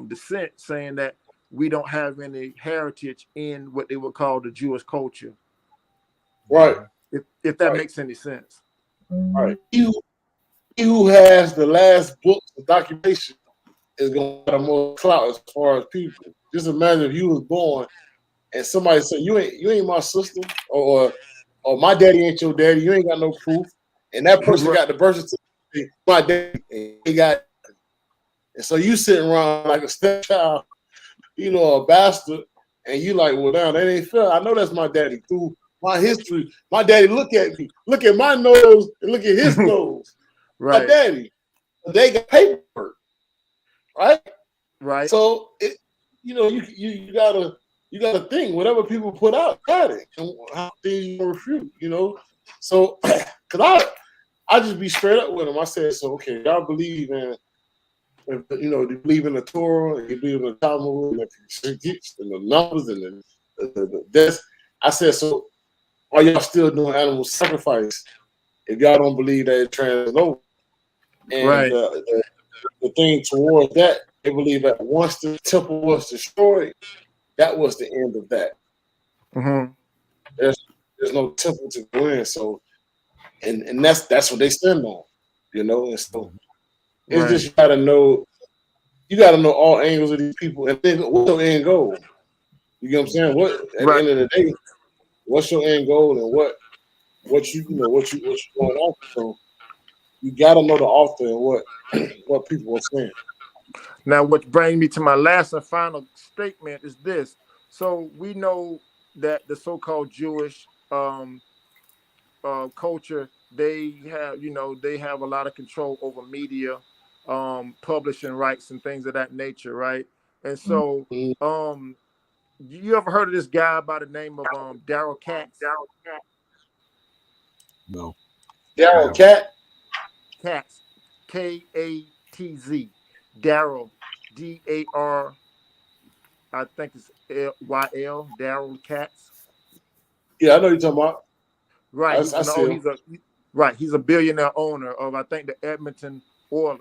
descent, saying that we don't have any heritage in what they would call the Jewish culture. Right. If that makes any sense. Right. He who has the last book of documentation is going to have more clout as far as people. Just imagine if you was born and somebody said, you ain't my sister, or my daddy ain't your daddy, you ain't got no proof, and that person got the birth certificate, my daddy, and he got, and so you sitting around like a stepchild, a bastard, and you like, well, damn, that ain't fair. I know that's my daddy through my history. My daddy look at me, look at my nose, and look at his nose. Right. My daddy, they got paperwork, right? Right. So you gotta think whatever people put out, got it, and how things you refute, So, cause I just be straight up with them. I said, so okay, y'all believe in, you believe in the Torah, and you believe in the Talmud, and the numbers, and the death. I said, so are y'all still doing animal sacrifice if y'all don't believe that it transcends over? And right. The thing towards that, they believe that once the temple was destroyed, that was the end of that. Mm-hmm. There's no temple to go in. So, and that's what they stand on, And so it's just you gotta know all angles of these people, and then what's your end goal? You get what I'm saying? What at the end of the day, what's your end goal, and what you going on? So you gotta know the author and what people are saying. Now, what brings me to my last and final statement is this. So we know that the so-called Jewish culture, they have, they have a lot of control over media, publishing rights and things of that nature, right? And so, you ever heard of this guy by the name of Daryl Katz? No. Daryl Cat. Katz, Katz, Daryl, D-A-R, I think it's Y-L, Daryl Katz. Yeah, I know you're talking about. Right. I see him. He's a billionaire owner of, I think, the Edmonton Oilers.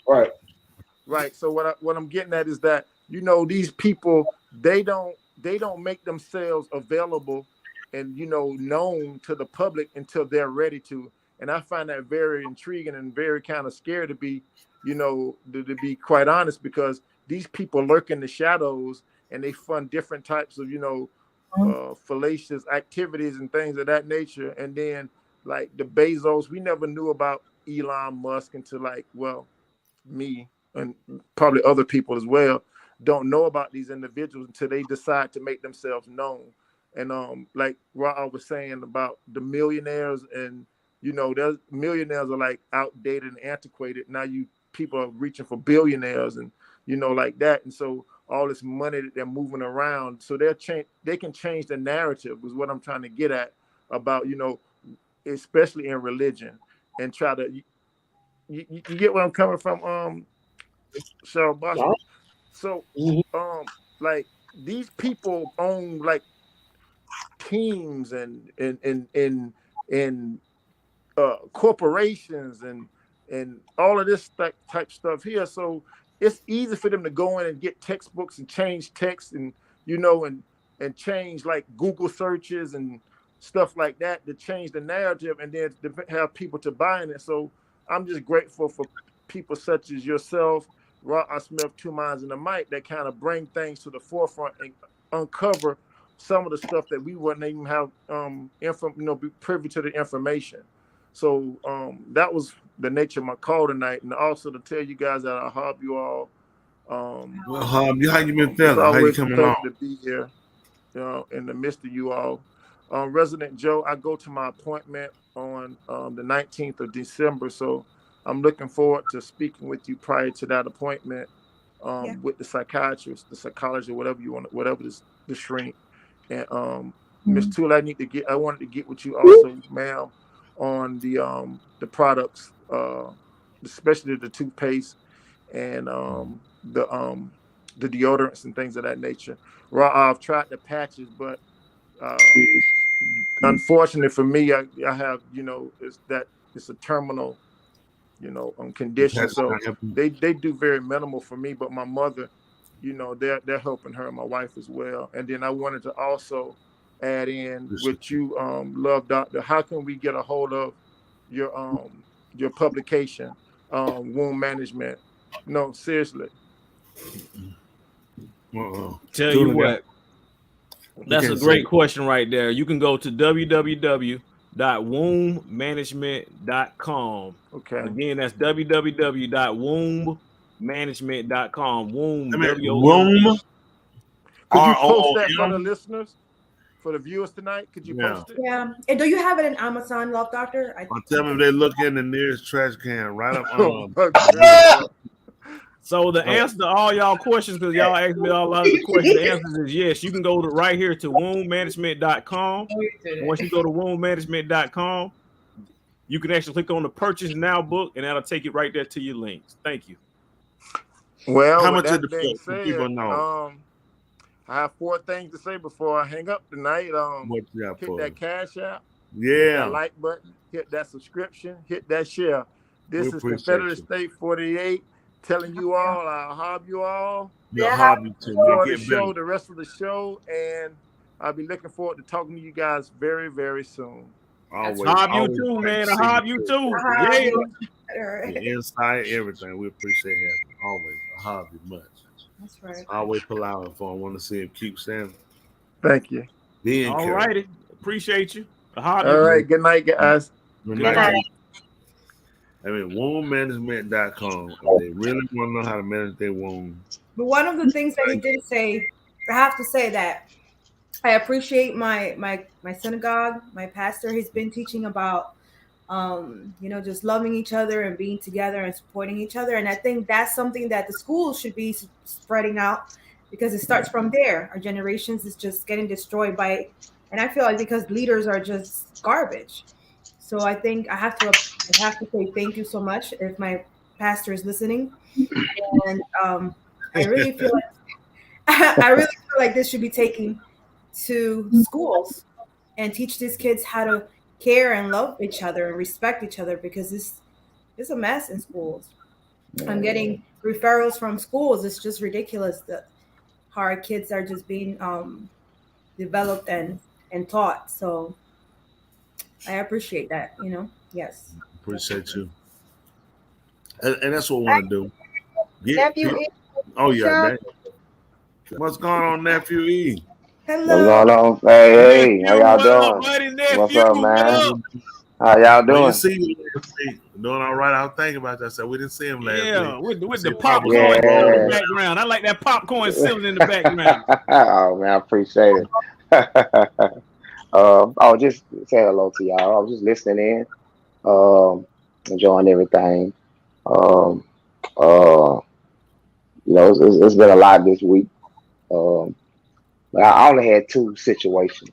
Right. Right. So what I'm getting at is that, these people, they don't make themselves available and known to the public until they're ready to. And I find that very intriguing and very kind of scary to be, to be quite honest, because these people lurk in the shadows and they fund different types of, fallacious activities and things of that nature. And then like the Bezos, we never knew about Elon Musk until me and probably other people as well don't know about these individuals until they decide to make themselves known. And like Ra was saying about the millionaires, and there's millionaires are like outdated and antiquated. Now people are reaching for billionaires and like that. And so all this money that they're moving around, so they can change the narrative is what I'm trying to get at about, especially in religion, and try to you get where I'm coming from, Cheryl Boston. So like these people own like teams and corporations and all of this type stuff here. So it's easy for them to go in and get textbooks and change text and and change like Google searches and stuff like that to change the narrative and then to have people to buy in it. So I'm just grateful for people such as yourself, Ra Smith, Two Minds and the Mic, that kind of bring things to the forefront and uncover some of the stuff that we wouldn't even have be privy to the information. So that was the nature of my call tonight, and also to tell you guys that I hope you all. Well, how you been feeling? How you coming along? To be here, in the midst of you all. Resident Joe, I go to my appointment on the 19th of December, so I'm looking forward to speaking with you prior to that appointment with the psychiatrist, the psychologist, whatever you want, whatever the shrink. And Ms. Toole, I wanted to get with you also, ma'am, on the products, especially the toothpaste and the deodorants and things of that nature. I've tried the patches, but unfortunately for me, I have it's a terminal condition. So they do very minimal for me, but my mother, they're helping her and my wife as well. And then I wanted to also add in with you, Love Doctor, how can we get a hold of your publication, Womb Management? No, seriously. Tell you what, that's a great question right there. You can go to www.wombmanagement.com. Okay. Again, that's www.wombmanagement.com. Womb. Could you post that for the listeners, for the viewers tonight? Could you post it? Yeah. And do you have it in Amazon, Love Doctor? I'll tell them if they look in the nearest trash can right up on. So the answer to all y'all questions, because y'all asked me all of the questions, the answer is yes. You can go to right here to wombmanagement.com. Once you go to wombmanagement.com, you can actually click on the purchase now book, and that'll take you right there to your links. Thank you. Well, how much that did the being said, people know? I have 4 things to say before I hang up tonight. What you got hit for that us? cash app. Yeah. Hit that like button. Hit that subscription. Hit that share. This is appreciate Confederate you. State 48 telling you all, I'll hob you all. You'll hob you too. You'll Enjoy get the rest of the show, and I'll be looking forward to talking to you guys very, very soon. Always, Hob you always too, great man. to see Hob you too. Yeah. The insight, everything. We appreciate having. Always. I hob you much. That's right. Always pull out for. I want to see him keep standing. Thank you. All righty. Appreciate you. All right. Good night, guys. Good night. I mean, wombmanagement.com. If they really want to know how to manage their womb. But one of the things that he did say have to say that I appreciate my synagogue, my pastor. He's been teaching about just loving each other and being together and supporting each other. And I think that's something that the schools should be spreading out, because it starts from there. Our generations is just getting destroyed by, and I feel like because leaders are just garbage. So I think I have to say thank you so much if my pastor is listening. And I really feel like this should be taken to schools and teach these kids how to care and love each other and respect each other, because it's a mess in schools. I'm getting referrals from schools. It's just ridiculous that how our kids are just being developed and taught. So I appreciate that, Yes. Appreciate you. And that's what we want to do. Nephew E. Oh, yeah, man. What's going on, Nephew E? Hello. What's going on? Hey, how y'all doing? What's up, man? How y'all doing? We see you last week. Doing all right. I was thinking about that. I said we didn't see him last week. With the popcorn in the background. I like that popcorn sizzling in the background. Oh man, I appreciate it. Just say hello to y'all. I was just listening in, enjoying everything. It's been a lot this week. But I only had two situations.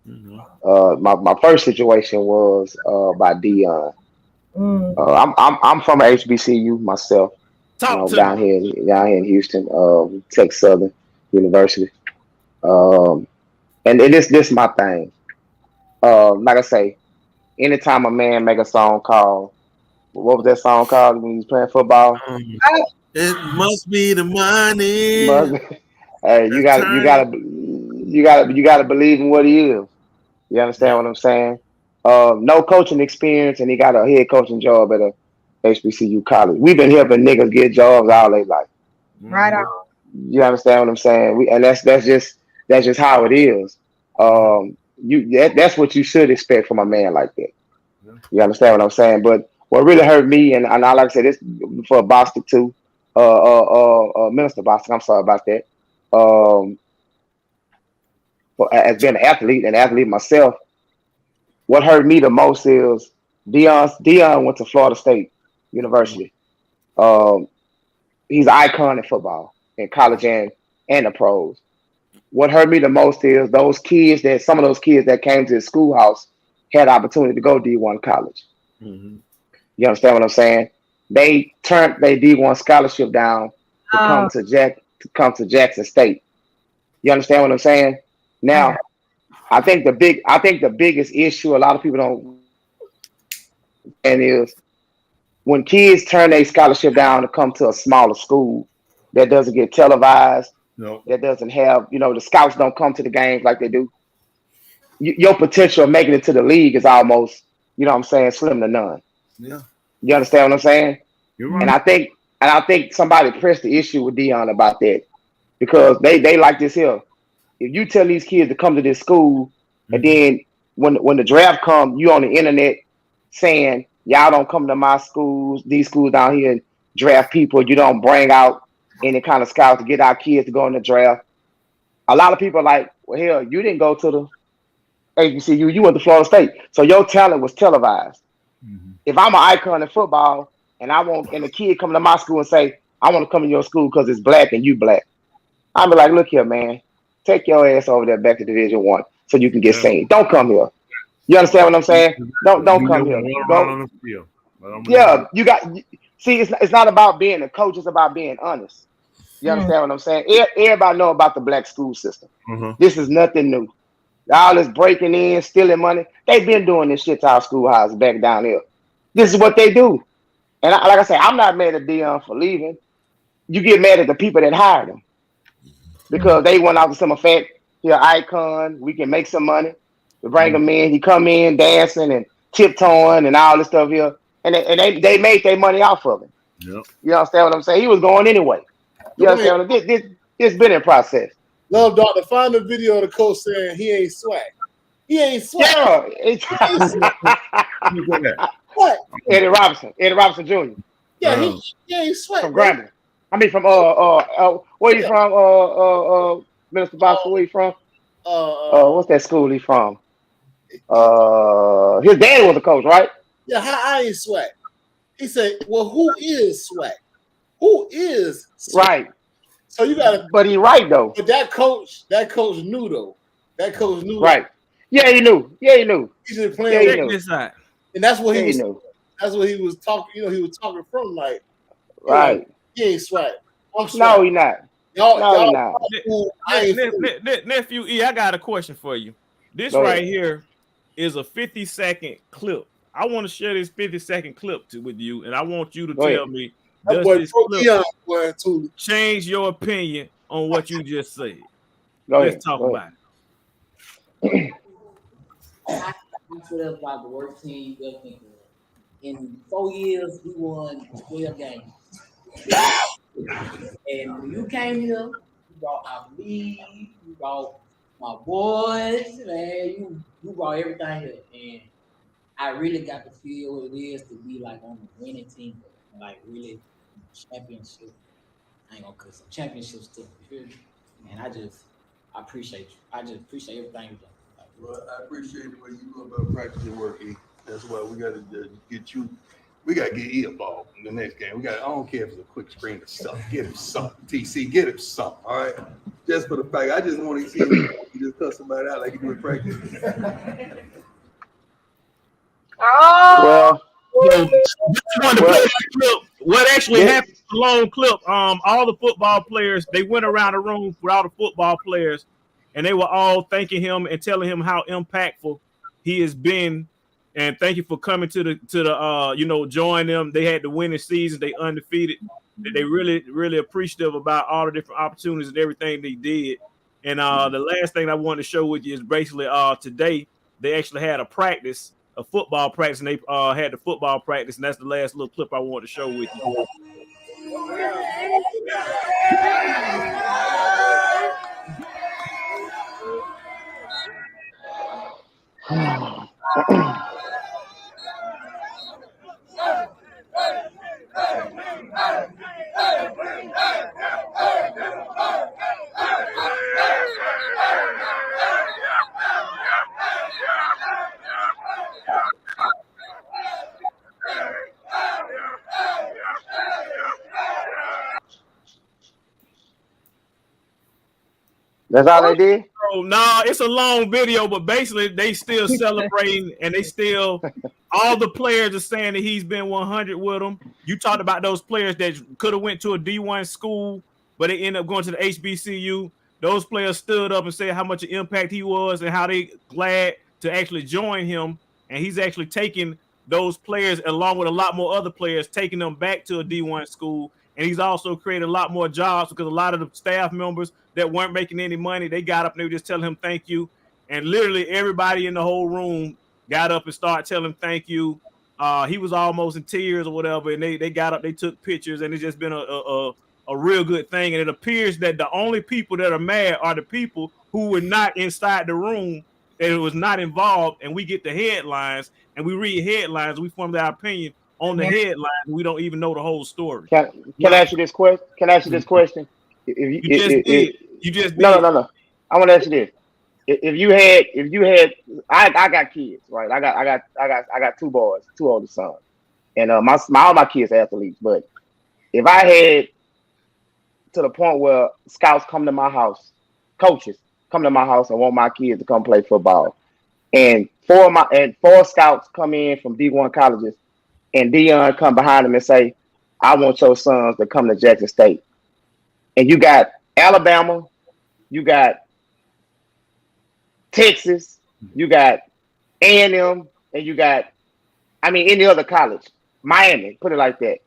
Mm-hmm. My first situation was by Dion. I'm from HBCU myself. Down here in Houston, Texas Southern University. And this is my thing. Like I say, anytime a man make a song called, what was that song called when he was playing football? It must be the money. Hey, you gotta believe in what he is. You understand what I'm saying? No coaching experience, and he got a head coaching job at a HBCU college. We've been helping niggas get jobs all their life. Right on. You understand what I'm saying? That's just how it is. That's what you should expect from a man like that. You understand what I'm saying? But what really hurt me, and I like I said, this for Bostic too, Minister Bostic, I'm sorry about that. As being an athlete myself, what hurt me the most is Dion went to Florida State University. He's an icon in football, in college and the pros. What hurt me the most is some of those kids that came to the schoolhouse had the opportunity to go D1 college. Mm-hmm. You understand what I'm saying? They turned their D1 scholarship down to come to Jackson State. You understand what I'm saying? Now, I think the biggest issue a lot of people don't understand is when kids turn their scholarship down to come to a smaller school that doesn't get televised, that doesn't have, the scouts don't come to the games like they do. Your potential of making it to the league is almost, slim to none. Yeah. You understand what I'm saying? You're right. And I think somebody pressed the issue with Dion about that, because they like this here. If you tell these kids to come to this school, and then when the draft comes, you on the internet saying y'all don't come to my schools, these schools down here, and draft people. You don't bring out any kind of scouts to get our kids to go in the draft. A lot of people are like, well, hell, you didn't go to the HBCU, you went to Florida State, so your talent was televised. Mm-hmm. If I'm an icon in football and a kid come to my school and say, I want to come to your school because it's black and you black, I'll be like, look here, man, take your ass over there back to Division I so you can get seen. Don't come here. You understand what I'm saying? Don't come here. It's not about being a coach, it's about being honest. You understand what I'm saying? Everybody know about the black school system. Mm-hmm. This is nothing new. All this breaking in, stealing money, they've been doing this shit to our schoolhouse back down here. This is what they do. And like I say, I'm not mad at Dion for leaving. You get mad at the people that hired him, because they went out to some effect. He's an icon. We can make some money. We bring him in. He come in dancing and tiptoeing and all this stuff here. And they made their money off of him. Yep. You understand what I'm saying? He was going anyway. You understand what I'm saying? This been in process. Love Doctor, find the video of the coach saying he ain't swag. He ain't swag. What? Eddie Robinson Jr. Yeah, he ain't swag. From Grambling. I mean, from where you from? Minister Bosco, where he from? What's that school he from? His dad was a coach, right? Yeah, how I ain't swag. He said, well, who is swag? Who is swag? Right. So you gotta, but he right though. But that coach knew though. That coach knew. Right. Yeah, he knew. Yeah, he knew. He's just playing. Yeah, he knew. And that's what Yeah, he was. he knew. That's what he was talking. You know, he was talking from like. Right. He ain't swag. I'm swag. No, he not. Y'all he not. Nephew E, I got a question for you. This Go right ahead. here is a 50-second clip. I want to share this 50-second clip with you, and I want you to Go tell ahead. me, That does boy this broke clip Deion, boy, too. change your opinion on what you just said? Go Let's ahead. talk Go about it. I put up like the worst team you ever think of. In 4 years, we won 12 games. And when you came here, you brought our league, you brought my boys, man, you brought everything here. And I really got to feel what it is to be like on the winning team, like really championship. I ain't gonna cut some championship stuff, you feel me? And I appreciate you. I just appreciate everything you've done. Well, I appreciate the way you go about practicing work, E. That's why we got to get you. We got to get E a ball in the next game. I don't care if it's a quick screen or something. Get him something. TC, get him something. All right. Just for the fact, I just want to see you just cut somebody out like you do in practice. Oh. What actually happened? A long clip. All the football players, they went around the room for all the football players, and they were all thanking him and telling him how impactful he has been. And thank you for coming to the join them. They had the winning season. They undefeated. They really, really appreciative about all the different opportunities and everything they did. And the last thing I wanted to show with you is basically today they actually had a football practice, and they had the football practice, and that's the last little clip I wanted to show with you. That's all they did? Oh, no, it's a long video, but basically they still celebrating, and they still all the players are saying that he's been 100 with them. You talked about those players that could have went to a D1 school, but they ended up going to the HBCU. Those players stood up and said how much an impact he was and how they glad to actually join him. And he's actually taking those players along with a lot more other players, taking them back to a D1 school. And he's also created a lot more jobs because a lot of the staff members that weren't making any money, they got up and they were just telling him thank you. And literally everybody in the whole room got up and started telling him thank you. He was almost in tears or whatever, and they got up, they took pictures, and it's just been a real good thing. And it appears that the only people that are mad are the people who were not inside the room, that was not involved, and we get the headlines, and we read headlines, we form our opinion on the headline, we don't even know the whole story. Can I ask you this question? Can I ask you this question? You just did. No. I want to ask you this. If you had, I got kids, right? I got two boys, two older sons, and all my kids are athletes. But if I had to the point where scouts come to my house, coaches come to my house and want my kids to come play football, and four scouts come in from D1 colleges, and Deion come behind them and say, I want your sons to come to Jackson State. And you got Alabama, you got Texas, you got A&M, and you got, any other college, Miami, put it like that.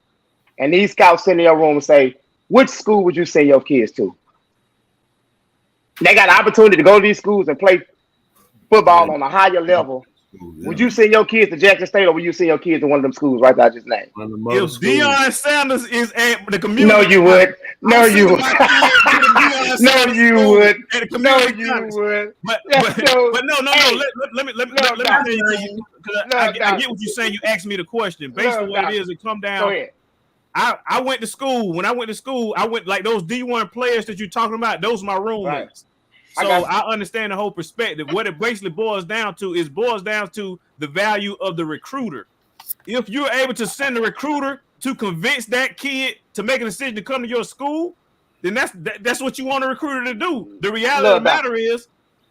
And these scouts sit in your room and say, which school would you send your kids to? They got an opportunity to go to these schools and play football on a higher level. Yeah. Would you send your kids to Jackson State, or would you send your kids to one of them schools right there I just named? If Deion Sanders is at the community, no, you would. No, you would. No, you would. No, you would. But no. Let me tell you, because I get what you're saying. You asked me the question. Basically, what it is, it come down. Go ahead. I went to school. When I went to school, I went like those D1 players that you're talking about. Those are my roommates. Right. So I understand the whole perspective. What it basically boils down to the value of the recruiter. If you're able to send the recruiter to convince that kid to make a decision to come to your school, then that's what you want a recruiter to do. The reality of the matter is,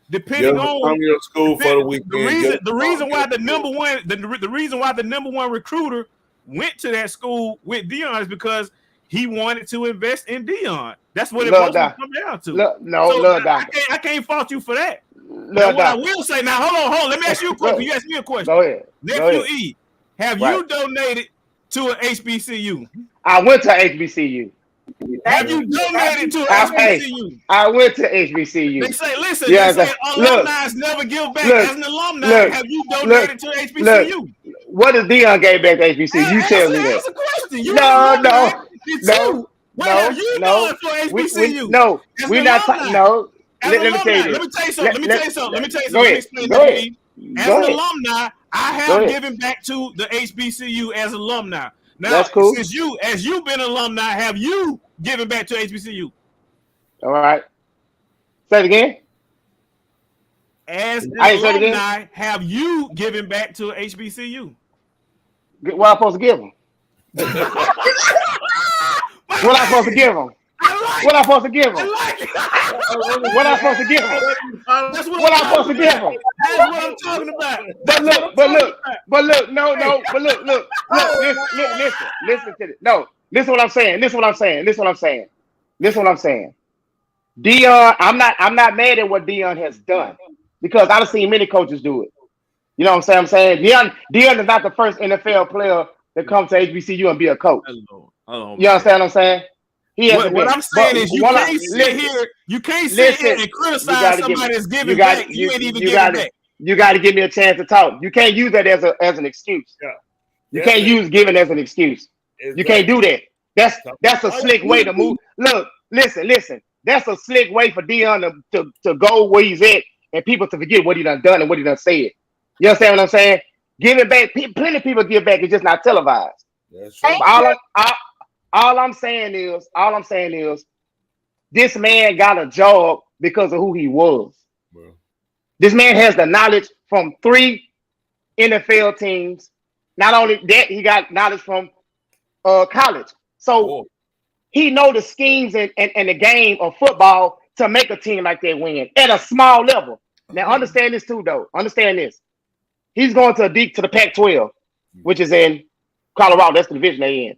depending on come to your school for the weekend. The reason why the number one recruiter went to that school with Deion is because he wanted to invest in Deion. That's what it was come down to. I can't fault you for that. Now, what I will say now, hold on. Let me ask you a question. You asked me a question. Go ahead. Nephew E, have you donated to an HBCU? I went to HBCU. Have you donated to an HBCU? I went to HBCU. They say, listen, alumni never give back. As an alumni, have you donated to HBCU? What does Deion gave back to HBCU? You tell me that. That's a question. No. What have you done for HBCU? We're not talking. No. Let me tell you something. Let me explain that to you. As an alumni, I have given back to the HBCU as alumni. Now, that's cool. As you've been an alumni, have you given back to HBCU? All right. Say it again. As an alumni, have you given back to HBCU? What am I supposed to give them? What am I supposed to give them? What am I supposed to give them? What am I supposed to give them? That's what I'm supposed to give them. That's what I'm talking about. But look, listen to this. No, listen what I'm saying. Deion, I'm not mad at what Deion has done because I've seen many coaches do it. You know what I'm saying? Deion is not the first NFL player that comes to HBCU and be a coach. You understand what I'm saying? What I'm saying is you can't sit here and criticize somebody that's giving back. You ain't even giving back. You got to give me a chance to talk. You can't use that as an excuse. Yeah. You can't use giving as an excuse. You can't do that. That's a slick way to move. Look, listen. That's a slick way for Deion to go where he's at and people to forget what he done and what he done said. You understand what I'm saying? Giving back, plenty of people give back. It's just not televised. That's true. All I'm saying is, this man got a job because of who he was. Well, this man has the knowledge from 3 NFL teams. Not only that, he got knowledge from college. So he know the schemes and the game of football to make a team like that win at a small level. Now understand this too, though. Understand this. He's going to the Pac-12, which is in Colorado. That's the division they in.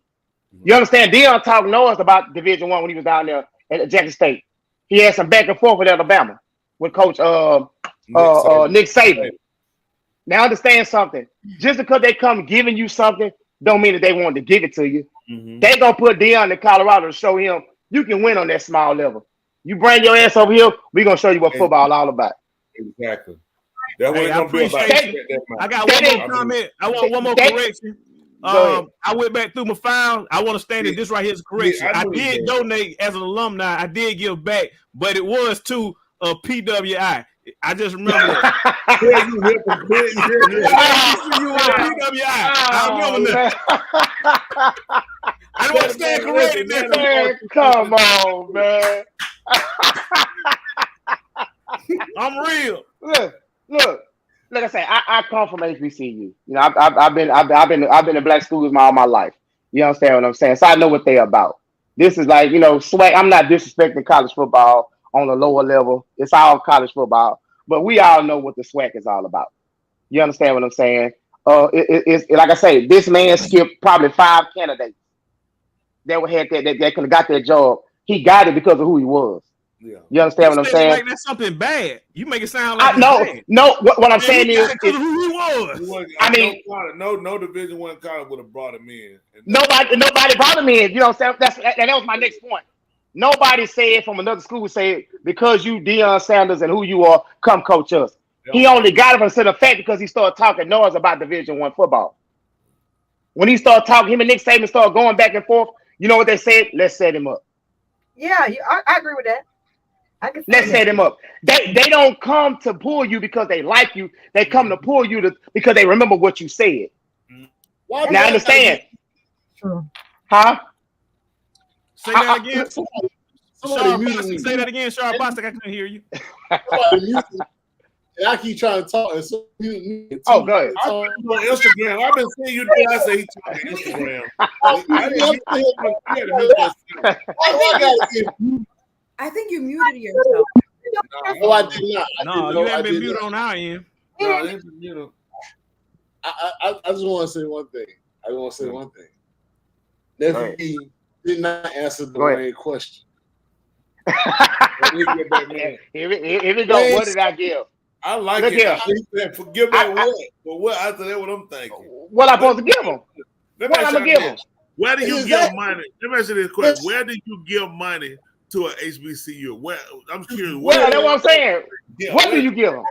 You understand? Deion talked noise about Division I when he was down there at Jackson State. He had some back and forth with Alabama with Coach Nick Saban. Now understand something. Just because they come giving you something, don't mean that they want to give it to you. Mm-hmm. They gonna put Deion in Colorado to show him you can win on that small level. You bring your ass over here, we're gonna show you what football all about. Exactly. That's what it's gonna be about. I got one more comment. I want one more correction. I went back through my files. I want to stand in this right here as a correction. I did donate as an alumni. I did give back, but it was to PWI. I just remember that. I remember that. I don't want to stand corrected. Man, come on, man. I'm real. Look. Like I say, I come from HBCU. You know, I've been in black schools all my life. You understand what I'm saying? So I know what they're about. This is like, swag. I'm not disrespecting college football on the lower level. It's all college football, but we all know what the swag is all about. You understand what I'm saying? It's like I say, this man skipped probably 5 candidates that could have got that job. He got it because of who he was. Yeah. You understand what I'm saying? Like that's something bad. You make it sound like no. What I'm saying is, who he was. I mean, no Division I college would have brought him in. Nobody brought him in. You know what I'm saying? That was my next point. Nobody said from another school said because you Deion Sanders and who you are, come coach us. He only got it from the fact because he started talking noise about Division I football. When he started talking, him and Nick Saban started going back and forth. You know what they said? Let's set him up. Yeah, I agree with that. Let's set him up. They don't come to pull you because they like you. They come to pull you because they remember what you said. Well, now understand. True. Huh? Say that again. Sharp Bostic, say that again, Sharp Bostic. I couldn't hear you. Somebody muted me, and I keep trying to talk. And so muted me. Oh, go ahead. I'm on Instagram. I've been seeing you do. I say he talking on Instagram. I think you muted yourself. No, I did not. No, you haven't been muted on our end. No, I just want to say one thing. Nephew did not answer the main question. Here we go. What did I give? I like Look it. here. Forgive that what? But what after that? What I'm thinking? What I'm supposed to give him? What I'm gonna give him? Where do you give money? Let me ask you this question: where do you give money to an HBCU? Where I'm curious. Well, that's what I'm saying. What do you give them?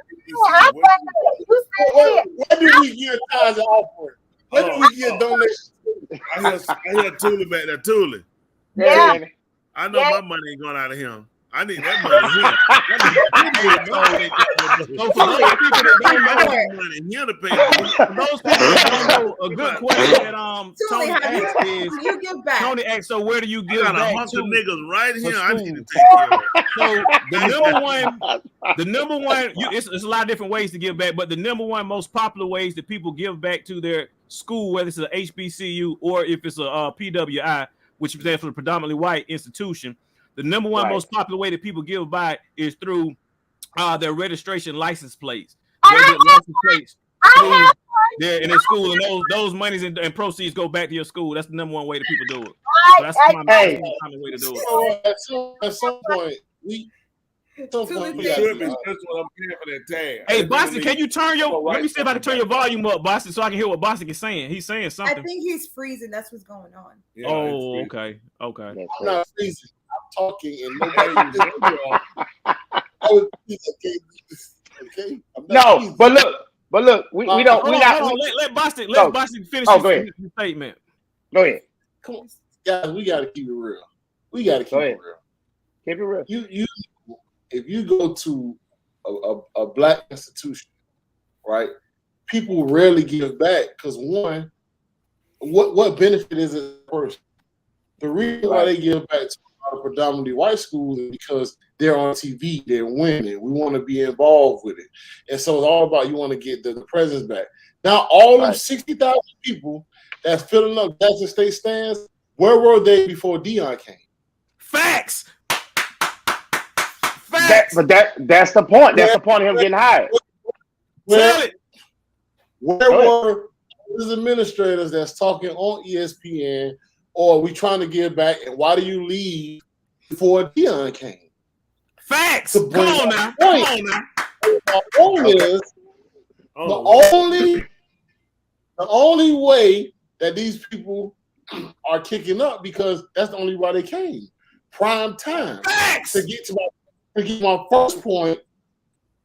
Where do we give tithes and offering? Where do we give donations? I hear Tuli back there. Tuli. Yeah. I know my money ain't going out of him. I need that money here. So for those people that don't know money, here to pay. Those people that don't know, a good question that Tuli, Tony asked is, you give back. Tony asked, so where do you give I got back a bunch to? of niggas right here. I need to schools? take care of. So the number one, it's a lot of different ways to give back, but the number one most popular ways that people give back to their school, whether it's a HBCU or if it's a PWI, which stands for the predominantly white institution, the number one most popular way that people give back is through their registration license plates. They get license plates in their school, and those monies and proceeds go back to your school. That's the number one way that people do it. So that's the common way to do it. So at some point, Hey, Boston, can you turn your? Let me see if I can turn your volume up, Boston, so I can hear what Boston is saying. He's saying something. I think he's freezing. That's what's going on. Yeah, okay. I'm not freezing. I'm talking, and nobody okay. No, but look, we don't. Let Boston finish his statement. Go ahead. Come on, guys. We got to keep it real. We got to keep it real. Keep it real. You if you go to a black institution, right? People rarely give back because one, what benefit is it person? The reason why they give back to a lot of predominantly white schools is because they're on TV, they're winning. We want to be involved with it, and so it's all about you want to get the presence back. Now, all them 60,000 people that's filling up Jackson State stands, where were they before Deion came? Facts. That's the point. That's the point of him getting hired. Where were those administrators that's talking on ESPN, or are we trying to give back? And why do you leave before Deion came? Facts. Come on now. The only way that these people are kicking up, because that's the only why they came. Prime time. Facts. To get my first point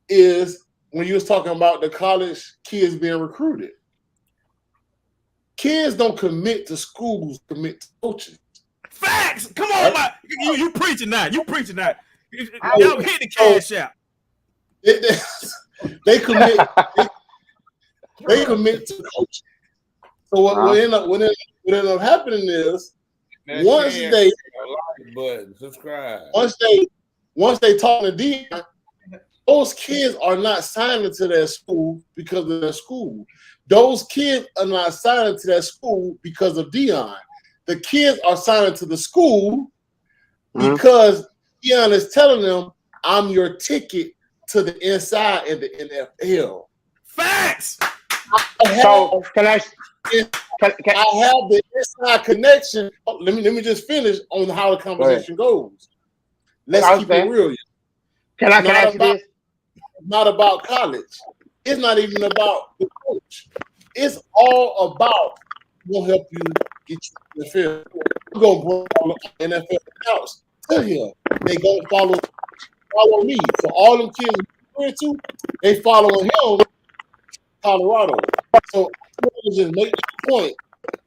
is when you was talking about the college kids being recruited. Kids don't commit to schools, commit to coaches. Facts. Come on, right? You preaching that. You preaching that. Y'all hit the cash out. They commit. they commit to coaching. So what end up happening is once they talk to Deion, those kids are not signing to that school because of their school. Those kids are not signing to that school because of Deion. The kids are signing to the school because Deion is telling them, I'm your ticket to the inside in the NFL. Facts. I have the inside connection. Let me just finish on how the conversation goes. Let's keep it real. Can I ask you this? It's not about college. It's not even about the coach. It's all about we'll help you get you in the field. We're gonna bring NFL scouts to him. They gonna follow me. So all them kids we're into, they following him. Colorado. So I want to just make the point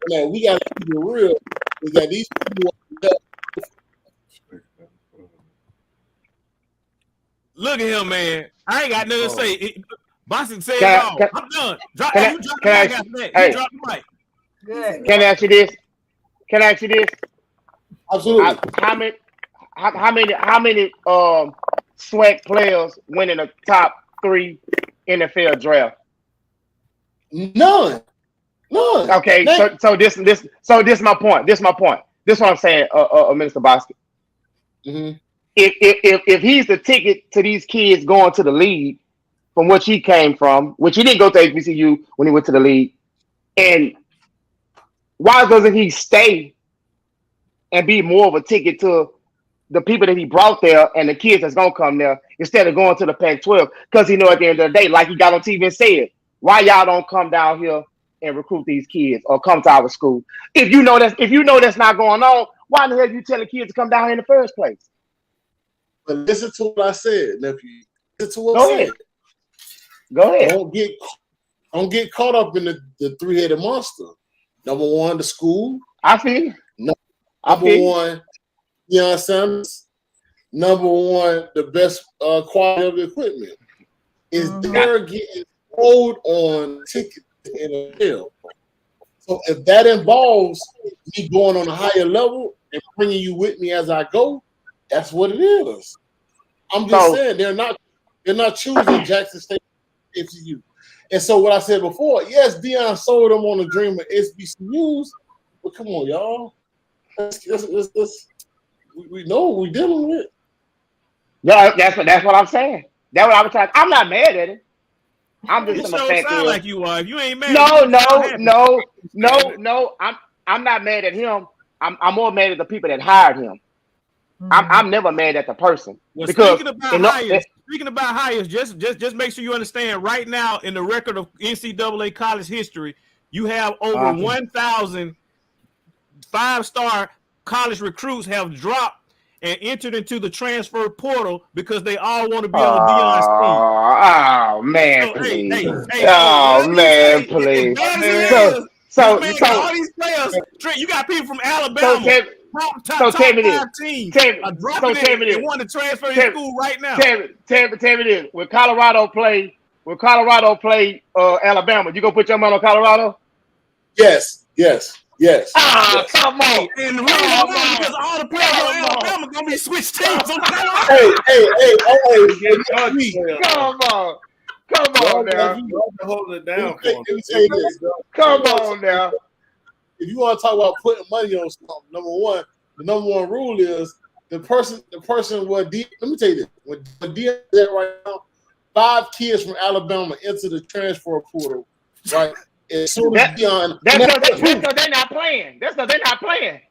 that we got to keep it real is that these people. Look at him, man. I ain't got nothing to say. Boston said it all. I'm done. Drop the mic after that. Hey, drop the mic. Good. Can I ask you this? Absolutely. How how many SWAC players went in the top 3 NFL draft? None. Okay, so this my point. This is what I'm saying, Minister Bosky. Mm-hmm. If he's the ticket to these kids going to the league from which he came from, which he didn't go to HBCU when he went to the league, and why doesn't he stay and be more of a ticket to the people that he brought there and the kids that's gonna come there instead of going to the Pac-12? Because he know at the end of the day, like he got on TV and said, why y'all don't come down here and recruit these kids or come to our school? If you know that's not going on, why the hell are you telling kids to come down here in the first place? But listen to what I said, nephew. Listen to what I said. Go ahead. Don't get caught up in the three-headed monster. Number one, the school. I feel. Number one, Deion Sanders. Number one, the best quality of the equipment. Is they're getting sold on tickets in the NFL. So if that involves me going on a higher level and bringing you with me as I go, that's what it is. I'm just saying they're not choosing Jackson State HBCU. And so what I said before, yes, Deion sold them on the dream of SBCUs, but come on, y'all. We know what we're dealing with. Yeah, that's what I'm saying. That's what I was talking. I'm not mad at it. I'm just sound like you are. If you ain't mad, no. I'm not mad at him. I'm more mad at the people that hired him. I'm never mad at the person. Well, because speaking about hires, just make sure you understand. Right now, in the record of NCAA college history, you have over 1,000 5-star college recruits have dropped and entered into the transfer portal because they all want to be on Deion's team. Oh man, please! Please! So all these players, you got people from Alabama. Top tell me this. Teams Tell me they this. want to transfer to school right now. Tell me this. When Colorado play Alabama, you gonna put your money on Colorado? Yes. Ah, come on. And the reason why because all the players on Alabama gonna be switched teams on Colorado. Come on now. Hold it down. Come on now. If you want to talk about putting money on something, the number one rule is the person let me tell you this. When Deion is at right now, 5 kids from Alabama enter the transfer portal, right? As soon as Deion, that's because they're not playing. That's because they're not playing.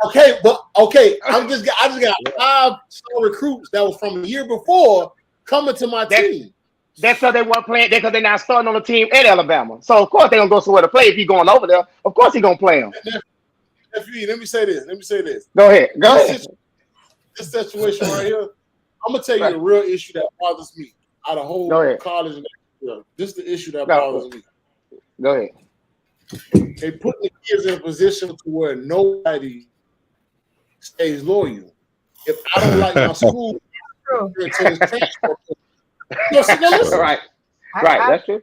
Okay, I just got 5 star recruits that was from the year before coming to my team. That's because they weren't playing. Because they're not starting on the team at Alabama. So of course they're gonna go somewhere to play. If he's going over there, of course he's gonna play them. Let me say this. Go ahead. This situation right here, I'm gonna tell you the real issue that bothers me out of whole college. This is the issue that bothers me. Go ahead. They put the kids in a position to where nobody stays loyal. If I don't like my school, right. That's true.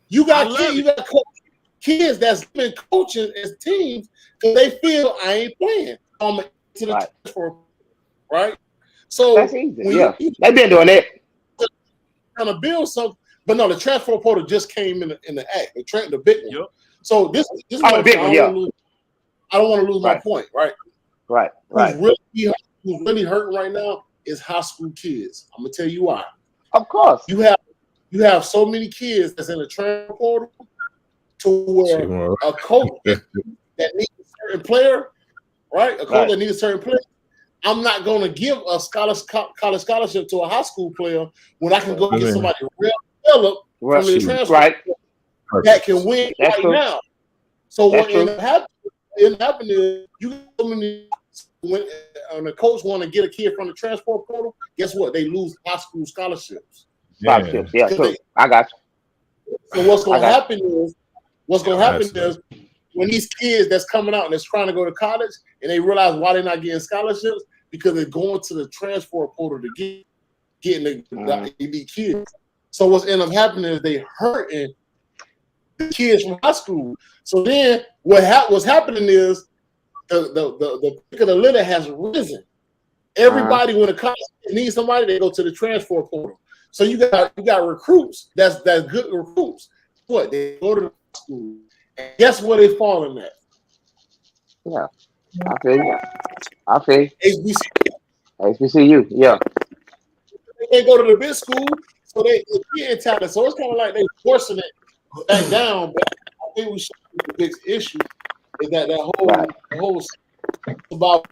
You got kids that's been coaching as teams because they feel I ain't playing. I'm to the transfer, right? So that's easy. They've been doing it. Trying to build something, but no, the transfer portal just came in the act. The big one. Yep. So this is big one. I don't want to lose my point, right? Right. Who's really hurting right now is high school kids. I'm gonna tell you why. Of course. You have so many kids that's in the transfer portal to where a coach that needs a certain player, right? A coach that needs a certain player. I'm not going to give a college scholarship to a high school player when I can go get somebody real developed from the transfer that can win now. So what ended up happening is you get so many. When the coach want to get a kid from the transfer portal, guess what? They lose high school scholarships. Yeah, I got you. So what's going to happen is when these kids that's coming out and that's trying to go to college and they realize why they're not getting scholarships because they're going to the transfer portal to getting the elite kids. So what's end up happening is they hurting the kids from high school. So then what's happening is the pick of the litter has risen. Everybody, when a college needs somebody, they go to the transfer portal. So you got recruits that's good recruits. What they go to the school. And guess where they falling at? Yeah, I feel you. I feel you. HBCU. Yeah. They go to the big school, so they get talent. So it's kind of like they forcing it back down. But I think we should the big issue is that whole about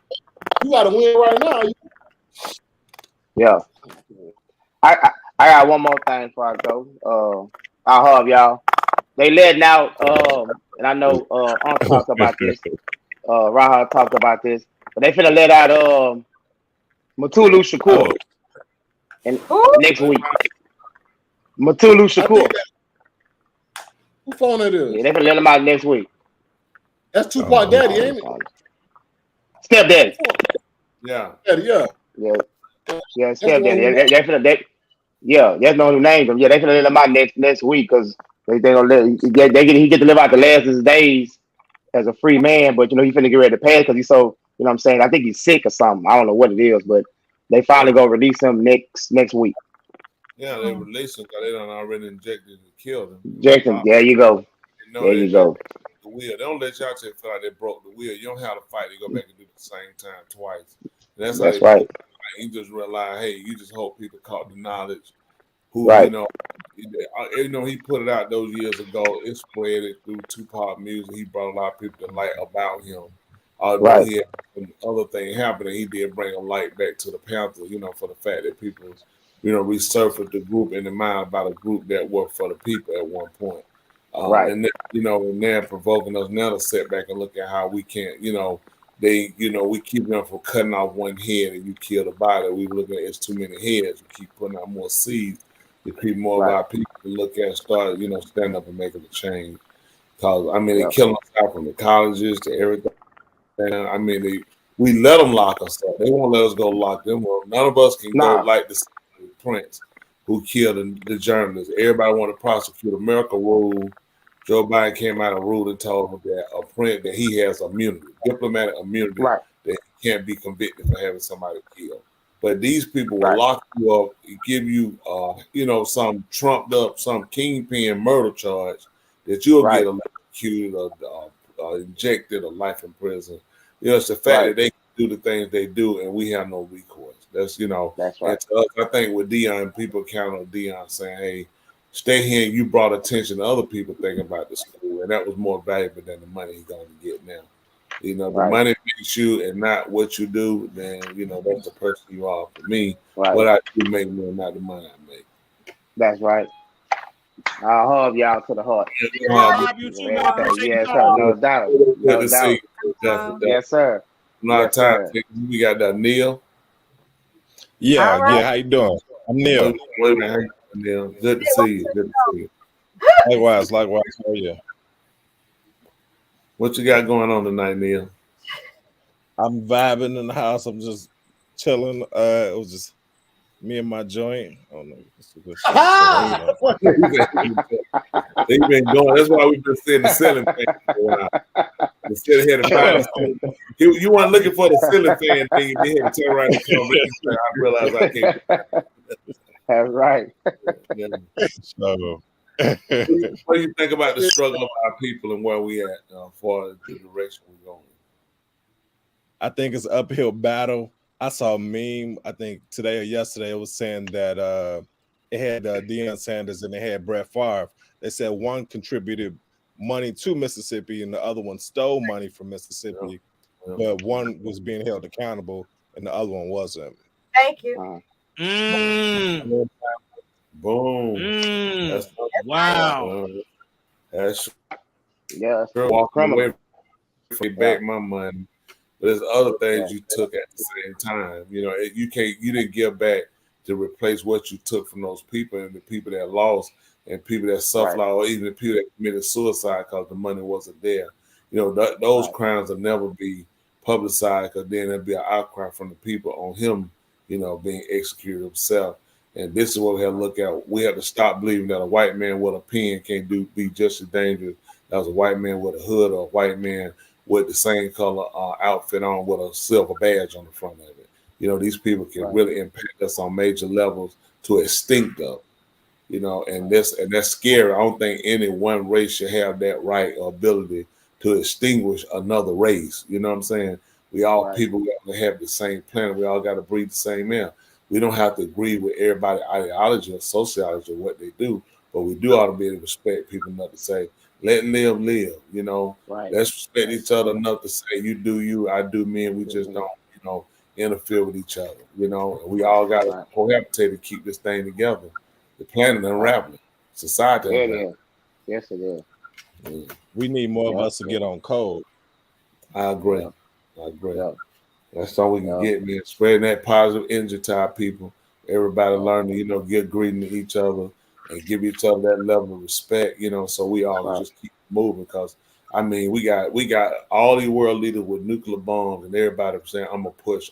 you got to win right now. Yeah. I got one more thing before I go. I'll have y'all. They letting out, and I know Unc talked about this. Raha talked about this, but they finna let out Mutulu Shakur and next week. Mutulu Shakur. Who phone it is? Yeah, they finna let him out next week. That's Tupac Daddy, ain't it? Stepdaddy. Yeah. Yeah, stepdaddy. Yeah, that's no who named him. Yeah, they finna let him out next week because they gonna let he get to live out the last of his days as a free man, but you know he finna get ready to pass because he's so, you know what I'm saying, I think he's sick or something. I don't know what it is, but they finally gonna release him next week. Yeah, they released him because they done already injected and killed him. Jackson, there you go. There you go. The wheel. They don't let y'all just feel like they broke the wheel. You don't have to fight to go back and do it the same time twice. And that's right. You just realize, hey, you just hope people caught the knowledge. Who right. you know, he put it out those years ago. It spread it through Tupac music. He brought a lot of people to light about him. Right. He had some other thing happening. He did bring a light back to the Panthers, you know, for the fact that people, you know, resurfaced the group in the mind about a group that worked for the people at one point. Right. And then, you know, and they're provoking us now to sit back and look at how we can't, you know, we keep them from cutting off one head and you kill the body. We look at it's too many heads. We keep putting out more seeds to keep more of our people to look at, start, you know, stand up and making a change. Because I mean, they killing us out from the colleges to everything. I mean, we let them lock us up. They won't let us go lock them up. None of us can go like the Prince who killed the journalists. Everybody want to prosecute America rule. Joe Biden came out and ruled and told him that he has immunity, diplomatic immunity, that he can't be convicted for having somebody killed. But these people will lock you up, give you, you know, some trumped up, some kingpin murder charge that you'll get accused or injected or life in prison. You know, it's the fact that they can do the things they do and we have no recourse. That's, you know, that's right. To us, I think with Deion, people count on Deion saying, hey, stay here. You brought attention to other people thinking about the school, and that was more valuable than the money he's going to get now. You know, the money makes you and not what you do, then, you know, that's the person you are. For me, what I do make me and not the money I make. That's right. I'll hug y'all to the heart. Yes, sir. No doubt. No doubt. Yes, sir. A lot of time. We got that Neil. Yeah, how you doing? I'm Neil. Wait a minute. Neil. Good to see you. Good to see you. Likewise. How are you? What you got going on tonight, Neil? I'm vibing in the house. I'm just chilling. It was just me and my joint. I don't know. They've been going. That's why we've been seeing the ceiling fan. Instead of heading you weren't looking for the ceiling fan thing. You had to turn around and come back. I realized I can't. That's right. Yeah. So, what do you think about the struggle of our people and where we at for the direction we're going? I think it's an uphill battle. I saw a meme, I think today or yesterday, it was saying that it had Deion Sanders and they had Brett Favre. They said one contributed money to Mississippi and the other one stole money from Mississippi, but one was being held accountable and the other one wasn't. Thank you. Boom. That's wow. That's walking away from back my money. But there's other things you took at the same time. You know, you didn't give back to replace what you took from those people and the people that lost and people that suffered, or even the people that committed suicide because the money wasn't there. You know, those crimes will never be publicized because then there'll be an outcry from the people on him, you know, being executed himself. And this is what we have to look at. We have to stop believing that a white man with a pen can't be just as dangerous as a white man with a hood or a white man with the same color outfit on with a silver badge on the front of it. You know, these people can really impact us on major levels to extinct us. You know, and that's scary. I don't think any one race should have that right or ability to extinguish another race. You know what I'm saying? We all people got to have the same planet. We all got to breathe the same air. We don't have to agree with everybody's ideology or sociology or what they do, but we do ought to be able to respect people enough to say, let them live. You know, let's respect each other enough to say, you do you, I do me, and we just don't, you know, interfere with each other. You know, and we all got to cohabitate to keep this thing together. The planet unraveling, society. Yeah, it is. Yes, it is. Yeah. We need more of us to get on code. I agree. I agree. That's all we can get, man. Spreading that positive energy to our people. Everybody learn to, you know, get greeting to each other and give each other that level of respect, you know, so we all just keep moving. Because I mean, we got all these world leaders with nuclear bombs and everybody saying, I'm gonna push.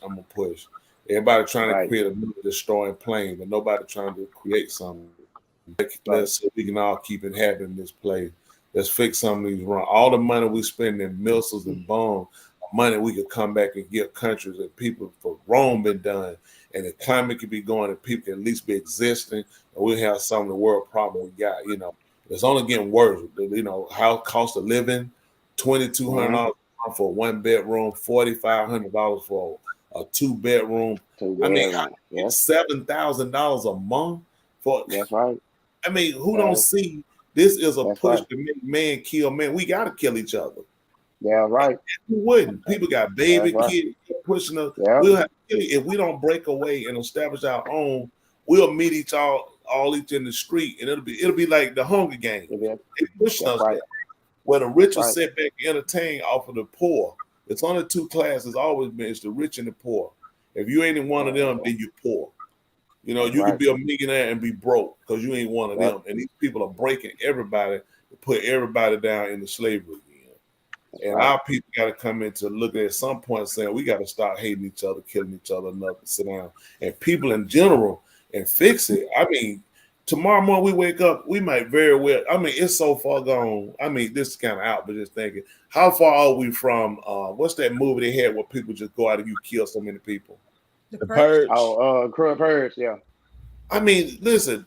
Everybody trying to create a new destroying plane, but nobody trying to create something. So we can all keep it happening in this place. Let's fix some of these wrong. All the money we spend in missiles and bombs, money we could come back and give countries and people for wrong been done, and the climate could be going, and people can at least be existing, and we have some of the world problem we got. You know, it's only getting worse. You know, how cost of living, $2,200 for a 1-bedroom, $4,500 for a 2-bedroom. I mean, $7,000 a month for. That's right. I mean, who don't see this is a push to make man kill man? We got to kill each other. Yeah, right. Who wouldn't? People got baby kids pushing us. We'll have to kill you. If we don't break away and establish our own, we'll meet each in the street, and it'll be like the Hunger Games. They pushing us there. Where the rich will sit back and entertain off of the poor. It's only two classes always been. It's the rich and the poor. If you ain't in one of them, then you're poor. You know, you can be a millionaire and be broke because you ain't one of them. And these people are breaking everybody to put everybody down into slavery again. And our people got to come into looking at some point saying we got to start hating each other, killing each other enough to sit down. And people in general and fix it. I mean, tomorrow morning we wake up, we might very well. I mean, it's so far gone. I mean, this is kind of out, but just thinking, how far are we from what's that movie they had where people just go out and you kill so many people? The Purge. Purge, yeah. I mean, listen,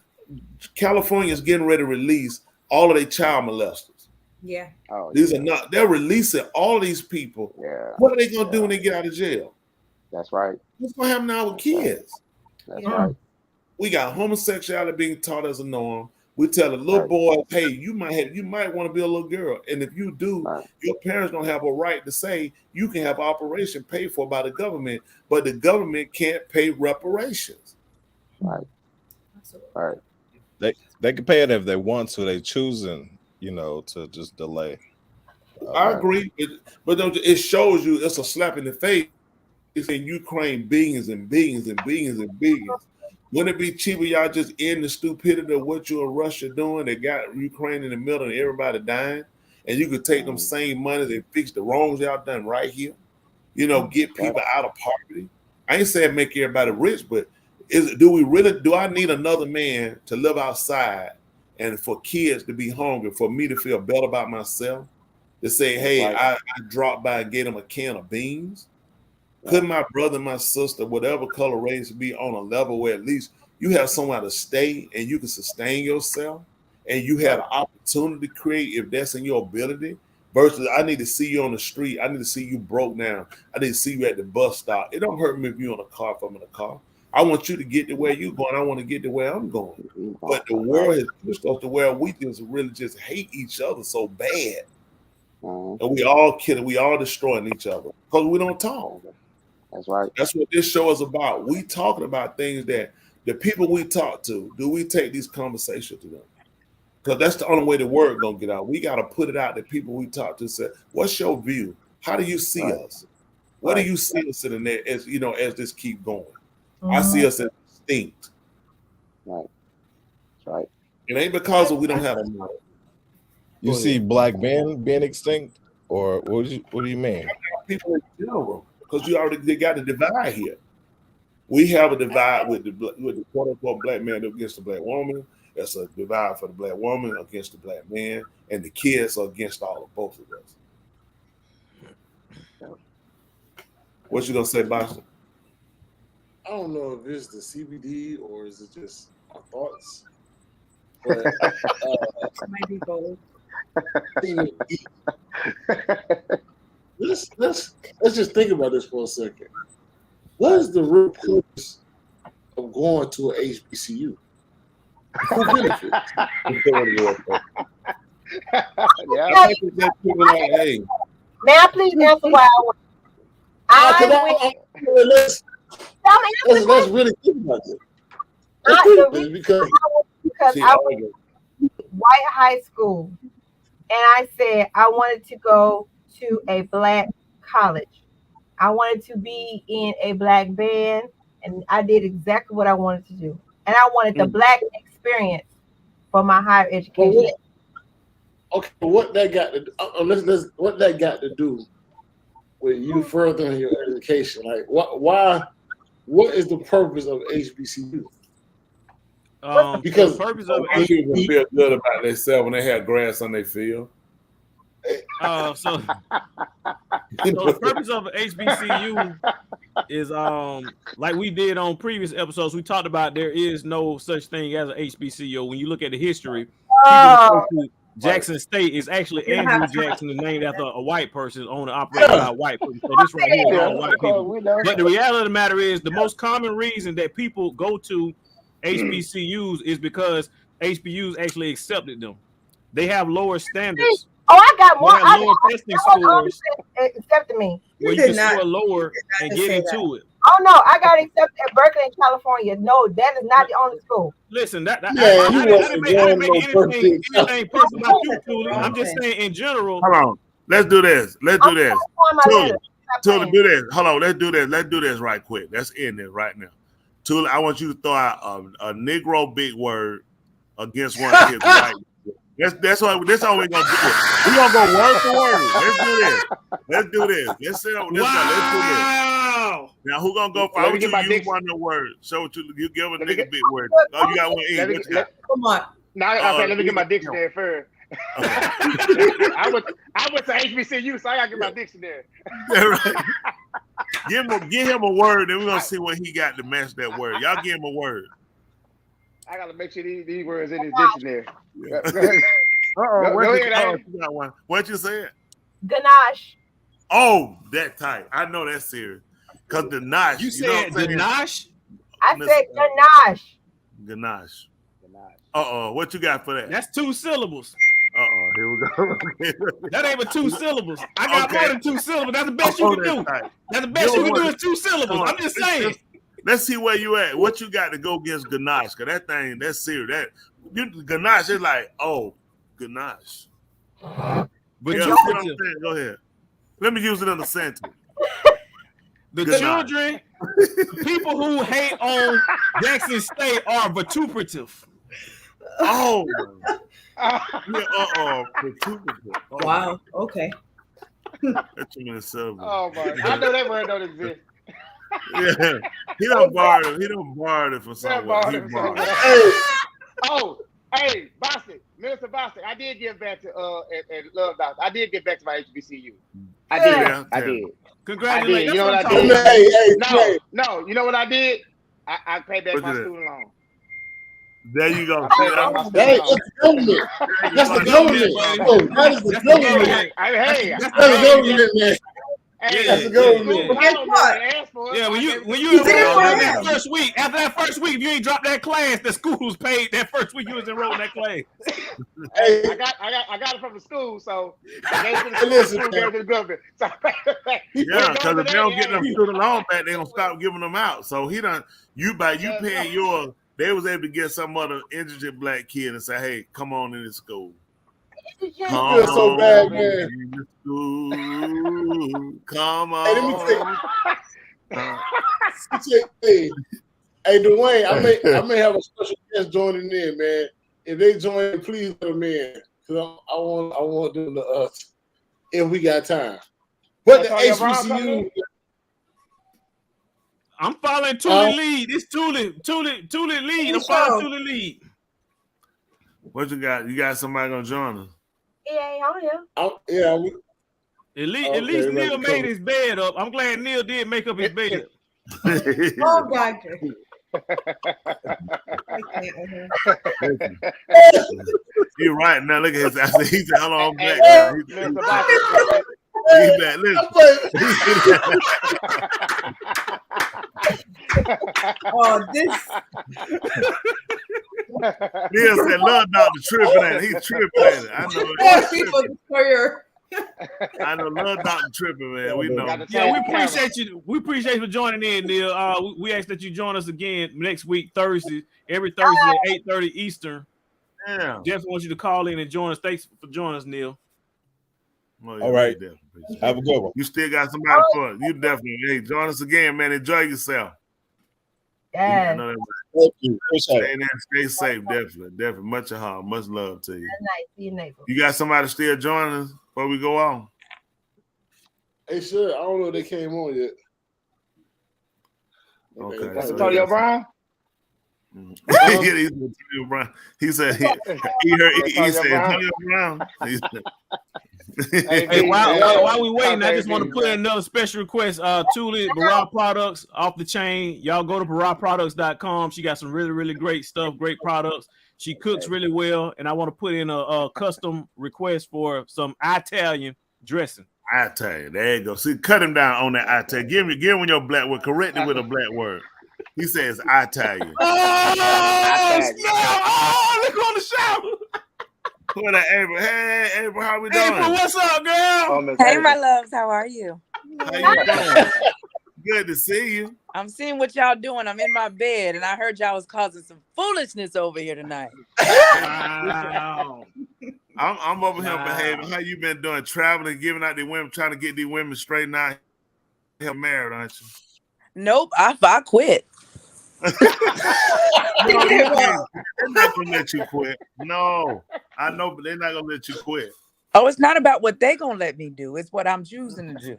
California is getting ready to release all of their child molesters. Yeah. These are not, they're releasing all of these people. Yeah. What are they going to do when they get out of jail? That's right. What's going to happen now with kids? That's right. We got homosexuality being taught as a norm. We tell the little boy, hey, you might want to be a little girl. And if you do, your parents don't have a right to say you can have operation paid for by the government, but the government can't pay reparations. Right. Right. They can pay it if they want to. They choosing, you know, to just delay. I agree, but it shows you it's a slap in the face. It's in Ukraine billions and billions and billions and billions. Wouldn't it be cheaper y'all just end the stupidity of what you and Russia doing? They got Ukraine in the middle and everybody dying, and you could take them same money and fix the wrongs y'all done right here. You know, get people out of poverty. I ain't saying make everybody rich, but do I need another man to live outside and for kids to be hungry, for me to feel better about myself? To say, hey, I dropped by and gave them a can of beans. Couldn't my brother, my sister, whatever color race, be on a level where at least you have somewhere to stay and you can sustain yourself and you have an opportunity to create if that's in your ability? Versus, I need to see you on the street. I need to see you broke down. I need to see you at the bus stop. It don't hurt me if you're in a car, if I'm in a car. I want you to get to where you're going. I want to get to where I'm going. But the world has pushed us to where we just really just hate each other so bad. And we all killing, we all destroying each other because we don't talk. That's right. That's what this show is about. We talking about things that the people we talk to, do we take these conversations to them? Because that's the only way the word gonna get out. We gotta put it out to people we talk to. Say, what's your view? How do you see us? What do you see us in there as you know as this keep going? I see us as distinct. Right. That's right. It ain't because we don't have a model. You see black men being extinct, or what do you mean? People in general, because they got a divide here. We have a divide with the quote unquote black man against the black woman. That's a divide for the black woman against the black man, and the kids are against all of both of us. What you gonna say, Boston? I don't know if it's the CBD or is it just my thoughts. But Might be both. let's just think about this for a second. What is the real purpose of going to an HBCU? Who benefits? May I please answer why Let's really think about this. because I went to White High School and I said I wanted to go to a black college. I wanted to be in a black band, and I did exactly what I wanted to do. And I wanted the black experience for my higher education. Okay, what that got to what that got to do with you furthering your education? Like, why? What is the purpose of HBCU? Because the purpose of people feel good about themselves when they have grass on their field. So the purpose of HBCU is like we did on previous episodes. We talked about there is no such thing as an HBCU. When you look at the history, Jackson State is actually Andrew Jackson, is named after a white person, owned and operated by a white person. So this right here is all white people. But the reality of the matter is, the most common reason that people go to HBCUs is because HBCUs actually accepted them. They have lower standards. Oh, I got more. I lower testing scores. Accepted me. Where you can score lower and get into it. Oh no, I got accepted at Berkeley in California. No, that is not the only school. Listen, I didn't make anything personal about you, Tuli. I'm just saying in general. Hold on. Let's do this. Tuli, do this. Hold on. Let's do this. Let's do this right quick. Let's end it right now. Tuli, I want you to throw out a Negro big word against one of his white. That's how we're gonna do it. We're gonna go word for word. Let's do this. Let's do this. Now who's gonna go for? I want you to use one of the words. So you give a nigga big word. Oh, you got one in. Come on. Okay, let me get my dictionary first. I went to HBCU, so I gotta get my dictionary. Right. Give him a word, and we're gonna see what he got to match that word. Y'all give him a word. I gotta make sure these words in his dictionary. Yeah. What you said? Ganache. Oh, that tight. I know that's serious. Cause Ganache. You said Ganache? I said Ganache. Ganache. What you got for that? That's 2 syllables. Here we go. That ain't but 2 syllables. I got more than 2 syllables. That's the best you can do. That's the best you can do is 2 syllables. I'm just saying. Let's see where you at. What you got to go against Ganache? Cause that thing, that's serious. Ganache is like, Ganache. But go ahead. Let me use it in a sentence. The children, people who hate on Jackson State are vituperative. Vituperative. Wow. Okay. That's in the Oh my! I know that word don't exist. Yeah, he don't borrow it from somewhere. Hey, Boston, Minister Boston, I did get back to at Love Doctor. I did get back to my HBCU. I did. Congratulations. You know what I did? No, you know what I did? I paid back my student loan. There you go. That's the government. That's the government. That is the government. Hey, that's the government, man. That's the government. Yeah, when you enrolled in that first week, after that first week, if you ain't dropped that class, the school was paid that first week you was enrolled in that class. Hey, I got it from the school, so I gave it to the school, gave it to the government. So, yeah, because if they don't get them student loan back, they gonna stop giving them out. So he done paying yours. They was able to get some other indigent black kid and say, "Hey, come on in this school." You feel so bad, man. Come on. Hey, hey, Dwayne, I may have a special guest joining in, man. If they join, please let them in, because I want them to us if we got time. But the HBCU. I'm following Tuli lead. It's Tuli lead. I'm following Tuli lead. What you got? You got somebody gonna join us? Yeah, on here. Yeah. At least Neil made his bed up. I'm glad Neil did make up his bed. Oh, doctor. You're right. Now look at his. I said, he said, "Hold on, I'm back now." He's back. Listen. Oh, this. Neil said, "Love Doctor tripping at it. He's tripping at it. I know. Poor people career. I know. Love Doctor tripping, man. We know. Yeah, we appreciate you. We appreciate you for joining in, Neil. We ask that you join us again next week, Thursday, every Thursday at 8:30 Eastern. Yeah. Definitely want you to call in and join us. Thanks for joining us, Neil. Well, All right. Have a good one. You still got somebody for it. You definitely. Hey, join us again, man. Enjoy yourself. Yes. Thank you. Stay there, stay safe. Definitely. Much of heart, much love to you. See you next. You got somebody still joining us before we go on? Hey, sure. I don't know if they came on yet. Okay. That's Antonio Brown. Antonio Brown. He said he said Antonio Brown. Hey, while we waiting, I just want to put in another special request. Tuli Barra Products off the chain. Y'all go to barraproducts.com. She got some really, really great stuff, great products. She cooks really well, and I want to put in a custom request for some Italian dressing. Italian. There you go. See, cut him down on that Italian. Give him your black word. Correct it with a black word. He says Italian. Oh, snap! Oh, look on the shower. What up, April? Hey, April, how we doing? April, what's up, girl? Hey, my loves, how are you? How you doing? Good to see you. I'm seeing what y'all doing. I'm in my bed, and I heard y'all was causing some foolishness over here tonight. Wow. I'm over here behaving. How you been doing? Traveling, giving out the women, trying to get these women straightened out. You're married, aren't you? Nope, I quit. No, they're not gonna let you quit. No, I know, but they're not gonna let you quit. Oh, it's not about what they gonna let me do. It's what I'm choosing to do.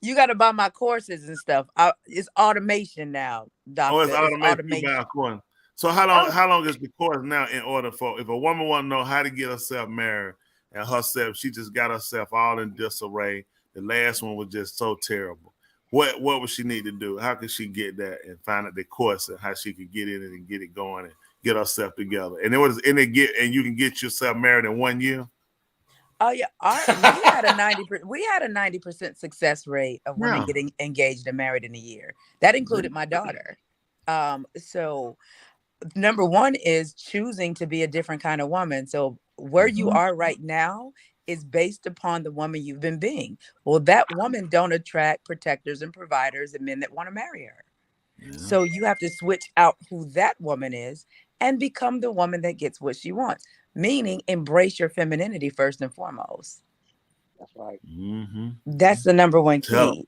You gotta buy my courses and stuff. It's automation now, doctor. Oh, it's automation. So how long is the course now in order for if a woman want to know how to get herself married and herself, she just got herself all in disarray. The last one was just so terrible. What would she need to do? How could she get that and find out the course and how she could get in it and get it going and get herself together? And you can get yourself married in 1 year. Oh yeah, we had a 90% success rate of women getting engaged and married in a year. That included my daughter. So number one is choosing to be a different kind of woman. So where you are right now is based upon the woman you've been being. Well, that woman don't attract protectors and providers and men that want to marry her. Yeah. So you have to switch out who that woman is and become the woman that gets what she wants. Meaning embrace your femininity first and foremost. That's right. Mm-hmm. That's the number one key.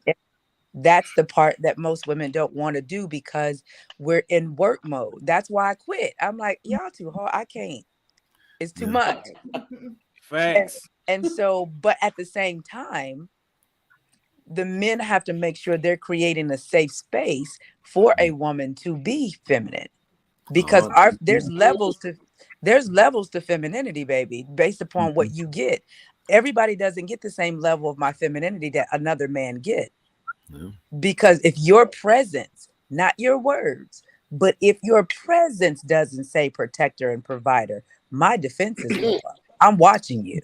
That's the part that most women don't want to do because we're in work mode. That's why I quit. I'm like, y'all too hard. I can't. It's too much. Facts. And so, but at the same time, the men have to make sure they're creating a safe space for a woman to be feminine, because there's levels to femininity, baby, based upon what you get. Everybody doesn't get the same level of my femininity that another man get. Yeah. Because if your presence, not your words, but if your presence doesn't say protector and provider, my defenses go up. I'm watching you.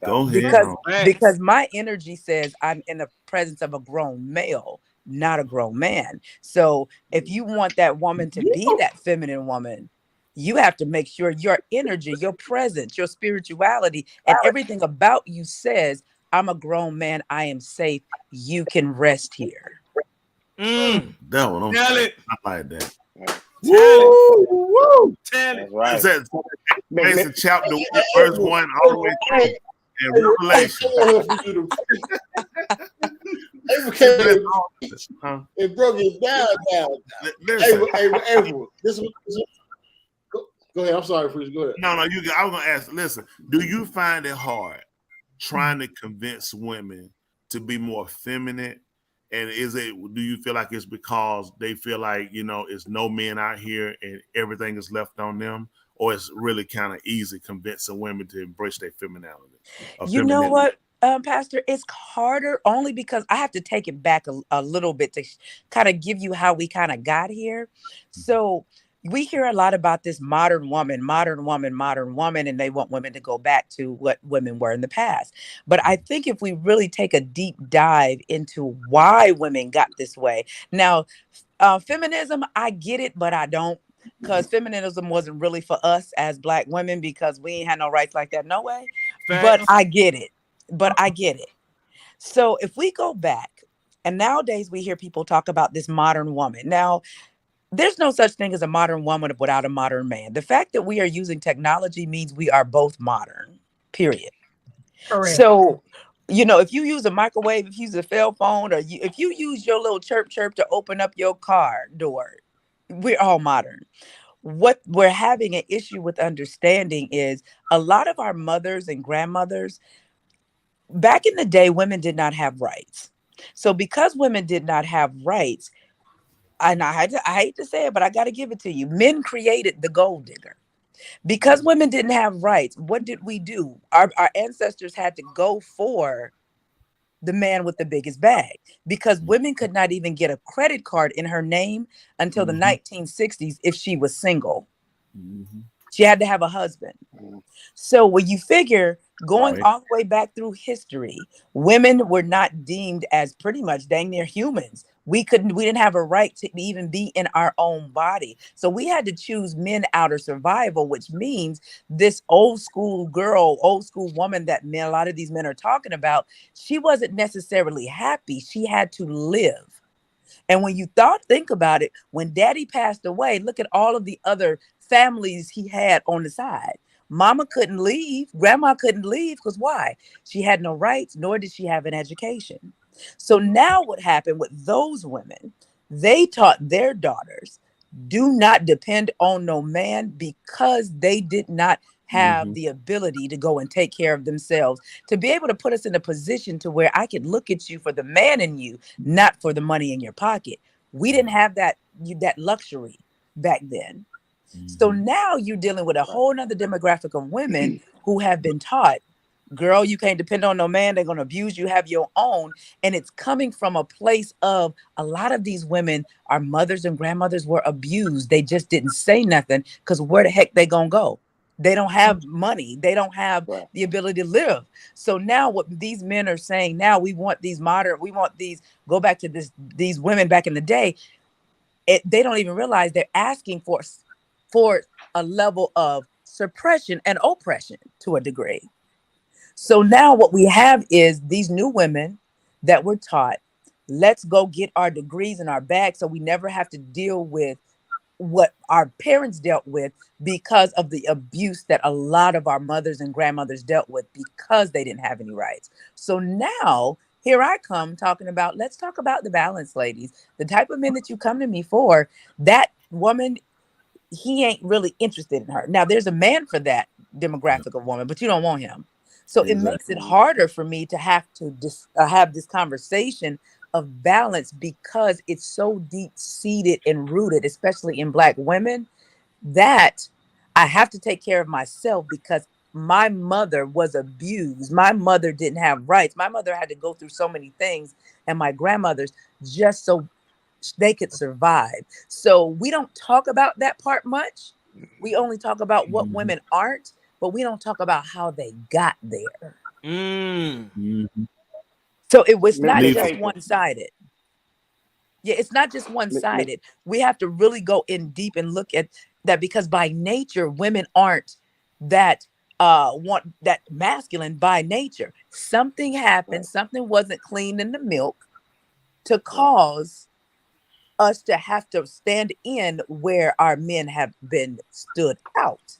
Because my energy says I'm in the presence of a grown male, not a grown man. So if you want that woman to be that feminine woman, you have to make sure your energy, your presence, your spirituality, and everything about you says, I'm a grown man. I am safe. You can rest here. That one, Tell it. I like that. Tell it. Right. Mason chapter verse 1 all the way through. And Revelation. It broke it down. April. Go ahead. I'm sorry, Freeze. Go ahead. No. I was gonna ask. Listen, do you find it hard trying to convince women to be more feminine? And do you feel like it's because they feel like, it's no men out here and everything is left on them? Or it's really kind of easy convincing women to embrace their femininity? You know what? Pastor, it's harder only because I have to take it back a little bit to kind of give you how we kind of got here. So we hear a lot about this modern woman, and they want women to go back to what women were in the past. But I think if we really take a deep dive into why women got this way. Now, feminism, I get it, but I don't. Because feminism wasn't really for us as Black women because we ain't had no rights like that, no way. But I get it. So if we go back, and nowadays we hear people talk about this modern woman. Now, there's no such thing as a modern woman without a modern man. The fact that we are using technology means we are both modern, period. Correct. So, if you use a microwave, if you use a cell phone, or if you use your little chirp to open up your car door, we're all modern. What we're having an issue with understanding is a lot of our mothers and grandmothers, back in the day, women did not have rights. So because women did not have rights, and I hate to say it, but I got to give it to you. Men created the gold digger. Because women didn't have rights, what did we do? Our ancestors had to go for the man with the biggest bag, because women could not even get a credit card in her name until the 1960s if she was single. She had to have a husband. So when you figure going all the way back through history, women were not deemed as pretty much dang near humans. We didn't have a right to even be in our own body. So we had to choose men out of survival, which means this old school girl, old school woman that a lot of these men are talking about, she wasn't necessarily happy. She had to live. And when you think about it, when daddy passed away, look at all of the other families he had on the side. Mama couldn't leave. Grandma couldn't leave because why? She had no rights, nor did she have an education. So now what happened with those women, they taught their daughters, do not depend on no man, because they did not have the ability to go and take care of themselves, to be able to put us in a position to where I could look at you for the man in you, not for the money in your pocket. We didn't have that luxury back then. So now you're dealing with a whole nother demographic of women who have been taught, girl, you can't depend on no man. They're going to abuse you, have your own. And it's coming from a place of a lot of these women, our mothers and grandmothers were abused. They just didn't say nothing because where the heck they going to go? They don't have money. They don't have the ability to live. So now what these men are saying now, we want these go back to these women back in the day. They don't even realize they're asking for a level of suppression and oppression to a degree. So now what we have is these new women that were taught, let's go get our degrees in our bag so we never have to deal with what our parents dealt with because of the abuse that a lot of our mothers and grandmothers dealt with because they didn't have any rights. So now here I come talking about, let's talk about the balance, ladies. The type of men that you come to me for, that woman, he ain't really interested in her. Now there's a man for that demographic of woman, but you don't want him. So it makes it harder for me to have to have this conversation of balance because it's so deep seated and rooted, especially in Black women, that I have to take care of myself because my mother was abused. My mother didn't have rights. My mother had to go through so many things, and my grandmothers, just so they could survive. So we don't talk about that part much. We only talk about what women aren't, but we don't talk about how they got there. So it was not just one-sided. Yeah, it's not just one-sided. We have to really go in deep and look at that because by nature, women aren't that want that masculine by nature. Something happened, something wasn't clean in the milk to cause us to have to stand in where our men have been stood out.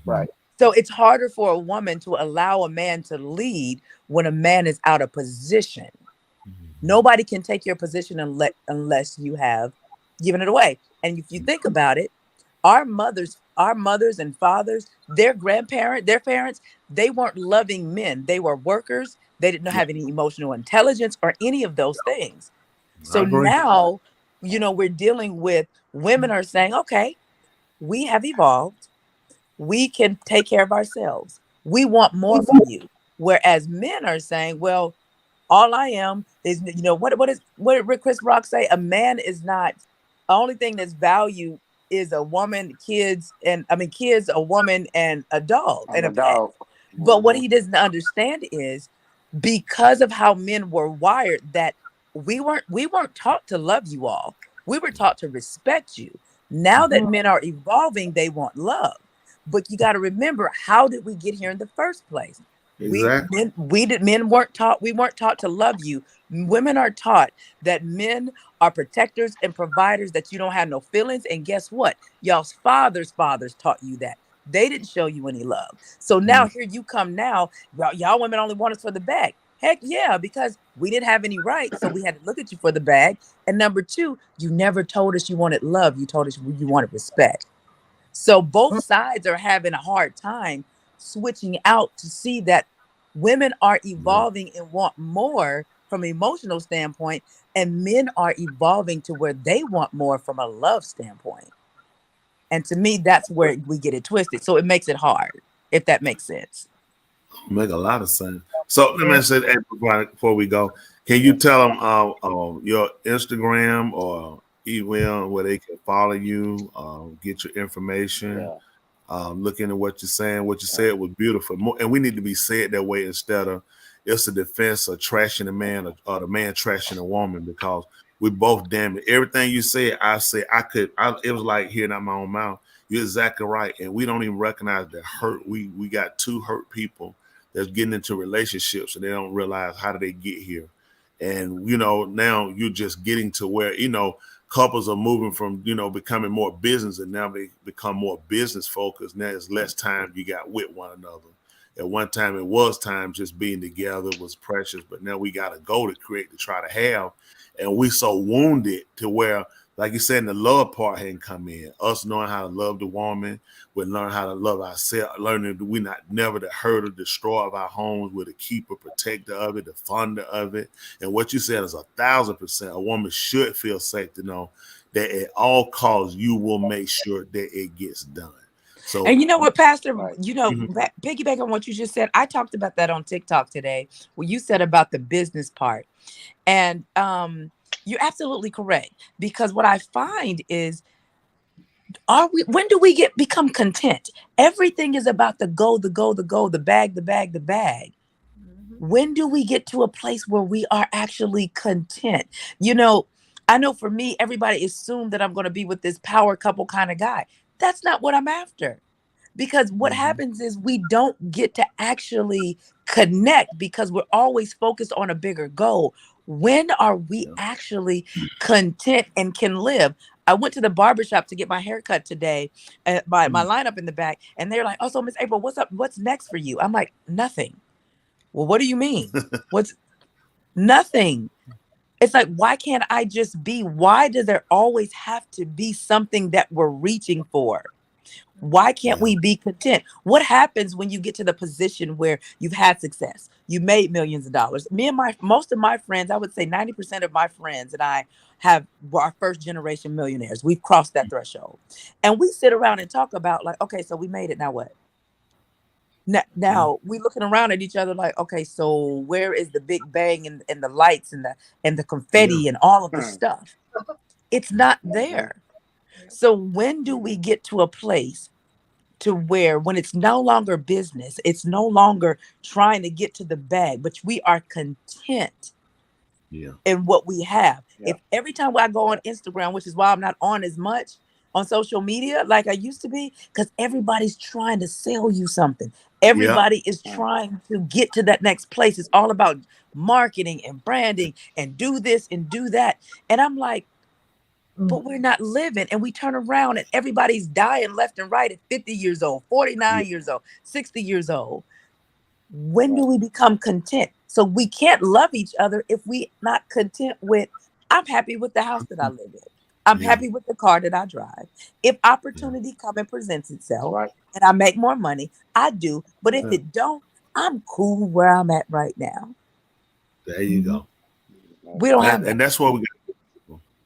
Right. So it's harder for a woman to allow a man to lead when a man is out of position. Nobody can take your position unless you have given it away. And if you think about it, our mothers and fathers, their parents, they weren't loving men. They were workers. They didn't have any emotional intelligence or any of those things. So now, we're dealing with women are saying, okay, we have evolved. We can take care of ourselves. We want more from you. Whereas men are saying, well, all I am is, what did Chris Rock say? A man is not, the only thing that's valued is a woman, kids, a woman, and a dog and a pet. But what he doesn't understand is, because of how men were wired, that we weren't taught to love you all. We were taught to respect you. Now that men are evolving, they want love. But you got to remember, how did we get here in the first place? Exactly. Men weren't taught. We weren't taught to love you. Women are taught that men are protectors and providers, that you don't have no feelings. And guess what? Y'all's fathers taught you that. They didn't show you any love. So now here you come now. Y'all women only want us for the bag. Heck yeah, because we didn't have any rights. So we had to look at you for the bag. And number two, you never told us you wanted love. You told us you wanted respect. So both sides are having a hard time switching out to see that women are evolving and want more from an emotional standpoint, and men are evolving to where they want more from a love standpoint. And to me, that's where we get it twisted. So it makes it hard, if that makes sense. Make a lot of sense. So let me say, before we go, can you tell them your Instagram or email where they can follow you, get your information? Look into what you're saying. What you said was beautiful, and we need to be said that way instead of it's a defense of trashing a man or the man trashing a woman, because we both damn it. Everything you said, I said it was like hearing out my own mouth. You're exactly right, and we don't even recognize the hurt. We got two hurt people that's getting into relationships, and they don't realize how did they get here. And now you're just getting to where couples are moving from, becoming more business, and now they become more business focused. Now there's less time you got with one another. At one time, it was time just being together was precious, but now we got to go to create to try to have. And we so wounded to where, like you said, the love part hadn't come in. Us knowing how to love the woman, we learn how to love ourselves, learning that we never the hurt or destroy of our homes. We're the keeper, protector of it, the funder of it. And what you said is 1,000%. A woman should feel safe to know that at all costs you will make sure that it gets done. So, and you know what, Pastor, piggyback on what you just said, I talked about that on TikTok today, where you said about the business part. And you're absolutely correct, because what I find is, when do we become content? Everything is about the bag. When do we get to a place where we are actually content? I know for me, everybody assumed that I'm going to be with this power couple kind of guy. That's not what I'm after. Because what happens is we don't get to actually connect because we're always focused on a bigger goal. When are we actually content and can live? I went to the barbershop to get my haircut today, my lineup in the back, and they're like, "Oh, so Miss April, what's up? What's next for you?" I'm like, "Nothing." Well, what do you mean? What's nothing? It's like, why can't I just be? Why does there always have to be something that we're reaching for? Why can't we be content? What happens when you get to the position where you've had success? You made millions of dollars. Most of my friends, I would say 90% of my friends and I were our first generation millionaires. We've crossed that threshold. And we sit around and talk about like, okay, so we made it. Now what? Now we looking around at each other like, okay, so where is the big bang and the lights and the confetti and all of the stuff? It's not there. So when do we get to a place to where when it's no longer business, it's no longer trying to get to the bag, but we are content in what we have? If every time I go on Instagram, which is why I'm not on as much on social media like I used to be, because everybody's trying to sell you something. Everybody is trying to get to that next place. It's all about marketing and branding and do this and do that. And I'm like, but we're not living. And we turn around and everybody's dying left and right at 50 years old, 49 years old, 60 years old. When do we become content? So we can't love each other if we're not content with, I'm happy with the house that I live in. I'm happy with the car that I drive. If opportunity come and presents itself and I make more money, I do. But if it don't, I'm cool where I'm at right now. There you go. We don't have that. And that's what we got.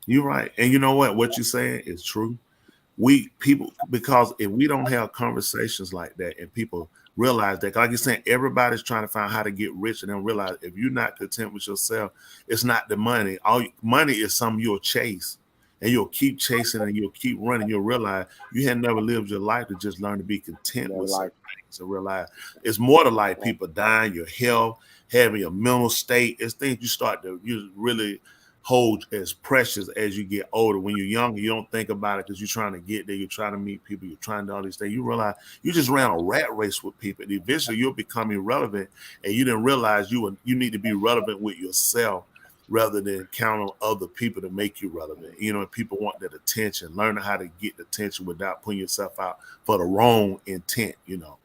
You're right. And you know what you're saying is true. Because if we don't have conversations like that and people realize that. Like you're saying, everybody's trying to find how to get rich, and then realize if you're not content with yourself, it's not the money. Money is something you'll chase, and you'll keep chasing, and you'll keep running. You'll realize you had never lived your life to just learn to be content with certain things. And realize it's more to life. People dying, your health, having your mental state. It's things you really hold as precious as you get older. When you're younger, you don't think about it because you're trying to get there. You're trying to meet people. You're trying to do all these things. You realize you just ran a rat race with people. And eventually, you'll become irrelevant, and you didn't realize you need to be relevant with yourself rather than count on other people to make you relevant. You know, people want that attention. Learning how to get attention without putting yourself out for the wrong intent. You know,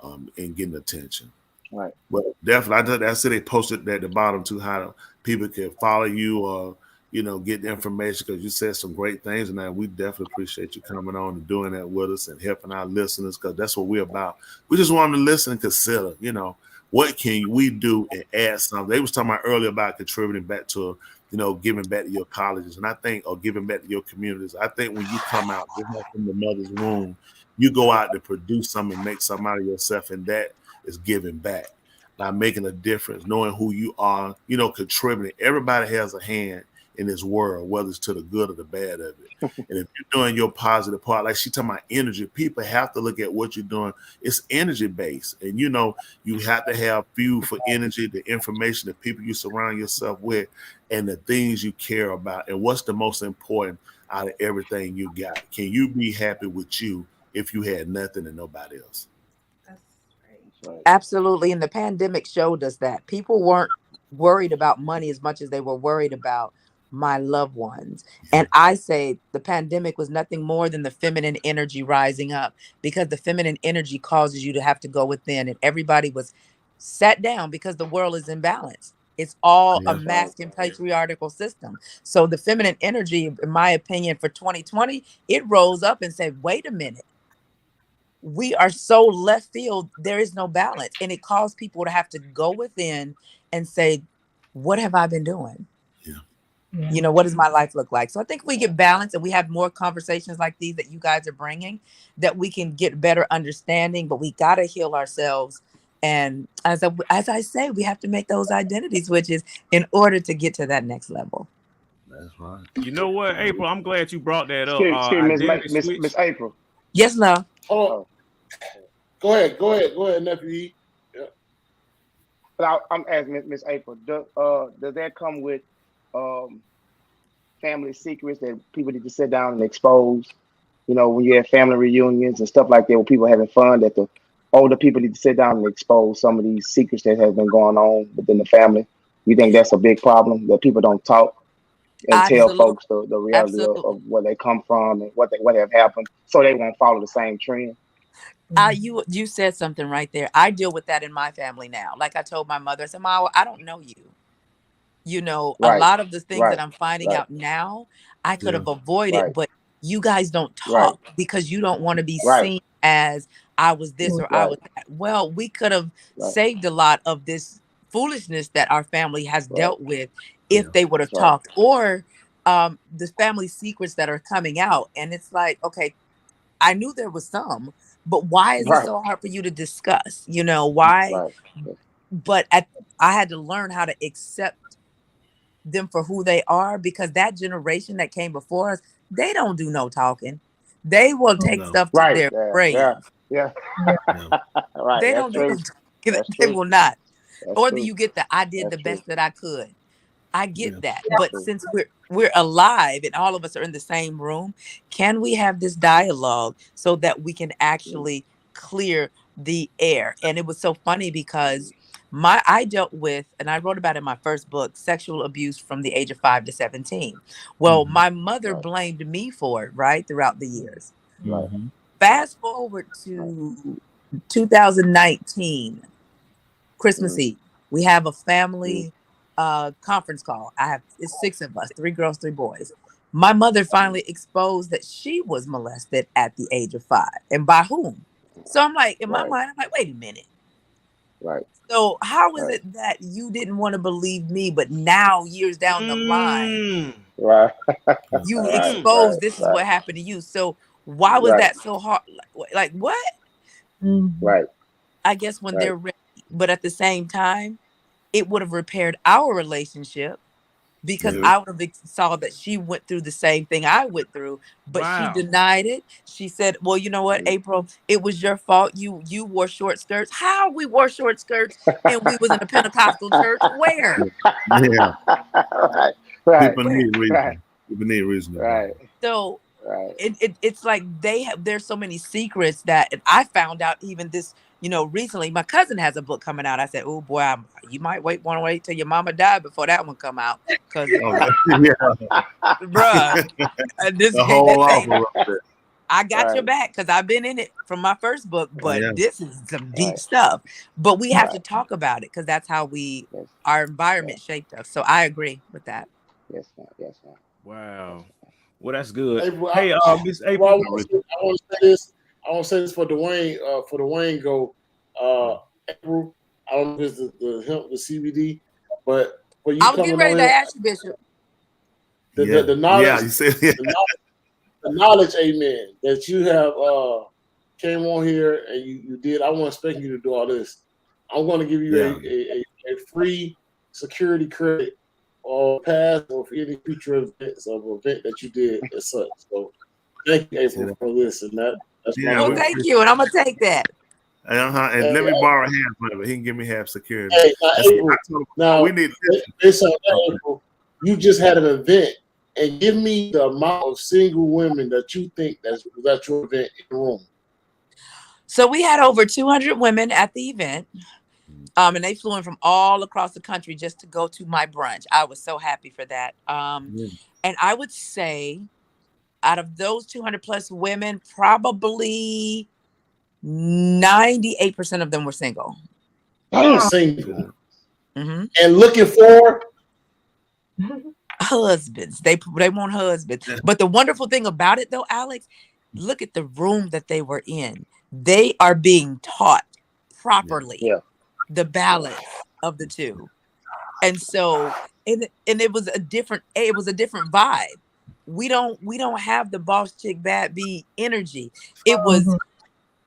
and getting attention. Right. But definitely, I said they posted at the bottom too how people can follow you or, you know, get the information because you said some great things. And now we definitely appreciate you coming on and doing that with us and helping our listeners because that's what we're about. We just want them to listen and consider, you know, what can we do and add something. They was talking about earlier about contributing back to, you know, giving back to your colleges. And I think, or giving back to your communities. I think when you come out from the mother's womb, you go out to produce something and make something out of yourself. And that is giving back, by making a difference, knowing who you are, you know, contributing. Everybody has a hand in this world, whether it's to the good or the bad of it. And if you're doing your positive part, like she talking about energy, people have to look at what you're doing. It's energy based. And, you know, you have to have fuel for energy, the information, the people you surround yourself with, and the things you care about. And what's the most important out of everything you got? Can you be happy with you if you had nothing and nobody else? Absolutely. And the pandemic showed us that people weren't worried about money as much as they were worried about my loved ones. And I say the pandemic was nothing more than the feminine energy rising up, because the feminine energy causes you to have to go within, and everybody was sat down because the world is in balance. It's all a masculine patriarchal system. So the feminine energy, in my opinion, for 2020, it rose up and said, wait a minute. We are so left field, there is no balance. And it caused people to have to go within and say, what have I been doing? Yeah. You know, what does my life look like? So I think if we get balance and we have more conversations like these that you guys are bringing, that we can get better understanding, but we got to heal ourselves. And as I say, we have to make those identity switches in order to get to that next level. That's right. You know what, April? I'm glad you brought that up. Miss April. Yes, love. Hold on. Go ahead, nephew. Yeah. But I'm asking Miss April, does that come with family secrets that people need to sit down and expose? You know, when you have family reunions and stuff like that, when people are having fun, that the older people need to sit down and expose some of these secrets that have been going on within the family. You think that's a big problem, that people don't talk and tell folks the reality of where they come from and what have happened, so they won't follow the same trend? You said something right there. I deal with that in my family now. Like I told my mother, I said, Ma, I don't know you. You know, a lot of the things that I'm finding out now, I could have avoided, but you guys don't talk because you don't want to be seen as I was this or I was that. Well, we could have saved a lot of this foolishness that our family has dealt with if they would have talked, or the family secrets that are coming out. And it's like, okay, I knew there was some, but why is it so hard for you to discuss? You know, why? But I had to learn how to accept them for who they are, because that generation that came before us, they don't do no talking. They will take stuff to their grave. They don't do they will not. Or you get the I did the best that I could. I get that. But since we're alive and all of us are in the same room, can we have this dialogue so that we can actually clear the air? And it was so funny because I dealt with, and I wrote about it in my first book, sexual abuse from the age of 5 to 17. Well, my mother blamed me for it, right, throughout the years. Fast forward to 2019, Christmas Eve. We have a family conference call. It's 6 of us, 3 girls, 3 boys. My mother finally exposed that she was molested at the age of 5, and by whom? So I'm like, in my mind, I'm like, wait a minute. So how is it that you didn't want to believe me, but now years down the line, you exposed this is what happened to you? So why was that so hard? Like what? I guess when they're ready. But at the same time, it would have repaired our relationship because I would have saw that she went through the same thing I went through, but she denied it. She said, "Well, you know what, April, it was your fault. You wore short skirts. How we wore short skirts and we was in a Pentecostal church? Where?" Yeah. Right. People need reason. Right. People need reason. Right. So it's like there's so many secrets that, and I found out even this, recently. My cousin has a book coming out. I said, "Oh boy, you might want to wait till your mama died before that one come out." Because, bruh, this I got your back because I've been in it from my first book, but this is some deep stuff. But we have to talk about it because that's how our environment shaped us. So I agree with that. Yes, ma'am. Yes, ma'am. Wow. Well, that's good. April, Hey, Miss April. I want to say this for Dwayne. For Dwayne, go. April. I don't know if it's the hemp, the CBD, but for you, I was getting ready to ask you, Bishop. The knowledge. Yeah, you said the knowledge, amen, that you have came on here and you did. I wasn't expecting you to do all this. I'm going to give you a free security credit or pass or for any future events of event that you did as such. So thank you, April, for this and that. Well, thank you, and I'm gonna take that. And let me borrow half of it. He can give me half security. Hey, now, we need based on that, April, you just had an event, and give me the amount of single women that you think that's at your event in the room. So we had over 200 women at the event. And they flew in from all across the country just to go to my brunch. I was so happy for that. And I would say out of those 200 plus women, probably 98% of them were single. Single. And looking for husbands. They want husbands. But the wonderful thing about it though, Alex, look at the room that they were in. They are being taught properly the balance of the two. And so and it was a different vibe. We don't have the boss chick bad B energy. It was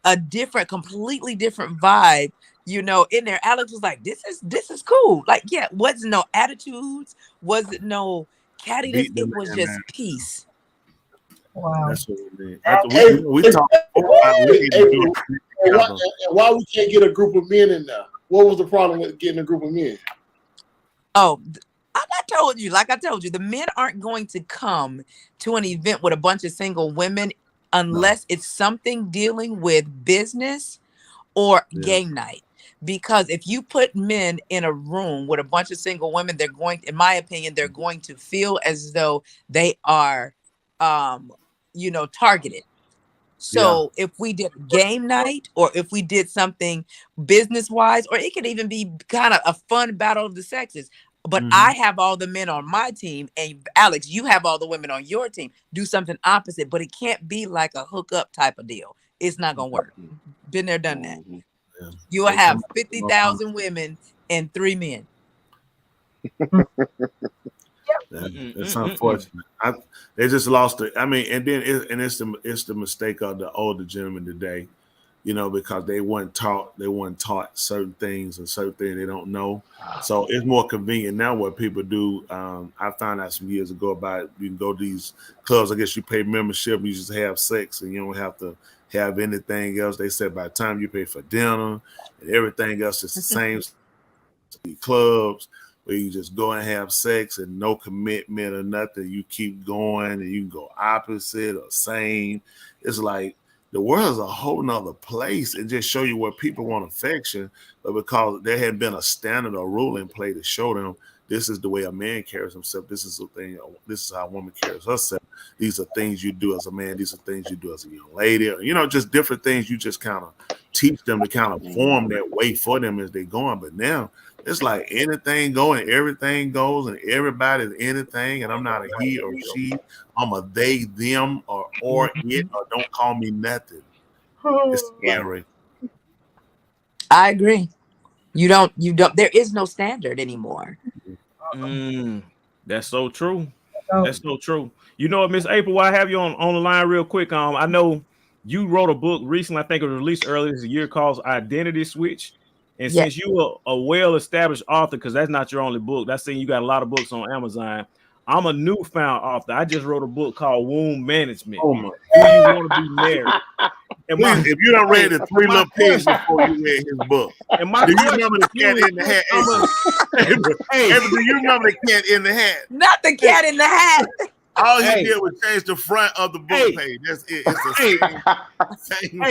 a completely different vibe, in there. Alex was like, this is cool. Like, wasn't no attitudes, wasn't no cattiness, it was just peace. Wow. That's what we need. We talk why we can't get a group of men in there? What was the problem with getting a group of men? Oh, I told you, the men aren't going to come to an event with a bunch of single women unless it's something dealing with business or game night. Because if you put men in a room with a bunch of single women, they're going, in my opinion, they're going to feel as though they are, targeted. So if we did game night or if we did something business wise, or it could even be kind of a fun battle of the sexes, but I have all the men on my team and Alex, you have all the women on your team, do something opposite, but it can't be like a hookup type of deal. It's not going to work. Been there, done that. You will have 50,000 women and 3 men. It's unfortunate. They just lost it. I mean, and then it's the mistake of the older gentlemen today, because they weren't taught certain things and certain things they don't know. So it's more convenient now what people do. I found out some years ago about you can go to these clubs. I guess you pay membership, you just have sex, and you don't have to have anything else. They said by the time you pay for dinner and everything else, it's the same clubs where you just go and have sex and no commitment or nothing. You keep going and you can go opposite or same. It's like the world is a whole nother place and just show you where people want affection, but because there had been a standard or rule in play to show them this is the way a man carries himself. This is the thing. This is how a woman carries herself. These are things you do as a man. These are things you do as a young lady. Just different things you just kind of teach them to kind of form that way for them as they're going. But now it's like anything going, everything goes, and everybody's anything. And I'm not a he or she. I'm a they, them, or it, or don't call me nothing. It's scary. I agree. You don't. There is no standard anymore. That's so true. That's so true. You know what, Miss April, while I have you on the line real quick, I know you wrote a book recently. I think it was released earlier this year called Identity Switch. And Yeah. since you are a well-established author, because that's not your only book, that's saying you got a lot of books on Amazon. I'm a newfound author. I just wrote a book called Womb Management. Oh my! Do you want to be married? And Please, if you don't read the 3 little pigs before you read his book, and my do you remember the cat in the hat? Hey, do you remember the cat in the hat? Not the cat in the hat. All he Hey. did was change the front of the book Hey. page. That's it. It's the same.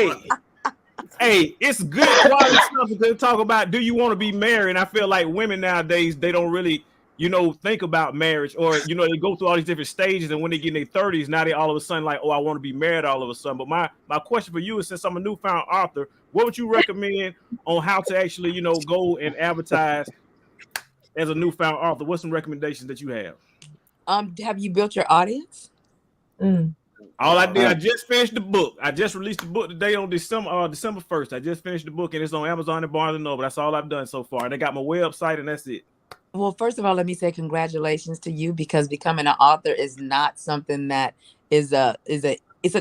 Hey, it's good quality stuff to talk about. Do you want to be married? And I feel like women nowadays, they don't really, think about marriage, or they go through all these different stages, and when they get in their 30s, now they all of a sudden like, oh, I want to be married all of a sudden. But my question for you is, since I'm a newfound author, what would you recommend on how to actually, go and advertise as a newfound author? What's some recommendations that you have? Have you built your audience? All I did, I just finished the book. I just released the book today on December 1st. I just finished the book, and it's on Amazon and Barnes & Noble. That's all I've done so far. And I got my website, and that's it. Well, first of all, let me say congratulations to you, because becoming an author is not something that it's a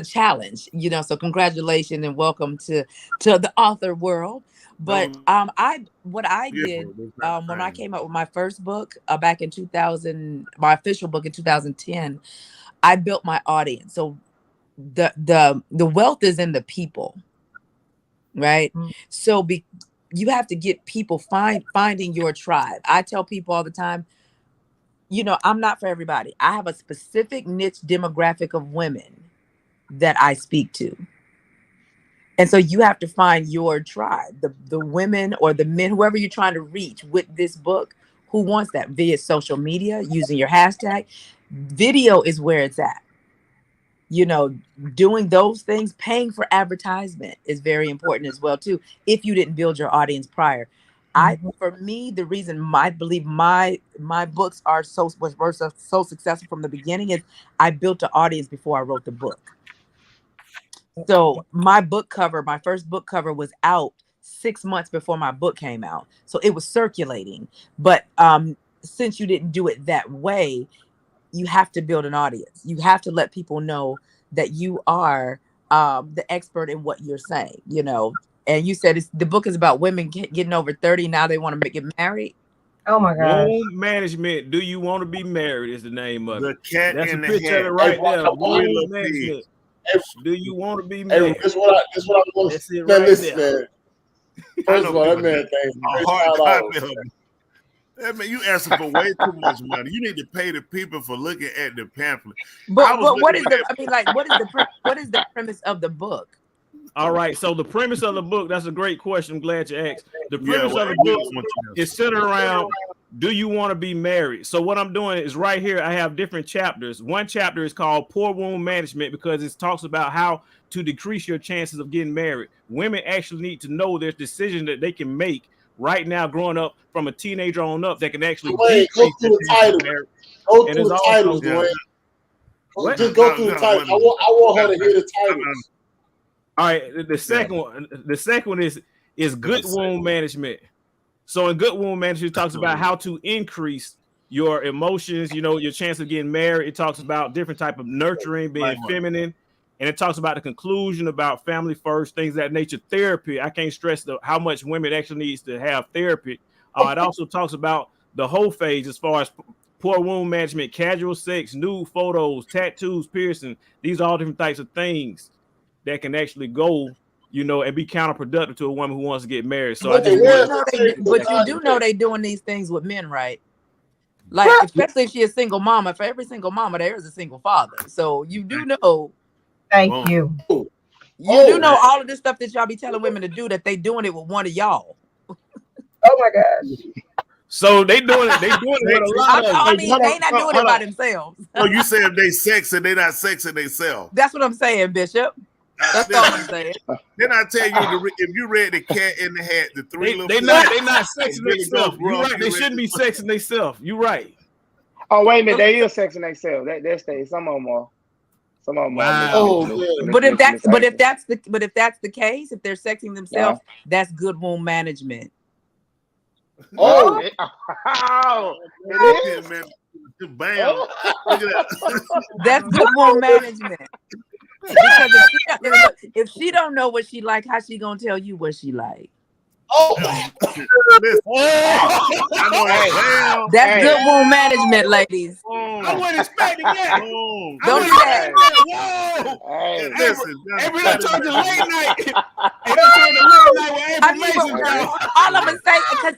challenge, so congratulations and welcome to the author world. But what I did when I came out with my first book back in 2000, my official book in 2010, I built my audience. So the wealth is in the people, right? So you have to get people finding your tribe. I tell people all the time, I'm not for everybody. I have a specific niche demographic of women that I speak to. And so you have to find your tribe, the women or the men, whoever you're trying to reach with this book, who wants that via social media, using your hashtag. Video is where it's at. Doing those things, paying for advertisement is very important as well too, if you didn't build your audience prior. For me, the reason I believe my books were so successful from the beginning is I built an audience before I wrote the book. So my first book cover was out 6 months before my book came out. So it was circulating. But since you didn't do it that way, you have to build an audience. You have to let people know that you are the expert in what you're saying, And you said the book is about women getting over 30. Now they want to get married. Oh my God. Womb Management. Do you want to be married is the name of it. The cat That's in a the picture of hat. it right there. Hey, Womb Management. Do you want to be Hey, married? this what I want. That's it Man, right listen, there. man. First of all, that man came A hard copy of it. That man, you asking for way too much money. You need to pay the people for looking at the pamphlet. But what is what is the premise of the book? All right. So the premise of the book, that's a great question. I'm glad you asked. The Yeah, premise well, of I the do book want you to is centered around, do you want to be married? So what I'm doing is right here, I have different chapters. One chapter is called Poor Womb Management, because it talks about how to decrease your chances of getting married. Women actually need to know there's decisions that they can make right now, growing up from a teenager on up, that can actually Wait, go decrease through their the chances title. of marriage. Go And through it's the also- titles, Dwayne. Just go through the titles. I want her to hear the titles. All right, the second one is good womb management. So in good womb management, it talks about how to increase your emotions, your chance of getting married. It talks about different type of nurturing, being feminine, and it talks about the conclusion about family first, things of that nature. Therapy. I can't stress how much women actually needs to have therapy. It also talks about the whole phase as far as poor womb management, casual sex, nude photos, tattoos, piercing. These are all different types of things that can actually go, and be counterproductive to a woman who wants to get married. So But you do know they doing these things with men, right? Like, especially if she's a single mama. For every single mama, there is a single father. So you do know. Thank you. You do know all of this stuff that y'all be telling women to do, that they doing it with one of y'all. Oh my gosh. So they doing it. They doing it with a lot of. I mean, they not doing it by themselves. So you say if they sexing, they not sexing themselves. That's what I'm saying, Bishop. That's all I'm saying. Then I tell you, if you read the cat in the hat, the three little They not sexing themselves. You right. They shouldn't be sexing themselves. You right. Oh wait a minute, they is sexing themselves. That's some of them are. Some of them are. But if that's the case, if they're sexing themselves, that's good womb management. Oh, it is, man. Bam. Look at that. That's good womb management. Because if she don't know what she like, how she gonna tell you what she like? Oh, That's good womb management, ladies. I wasn't expecting that. Don't do that. Listen, April done turned to late night. I mean, all I'm gonna say, because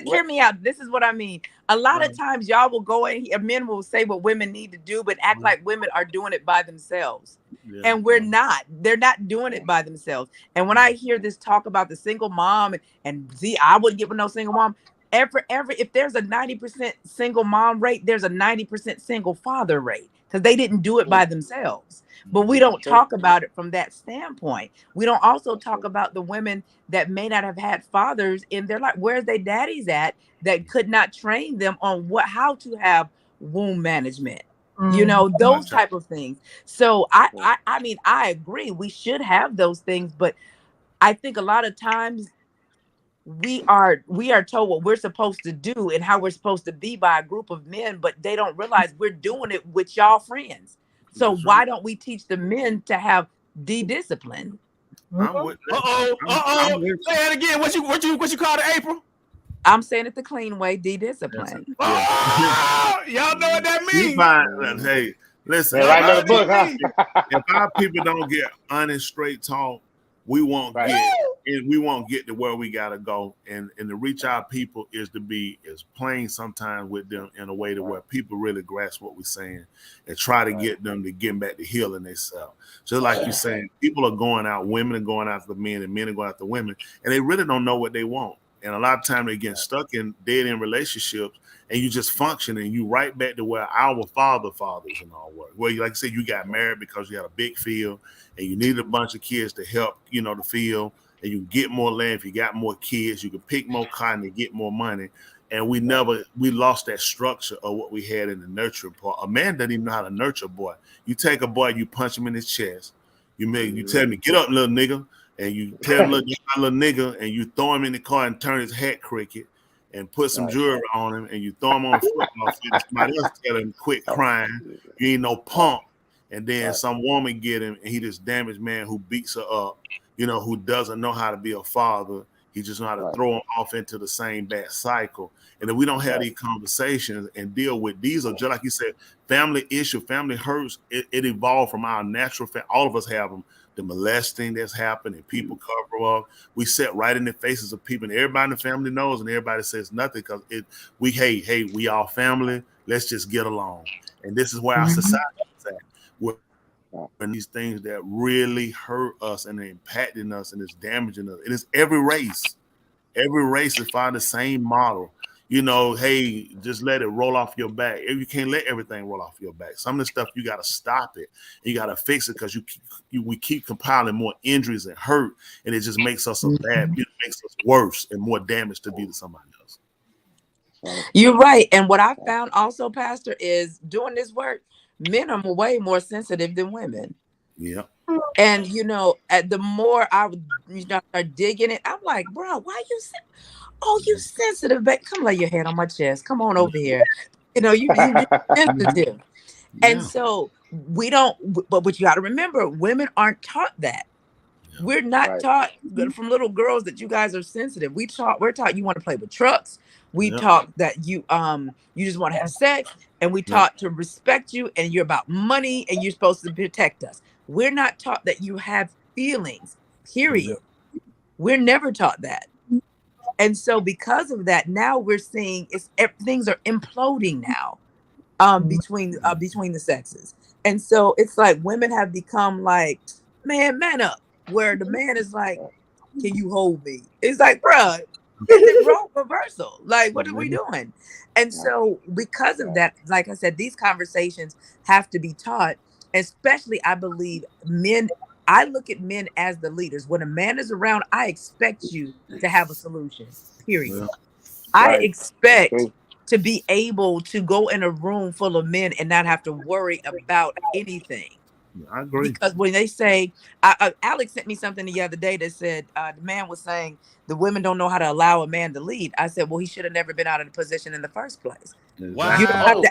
hear me out. This is what I mean. A lot of times, y'all will go in here, men will say what women need to do, but act like women are doing it by themselves. And we're not. They're not doing it by themselves. And when I hear this talk about the single mom, and see, I wouldn't get with no single mom. If there's a 90% single mom rate, there's a 90% single father rate, because they didn't do it by themselves. But we don't talk about it from that standpoint. We don't also talk about the women that may not have had fathers in their life. Where's their daddies at that could not train them on how to have womb management? You know, those type of things. So I mean, I agree. We should have those things, but I think a lot of times we are told what we're supposed to do and how we're supposed to be by a group of men, but they don't realize we're doing it with y'all friends. So why don't we teach the men to have discipline? Say it again. What you call it, April? I'm saying it the clean way, discipline. Oh, y'all know what that means. Hey, listen. Write another book, huh? If our people don't get honest, straight talk, we won't get to where we gotta go. And to reach our people is to be as plain sometimes with them in a way to where people really grasp what we're saying and try to get them to get back to healing themselves. Just like you're saying, people are going out, women are going after men, and men are going after women, and they really don't know what they want. And a lot of times they get stuck in dead end relationships, and you just function, and you right back to where our fathers and all were. Well, like I said, you got married because you had a big field, and you needed a bunch of kids to help, the field, and you get more land. If you got more kids, you can pick more cotton and get more money. And we lost that structure of what we had in the nurturing part. A man doesn't even know how to nurture a boy. You take a boy, you punch him in his chest. You tell him, get up, little nigga. And you tell him, little nigga, and you throw him in the car and turn his hat crooked and put some jewelry on him, and you throw him on a football field. Somebody else tell him quit crying. You ain't no punk. And then some woman get him, and he this damaged man who beats her up, who doesn't know how to be a father. He just know how to throw him off into the same bad cycle. And if we don't have these conversations and deal with these, or just like you said, family issue, family hurts, it evolved from our natural family. All of us have them. The molesting that's happened and people cover up. We sit right in the faces of people, and everybody in the family knows, and everybody says nothing because we all family. Let's just get along. And this is where our society is at. And these things that really hurt us and are impacting us and is damaging us. It is every race. Every race is following the same model. Just let it roll off your back. You can't let everything roll off your back. Some of the stuff you got to stop it. You got to fix it because we keep compiling more injuries and hurt, and it just makes us it makes us worse and more damage to be to somebody else. You're right. And what I found also, Pastor, is doing this work, men are way more sensitive than women. Yeah. And the more I start digging it, I'm like, bro, why you you sensitive, babe. Come lay your head on my chest. Come on over here. You sensitive. And so we don't, but what you got to remember, women aren't taught that. We're not taught from little girls that you guys are sensitive. We're taught you want to play with trucks. We taught that you just want to have sex, and we taught to respect you, and you're about money, and you're supposed to protect us. We're not taught that you have feelings, period. We're never taught that. And so because of that, now we're seeing things are imploding now between the sexes. And so it's like women have become like, man up, where the man is like, can you hold me? It's like, bruh, it's a role reversal. Like, what are we doing? And so because of that, like I said, these conversations have to be taught, especially, I believe, men. I look at men as the leaders. When a man is around, I expect you to have a solution, period. Yeah. I expect to be able to go in a room full of men and not have to worry about anything. I agree. Because when they say, Alex sent me something the other day that said, the man was saying the women don't know how to allow a man to lead. I said, well, he should have never been out of the position in the first place. Wow.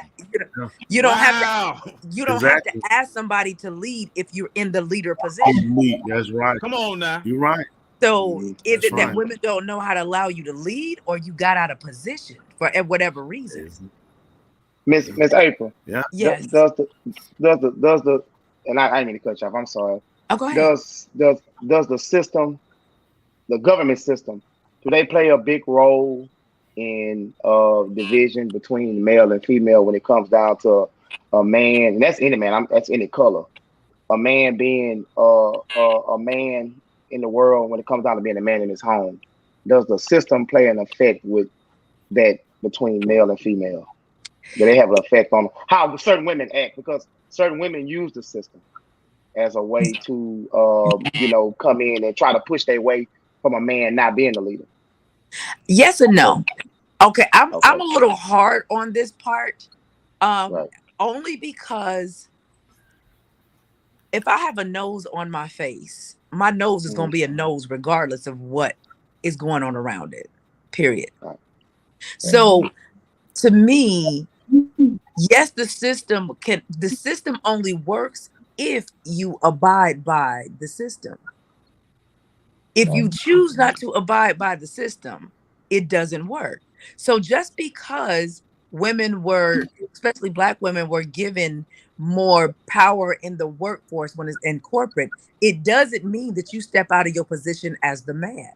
You don't have Wow. to. You don't have Exactly. to ask somebody to lead if you're in the leader position. Elite. That's right. Come on now. You're right. So is That's it that right. women don't know how to allow you to lead, or you got out of position for whatever reason? Miss April. Yeah. Yes. Does the and I didn't mean to cut you off. I'm sorry. Oh, go ahead. Does the system, the government system, do they play a big role in division between male and female when it comes down to a man? And that's any man. That's any color. A man being a man in the world when it comes down to being a man in his home. Does the system play an effect with that between male and female? Do they have an effect on how certain women act? Because certain women use the system as a way to, come in and try to push their way from a man not being the leader. Yes and no. Okay, I'm a little hard on this part, only because if I have a nose on my face, my nose is going to be a nose regardless of what is going on around it. Period. So, to me, yes, the system only works if you abide by the system. If you choose not to abide by the system, it doesn't work. So just because women were, especially Black women, were given more power in the workforce when it's in corporate, it doesn't mean that you step out of your position as the man.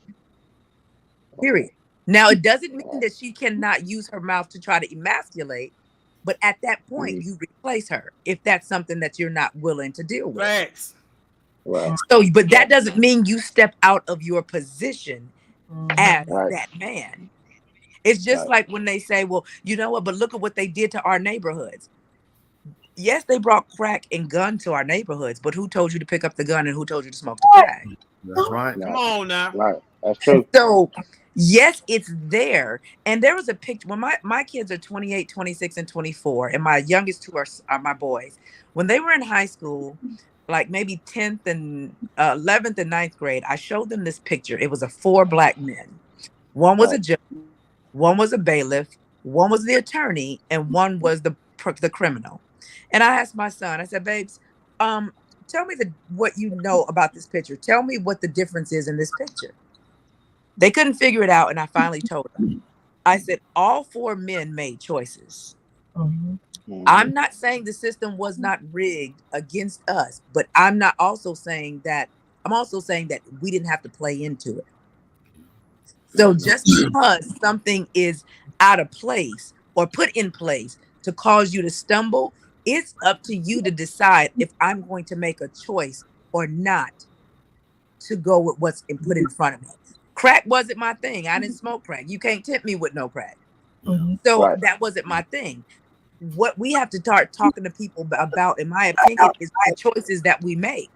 Period. Now, it doesn't mean that she cannot use her mouth to try to emasculate, but at that point, you replace her if that's something that you're not willing to deal with. Facts. So, but that doesn't mean you step out of your position as that man. It's just like when they say, well, you know what, but look at what they did to our neighborhoods. Yes, they brought crack and gun to our neighborhoods, but who told you to pick up the gun and who told you to smoke the crack? That's right. Come on now. Right. That's true. So, yes, it's there. And there was a picture when my kids are 28, 26, and 24, and my youngest two are my boys. When they were in high school, like maybe 10th and 11th and 9th grade, I showed them this picture. It was of 4 Black men. One was a judge, one was a bailiff, one was the attorney, and one was the criminal. And I asked my son, I said, babes, tell me what you know about this picture. Tell me what the difference is in this picture. They couldn't figure it out, and I finally told them. I said, all 4 men made choices. I'm not saying the system was not rigged against us, but I'm also saying that we didn't have to play into it. So just because something is out of place or put in place to cause you to stumble, it's up to you to decide if I'm going to make a choice or not to go with what's put in front of me. Crack wasn't my thing. I didn't smoke crack. You can't tempt me with no crack. So that wasn't my thing. What we have to start talking to people about, in my opinion, is the choices that we make.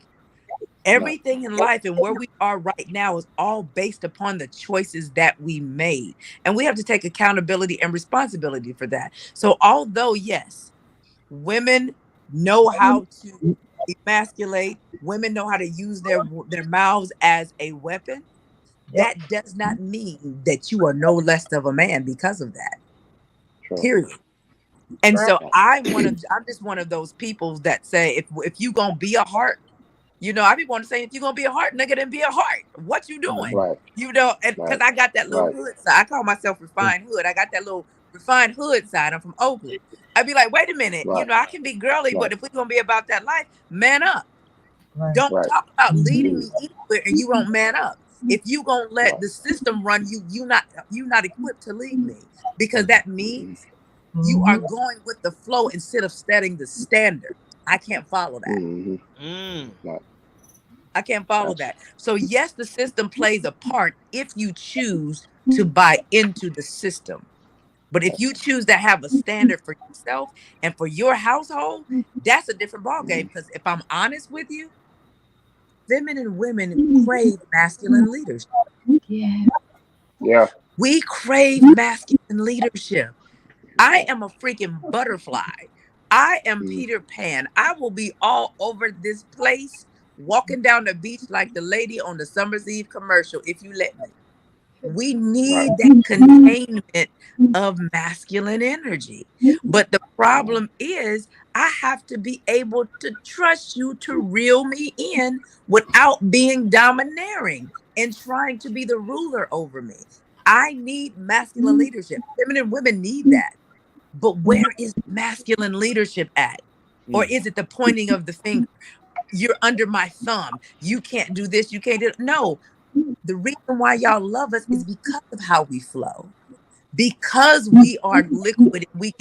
Everything in life and where we are right now is all based upon the choices that we made. And we have to take accountability and responsibility for that. So although, yes, women know how to emasculate, women know how to use their mouths as a weapon, that does not mean that you are no less of a man because of that. Period. And so I'm just one of those people that say, if you gonna be a heart, I be want to say, if you're gonna be a heart, nigga, then be a heart. What you doing? And because I got that little hood side. I call myself refined hood. I got that little refined hood side. I'm from Oakland. I'd be like, wait a minute, I can be girly, but if we're gonna be about that life, man up. Don't talk about leading me anywhere and you won't man up. If you gonna let the system run you, you not equipped to lead me, because that means you are going with the flow instead of setting the standard. I can't follow that. I can't follow that. So yes, the system plays a part if you choose to buy into the system. But if you choose to have a standard for yourself and for your household, that's a different ballgame. Because if I'm honest with you, feminine women crave masculine leadership. Yeah. We crave masculine leadership. I am a freaking butterfly. I am Peter Pan. I will be all over this place, walking down the beach like the lady on the Summer's Eve commercial, if you let me. We need that containment of masculine energy. But the problem is, I have to be able to trust you to reel me in without being domineering and trying to be the ruler over me. I need masculine leadership. Feminine women need that. But where is masculine leadership at? Or is it the pointing of the finger? You're under my thumb. You can't do this. You can't do it. No. The reason why y'all love us is because of how we flow. Because we are liquid, we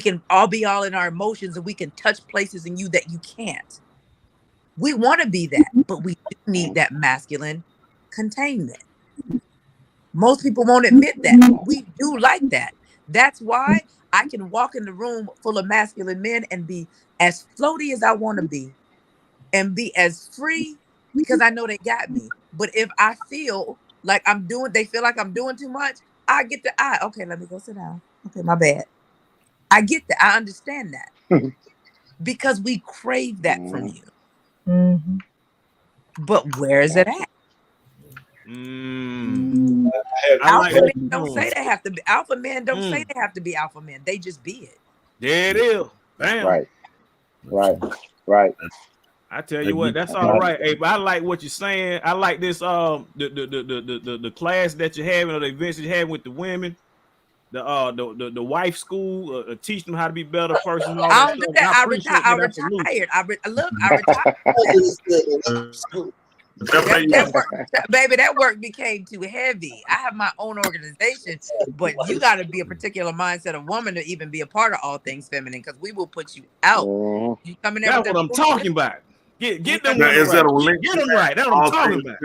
can all be all in our emotions, and we can touch places in you that you can't. We want to be that, but we do need that masculine containment. Most people won't admit that. We do like that. That's why I can walk in the room full of masculine men and be as floaty as I want to be and be as free, because I know they got me. But if I feel like they feel like I'm doing too much, I get okay, let me go sit down. Okay, my bad. I get that. I understand that. Because we crave that from you. Mm-hmm. But where is it at? Alpha men don't say they have to be alpha men. Don't say they have to be alpha men. They just be it. There it is. Bam. Right. I tell you what, that's all right. Hey, but I like what you're saying. I like this the class that you're having, or the events you're having with the women, the wife school, teach them how to be better first and all that. I don't do that. I retired. Baby, that work became too heavy. I have my own organization, but you got to be a particular mindset of woman to even be a part of All Things Feminine, because we will put you out. You come in there. That's what I'm talking about. Get them right. Is that a link? Get them right. That's what I'm talking about.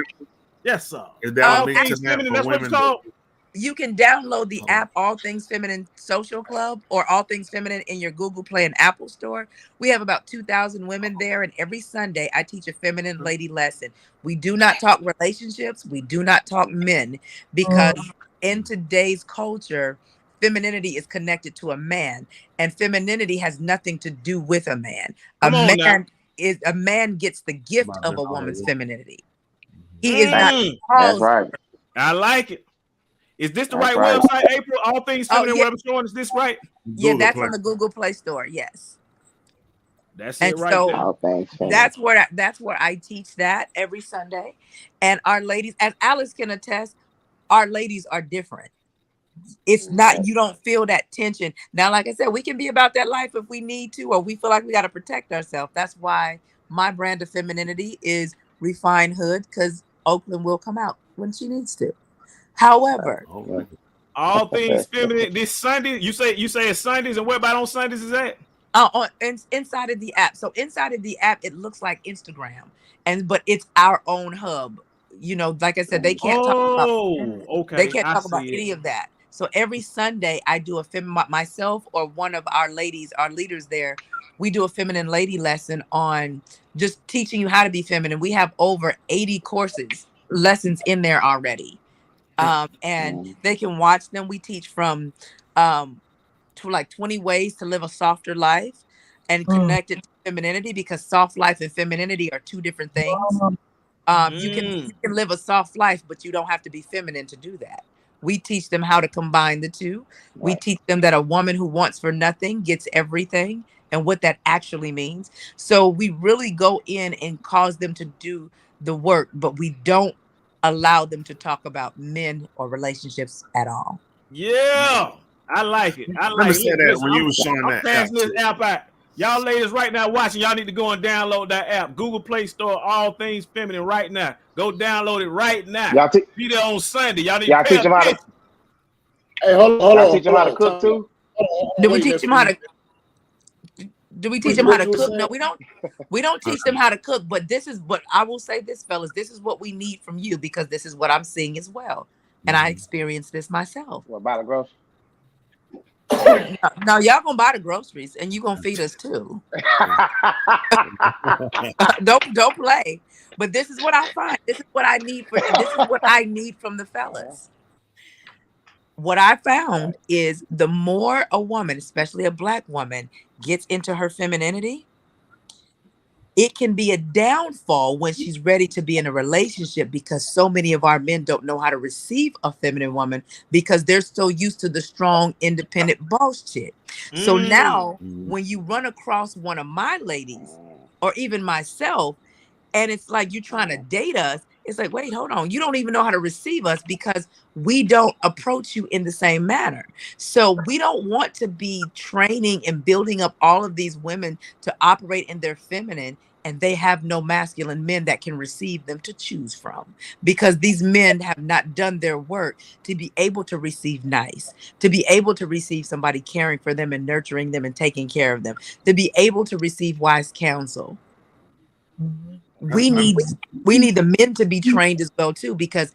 Yes, sir. Is that a link to Feminine? that That's what it's called. You can download the app All Things Feminine Social Club or All Things Feminine in your Google Play and Apple Store. We have about 2,000 women there, and every Sunday I teach a feminine lady lesson. We do not talk relationships. We do not talk men, because in today's culture, femininity is connected to a man, and femininity has nothing to do with a man. A man gets the gift of a woman's femininity. He is not. That's right. I like it. Is this the right website, April? All Things Feminine Web Store. Is this right? Yeah, that's on the Google Play Store. Yes. That's it right there. That's where I teach that every Sunday. And our ladies, as Alice can attest, our ladies are different. It's not, you don't feel that tension. Now, like I said, we can be about that life if we need to, or we feel like we got to protect ourselves. That's why my brand of femininity is Refined Hood, because Oakland will come out when she needs to. However, All Things Feminine this Sunday. You say it's Sundays, and where about on Sundays is that? Inside of the app. So inside of the app, it looks like Instagram, but it's our own hub. You know, like I said, they can't talk about any of that. So every Sunday, I do myself or one of our ladies, our leaders there, we do a feminine lady lesson on just teaching you how to be feminine. We have over 80 lessons in there already. And they can watch them. We teach from to like 20 ways to live a softer life and connect it to femininity, because soft life and femininity are two different things. You can live a soft life, but you don't have to be feminine to do that. We teach them how to combine the two. We teach them that a woman who wants for nothing gets everything, and what that actually means. So we really go in and cause them to do the work, but we don't allow them to talk about men or relationships at all. Yeah, I like it. Let me say that when you were showing that passing this app out. Y'all ladies right now watching, y'all need to go and download that app. Google Play Store, All Things Feminine right now. Go download it right now. Be there on Sunday. Y'all need to teach them how to. Hey, hold on. Teach them how to cook too. Do we teach them how to? Do we teach them how to cook? No, we don't. We don't teach them how to cook. But this is what I will say, this fellas. This is what we need from you, because this is what I'm seeing as well, and I experienced this myself. What, buy the groceries? No, y'all gonna buy the groceries, and you gonna feed us too. Don't play. But this is what I find. This is what I need this is what I need from the fellas. What I found is the more a woman, especially a Black woman, gets into her femininity, it can be a downfall when she's ready to be in a relationship, because so many of our men don't know how to receive a feminine woman because they're so used to the strong, independent boss chick. So now when you run across one of my ladies or even myself, and it's like you're trying to date us, it's like, wait, hold on. You don't even know how to receive us because we don't approach you in the same manner. So we don't want to be training and building up all of these women to operate in their feminine, and they have no masculine men that can receive them to choose from, because these men have not done their work to be able to receive nice, to be able to receive somebody caring for them and nurturing them and taking care of them, to be able to receive wise counsel. We need the men to be trained as well too, because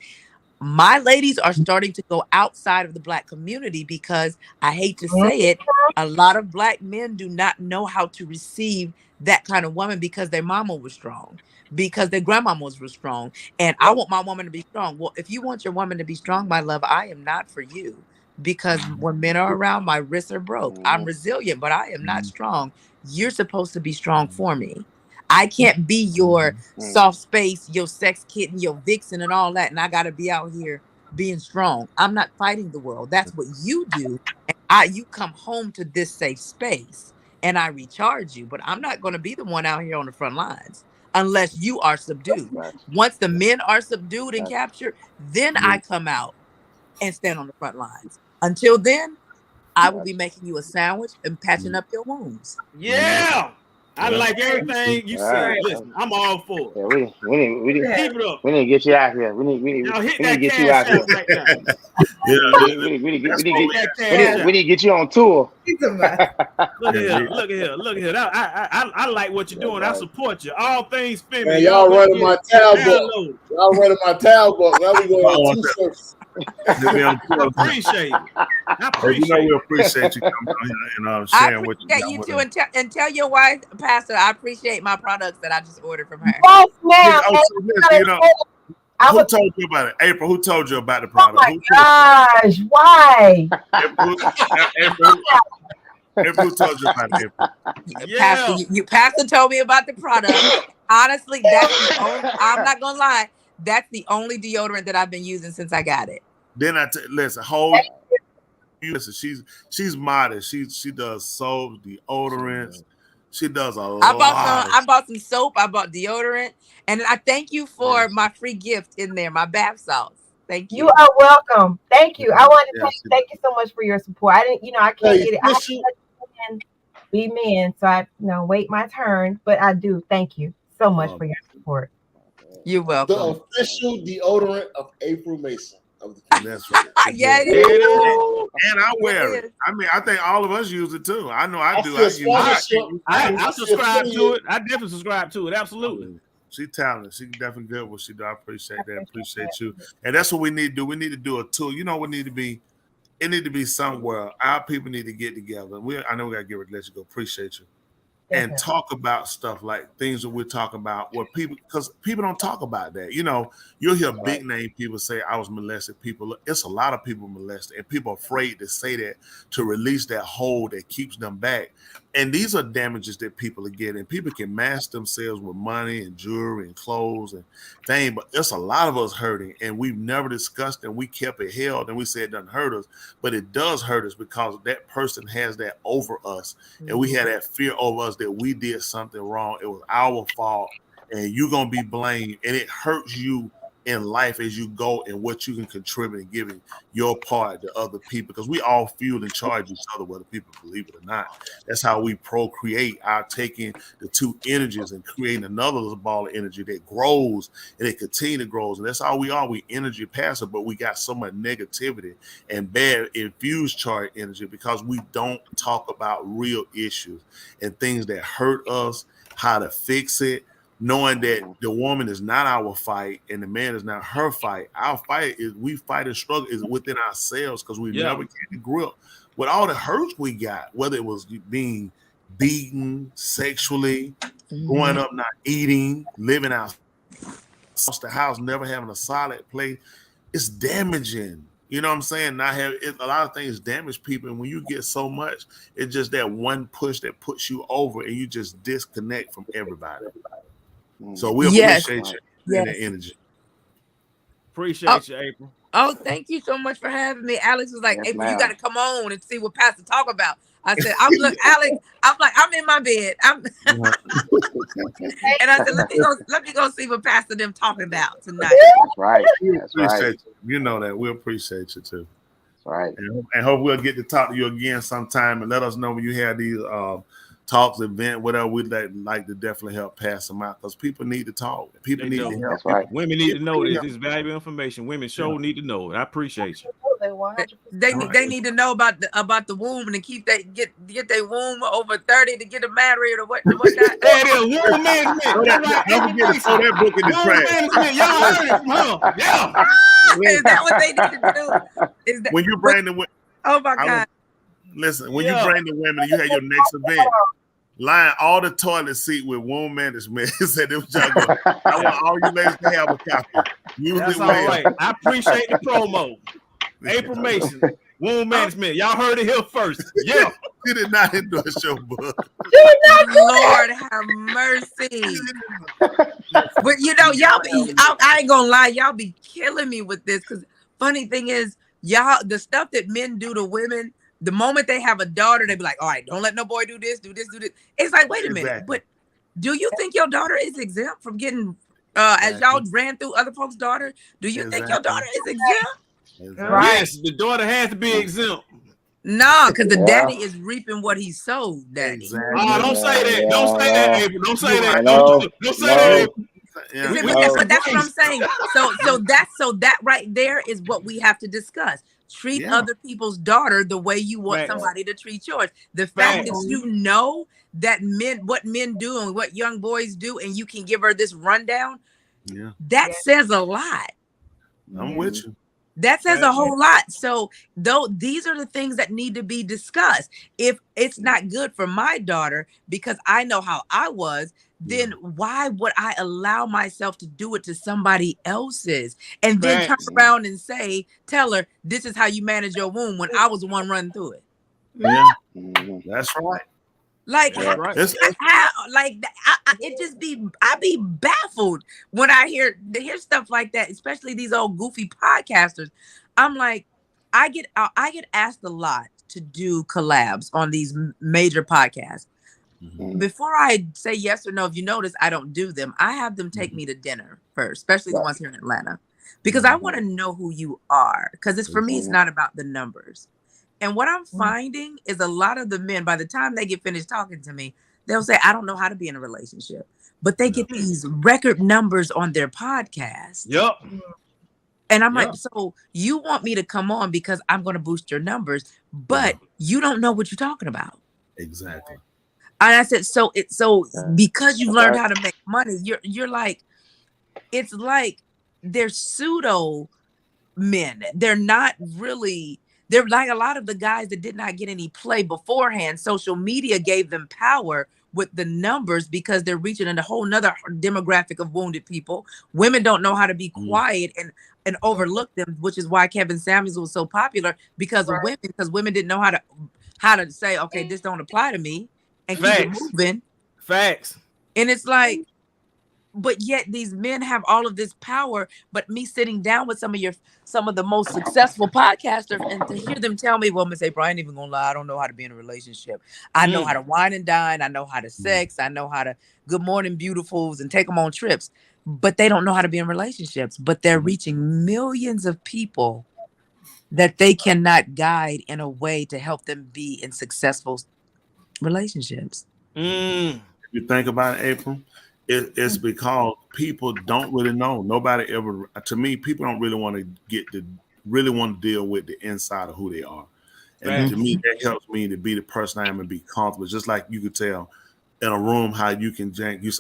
my ladies are starting to go outside of the Black community, because I hate to say it, a lot of Black men do not know how to receive that kind of woman because their mama was strong, because their grandmamas were strong, and I want my woman to be strong. Well, if you want your woman to be strong, my love, I am not for you, because when men are around, my wrists are broke. I'm resilient, but I am not strong. You're supposed to be strong for me. I can't be your soft space, your sex kitten, your vixen, and all that, and I got to be out here being strong. I'm not fighting the world. That's what you do. And you come home to this safe space, and I recharge you. But I'm not going to be the one out here on the front lines unless you are subdued. Once the men are subdued and captured, then I come out and stand on the front lines. Until then, I will be making you a sandwich and patching up your wounds. Yeah. I like everything you said. Listen, I'm all for it. Yeah, we need Keep it up. We need to get you out here. We need to get you out here. Right now. We need to get you on tour. Look at here. I like what you're doing. I support you. All things feminine. Man, y'all running my tab book. Y'all running my tab book. Now we going on two shirts. I appreciate it. You know, we appreciate you coming on here and sharing what you got. You too, and tell your wife, Pastor, I appreciate my products that I just ordered from her. Yes, ma'am. You know, who told you about it? April, who told you about the product? Oh my gosh, why? April, who told you about it? April? Pastor told me about the product. Honestly, that's the only, I'm not gonna lie, that's the only deodorant that I've been using since I got it. Then listen, she's modest. She does soaps, deodorants. She does a lot. I bought some soap. I bought deodorant, and I thank you for my free gift in there, my bath salts. Thank you. You are welcome. Thank you. I want to thank you so much for your support. I didn't, I can't get it. I can't be men, so I wait my turn. But I do. Thank you so much for your support. You're welcome. The official deodorant of April Mason. That's right. Yeah, and I wear it. I mean, I think all of us use it too. I know I do. I subscribe to it. I definitely subscribe to it. Absolutely. She's talented. She's definitely good what she do. I appreciate that. Appreciate you. And that's what we need to do. We need to do a tool. You know what need to be? It need to be somewhere. Our people need to get together. I know we gotta let you go. Appreciate you. And talk about stuff like things that we're talking about where because people don't talk about that. You'll hear big name people say I was molested. It's a lot of people molested, and people are afraid to say that to release that hold that keeps them back. And these are damages that people are getting. People can mask themselves with money and jewelry and clothes and things, but it's a lot of us hurting, and we've never discussed and we kept it held and we said it doesn't hurt us, but it does hurt us because that person has that over us, and we had that fear over us that we did something wrong. It was our fault, and you're gonna be blamed, and it hurts you in life as you go and what you can contribute and giving your part to other people, because we all fuel and charge each other, whether people believe it or not. That's how we procreate, our taking the two energies and creating another ball of energy that grows and it continue to grow. And that's how we are. We energy passive, but we got so much negativity and bad infused charge energy because we don't talk about real issues and things that hurt us, how to fix it. Knowing that the woman is not our fight and the man is not her fight. Our fight is we fight and struggle is within ourselves because we never get the grip with all the hurts we got, whether it was being beaten sexually, growing up not eating, living out the house, never having a solid place. It's damaging. You know what I'm saying? Not have it, a lot of things damage people, and when you get so much, it's just that one push that puts you over, and you just disconnect from everybody. So we appreciate you and the energy. Appreciate you, April. Oh, thank you so much for having me. Alex was like, Yes, April, you ma'am. got to come on and see what Pastor talk about. I said, Alex, I'm like, I'm in my bed. And I said, let me go see what Pastor them talking about tonight. That's right. That's Appreciate right. you. You know that. We appreciate you too. That's right. And hope we'll get to talk to you again sometime, and let us know when you have these talks, event, whatever. We'd like to definitely help pass them out, because people need to talk. People need to help. That's right. Women need to know this. This is valuable information. Women sure need to know it. I appreciate you. They need to know about the womb and to keep get their womb over 30 to get them married or what not. Hey, there's womb management. Don't forget to throw that book in the trash. Y'all heard it from her. Yeah. Is that what they need to do? Is that When you bring the oh my God. Listen, when you bring the women, you have your next event. Line all the toilet seat with womb management. Said it was y'all go. I want all you ladies to have a copy. That's all right. I appreciate the promo. April Mason, womb management. Y'all heard it here first. Yeah. She did not endorse your book. Lord have mercy. But you know, y'all be, I ain't gonna lie, y'all be killing me with this, because funny thing is, y'all, the stuff that men do to women, the moment they have a daughter, they be like, all right, don't let no boy do this, do this, do this. It's like, wait a minute, but do you think your daughter is exempt from getting, as y'all ran through other folks' daughter, do you think your daughter is exempt? Yes, the daughter has to be exempt. No, because the daddy is reaping what he sowed, daddy. Oh, don't say that. Don't say that, April. Don't say that. Don't say that, April. But that's what I'm saying. So that right there is what we have to discuss. Treat other people's daughter the way you want somebody to treat yours. The fact that you know that what men do and what young boys do, and you can give her this rundown, that says a lot. I'm with you. That says a whole lot. So these are the things that need to be discussed. If it's not good for my daughter because I know how I was, then why would I allow myself to do it to somebody else's and then turn around and tell her, this is how you manage your womb, when I was the one running through it? Yeah, that's right. Like, I be baffled when I hear stuff like that, especially these old goofy podcasters. I'm like, I get asked a lot to do collabs on these major podcasts. Before I say yes or no, if you notice, I don't do them. I have them take me to dinner first, especially the ones here in Atlanta, because I want to know who you are. Because it's for me, it's not about the numbers. And what I'm finding is a lot of the men, by the time they get finished talking to me, they'll say, I don't know how to be in a relationship. But they get these record numbers on their podcast. Yep. And I'm like, so you want me to come on because I'm going to boost your numbers, but you don't know what you're talking about. Exactly. And I said, so because you've learned how to make money, you're like, it's like they're pseudo men. They're not really. They're like a lot of the guys that did not get any play beforehand. Social media gave them power with the numbers because they're reaching a whole nother demographic of wounded people. Women don't know how to be quiet and overlook them, which is why Kevin Samuels was so popular because of women, because women didn't know how to say, okay, this don't apply to me, and keep it moving. Facts. And it's like, but yet these men have all of this power. But me sitting down with some of the most successful podcasters and to hear them tell me, well, Miss April, I ain't even gonna lie, I don't know how to be in a relationship. I know how to wine and dine, I know how to sex, I know how to good morning beautifuls and take them on trips, but they don't know how to be in relationships. But they're reaching millions of people that they cannot guide in a way to help them be in successful relationships. You think about it, April, it's because people don't really know. Nobody ever, to me, people don't really want to deal with the inside of who they are. And to me, that helps me to be the person I am and be comfortable. Just like you could tell in a room how you can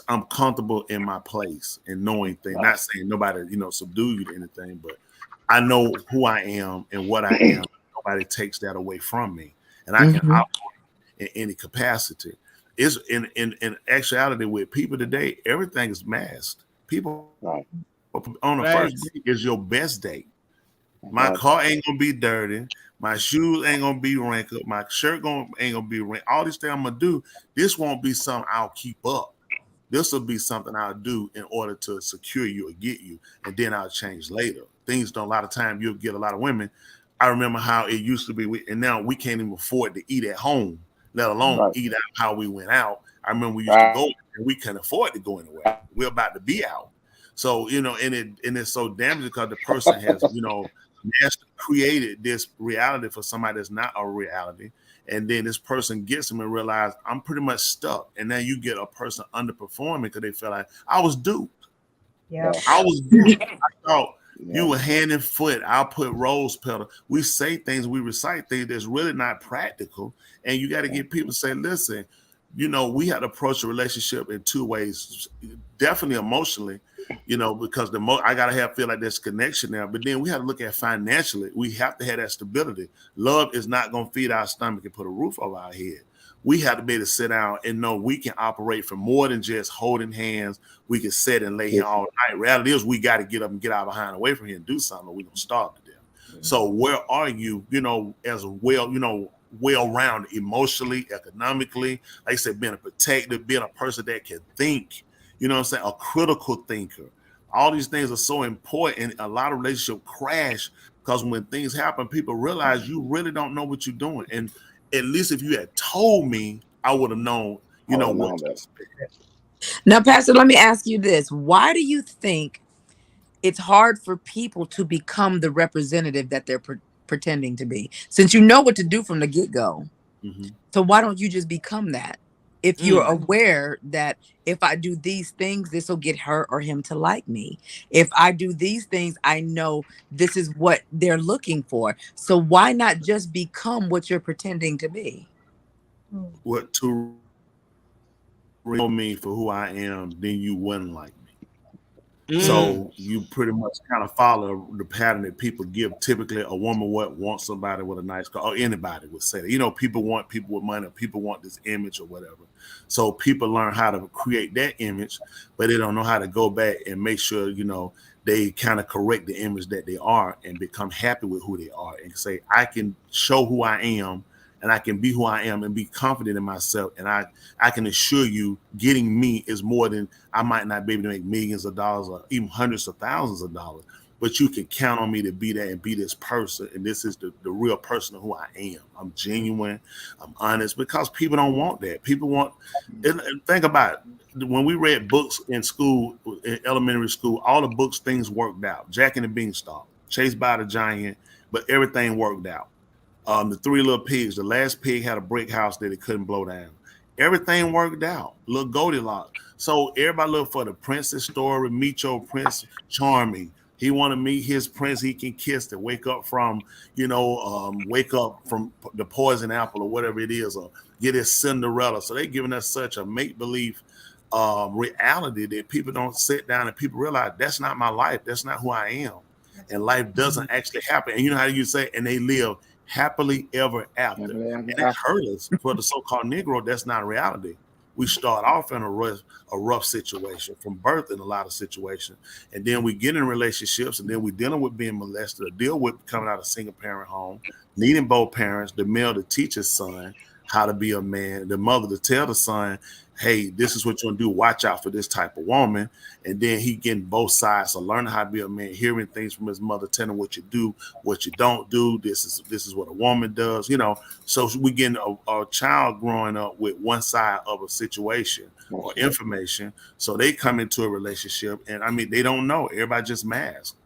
I'm comfortable in my place and knowing things. Not saying nobody, subdue you to anything, but I know who I am and what I am. Nobody takes that away from me. And I can operate in any capacity. It's in actuality with people today, everything is masked. People on the first date is your best date. My car ain't gonna be dirty. My shoes ain't gonna be wrinkled. My shirt ain't gonna be wrinkled. All these things I'm gonna do. This won't be something I'll keep up. This will be something I'll do in order to secure you or get you, and then I'll change later. Things don't. A lot of time you'll get a lot of women. I remember how it used to be, and now we can't even afford to eat at home, let alone eat out how we went out. I remember we used to go, and we couldn't afford to go anywhere. We're about to be out, so and it's so damaging because the person has created this reality for somebody that's not a reality, and then this person gets them and realize I'm pretty much stuck, and then you get a person underperforming because they feel like I was duped. Yeah, I was duped. I thought. You were hand and foot. I'll put rose petal. We say things, we recite things that's really not practical. And you got to get people to say, listen, we had to approach a relationship in two ways. Definitely emotionally, because I got to feel like there's connection there. But then we have to look at financially. We have to have that stability. Love is not going to feed our stomach and put a roof over our head. We have to be able to sit down and know we can operate for more than just holding hands. We can sit and lay here all night. Reality is we got to get up and get our behind away from here and do something, or we're going to starve to death. Mm-hmm. So where are you, as well-rounded emotionally, economically, like I said, being a protector, being a person that can think, a critical thinker. All these things are so important. A lot of relationships crash because when things happen, people realize you really don't know what you're doing. And at least if you had told me, I would have known, what to expect. Now, Pastor, let me ask you this. Why do you think it's hard for people to become the representative that they're pretending to be? Since you know what to do from the get-go. Mm-hmm. So why don't you just become that? If you're aware that if I do these things, this will get her or him to like me. If I do these things, I know this is what they're looking for. So why not just become what you're pretending to be? What to know me for who I am, then you wouldn't like me. So you pretty much kind of follow the pattern that people give. Typically, a woman wants somebody with a nice car, or anybody would say that. People want people with money, or people want this image or whatever. So people learn how to create that image, but they don't know how to go back and make sure, they kind of correct the image that they are and become happy with who they are and say, I can show who I am and I can be who I am and be confident in myself. And I can assure you getting me is more than I might not be able to make millions of dollars or even hundreds of thousands of dollars, but you can count on me to be that and be this person. And this is the real person of who I am. I'm genuine. I'm honest, because people don't want that. People want, and think about it. When we read books in school, in elementary school, all the books, things worked out. Jack and the Beanstalk, Chased by the Giant, but everything worked out. The Three Little Pigs, the last pig had a brick house that it couldn't blow down. Everything worked out. Little Goldilocks. So everybody look for the princess story, meet your Prince Charming. He want to meet his prince he can kiss to wake up from, wake up from the poison apple or whatever it is, or get his Cinderella. So they're giving us such a make-believe reality that people don't sit down and people realize that's not my life. That's not who I am. And life doesn't actually happen. And you know how you say, and they live happily ever after. And that hurt us. For the so-called Negro, that's not reality. We start off in a rough situation from birth in a lot of situations. And then we get in relationships, and then we're dealing with being molested, or deal with coming out of a single parent home, needing both parents, the male to teach his son how to be a man, the mother to tell the son, hey, this is what you're gonna do. Watch out for this type of woman. And then he getting both sides. So learning how to be a man, hearing things from his mother, telling him what you do, what you don't do. This is what a woman does, So we getting a child growing up with one side of a situation or information. So they come into a relationship, and they don't know. Everybody just masks.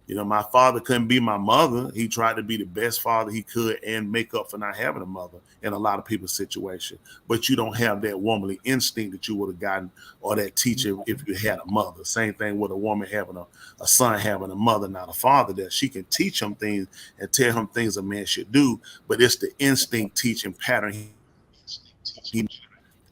My father couldn't be my mother. He tried to be the best father he could and make up for not having a mother in a lot of people's situation. But you don't have that womanly instinct that you would have gotten, or that teacher if you had a mother. Same thing with a woman having a son having a mother, not a father, that she can teach him things and tell him things a man should do. But it's the instinct teaching pattern.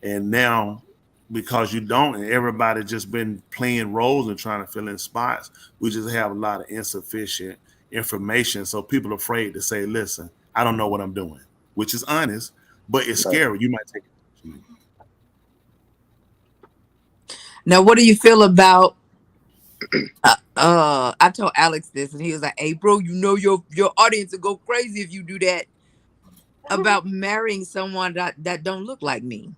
And now, because you don't, and everybody just been playing roles and trying to fill in spots, we just have a lot of insufficient information. So people are afraid to say, listen, I don't know what I'm doing, which is honest, but it's scary. You might take it. Now, what do you feel about I told Alex this, and he was like, "Hey, bro, you know your audience will go crazy if you do that about marrying someone that don't look like me."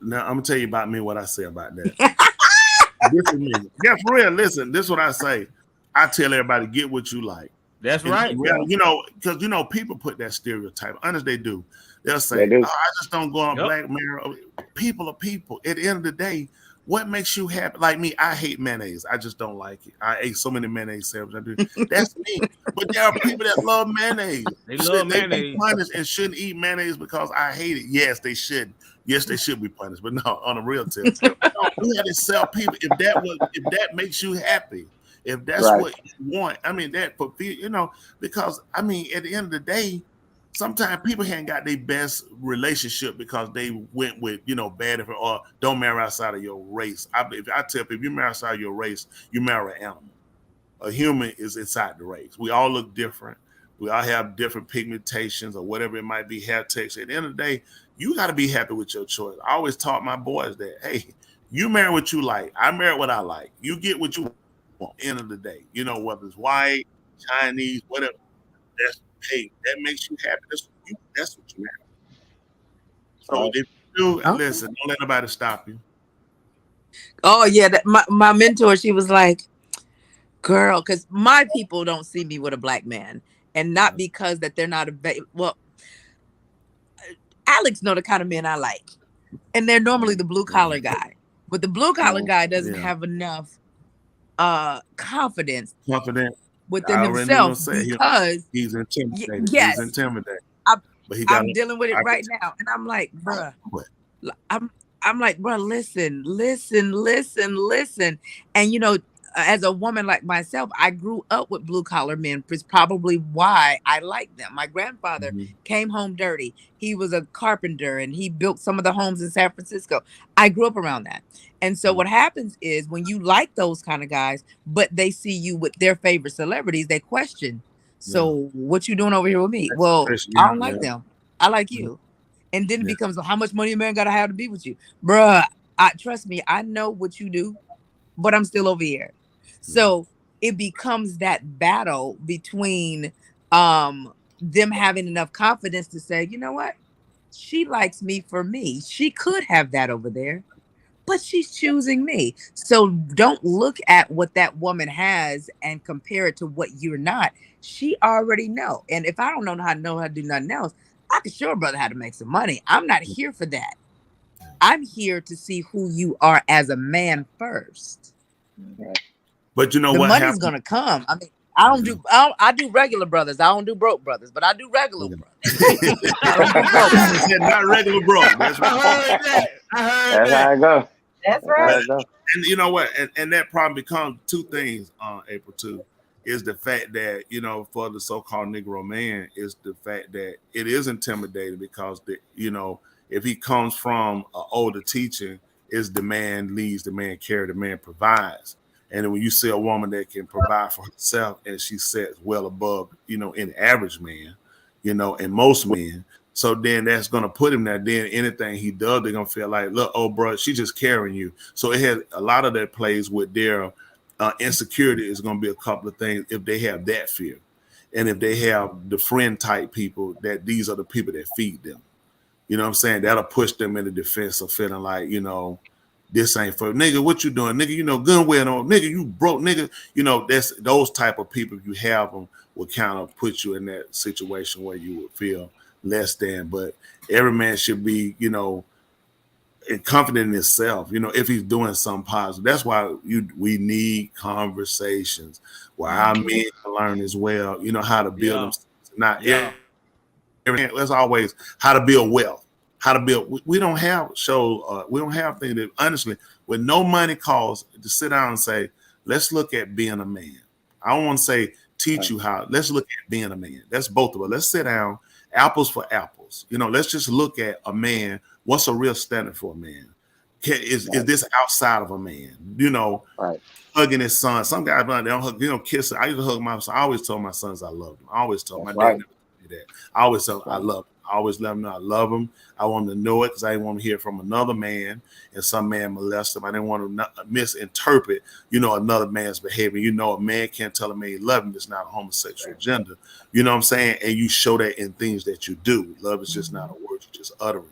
Now I'm gonna tell you about me what I say about that. This is me. Yeah, for real. Listen, this is what I say. I tell everybody, get what you like. That's And, right. you know, because you know, people put that stereotype. Honest, they do. They'll say, They do. "Oh, I just don't go on Yep. black mirror." People are people. At the end of the day, what makes you happy? Like me, I hate mayonnaise. I just don't like it. I ate so many mayonnaise sandwiches. I do. That's me. But there are people that love mayonnaise. They Should love they be mayonnaise. punished and shouldn't eat mayonnaise because I hate it? Yes, they should. Yes, they should be punished. But no, on a real tip, we had to sell people. If that makes you happy, if that's Right. what you want, I mean that for you know, because I mean at the end of the day, sometimes people haven't got their best relationship because they went with bad or don't marry outside of your race. I tell people, if you marry outside of your race, you marry an animal. A human is inside the race. We all look different. We all have different pigmentations or whatever it might be, hair texture. At the end of the day, you got to be happy with your choice. I always taught my boys that, hey, you marry what you like. I marry what I like. You get what you want. End of the day, whether it's white, Chinese, whatever. That makes you happy. That's what you marry. So if you do, listen, don't let nobody stop you. Oh yeah, my mentor, she was like, "Girl," because my people don't see me with a black man, and not because that they're not well. Alex know the kind of men I like, and they're normally the blue collar guy, but the blue collar guy doesn't have enough confidence within himself because he's intimidated. Yes, he's intimidated. But I'm dealing with it right now, and I'm like, bruh, I'm like, bruh, listen, and as a woman like myself, I grew up with blue collar men. It's probably why I like them. My grandfather came home dirty. He was a carpenter and he built some of the homes in San Francisco. I grew up around that. And so what happens is when you like those kind of guys, but they see you with their favorite celebrities, they question. So what you doing over here with me? Well, I don't like them. I like you. And then it becomes, how much money a man got to have to be with you? Bruh, trust me, I know what you do, but I'm still over here. So it becomes that battle between them having enough confidence to say, you know what? She likes me for me. She could have that over there, but she's choosing me. So don't look at what that woman has and compare it to what you're not. She already know. And if I don't know how to do nothing else, I can show a brother how to make some money. I'm not here for that. I'm here to see who you are as a man first. But you know the what? Money's happened? Gonna come. I mean, I do regular brothers. I don't do broke brothers, but I do regular brothers. Not regular broke. That's right. I heard that. That's how I go. That's right. And you know what? And that problem becomes two things on April 2 is the fact that, for the so-called Negro man is the fact that it is intimidating because if he comes from an older teaching, is the man leads, the man carries, the man provides. And when you see a woman that can provide for herself and she sets well above, an average man, and most men, so then that's going to put him there. Then anything he does, they're going to feel like, look, oh, bro, she's just carrying you. So it has a lot of that plays with their insecurity is going to be a couple of things if they have that fear. And if they have the friend type people, that these are the people that feed them. You know what I'm saying? That'll push them in the defense of feeling like, this ain't for nigga. What you doing, nigga? Gun wearing on, nigga. You broke, nigga. That's those type of people. If you have them, will kind of put you in that situation where you would feel less than. But every man should be, confident in himself. If he's doing something positive. That's why we need conversations where our men can learn as well. How to build themselves. Not everything. That's always how to build wealth. How to build. We don't have shows. We don't have things that honestly, with no money costs, to sit down and say, let's look at being a man. I don't want to say teach you how. Let's look at being a man. That's both of us. Let's sit down, apples for apples. Let's just look at a man. What's a real standard for a man? Is this outside of a man? Hugging his son. Some guys they don't hug. Kiss. I used to hug my son. I always told my sons I loved them. I always told my dad never told me that. I always told I love them. I always let them know I love them. I want them to know it because I didn't want to hear from another man and some man molest them. I didn't want to misinterpret, another man's behavior. A man can't tell a man he loves him. It's not a homosexual gender. You know what I'm saying? And you show that in things that you do. Love is just not a word you just utter it.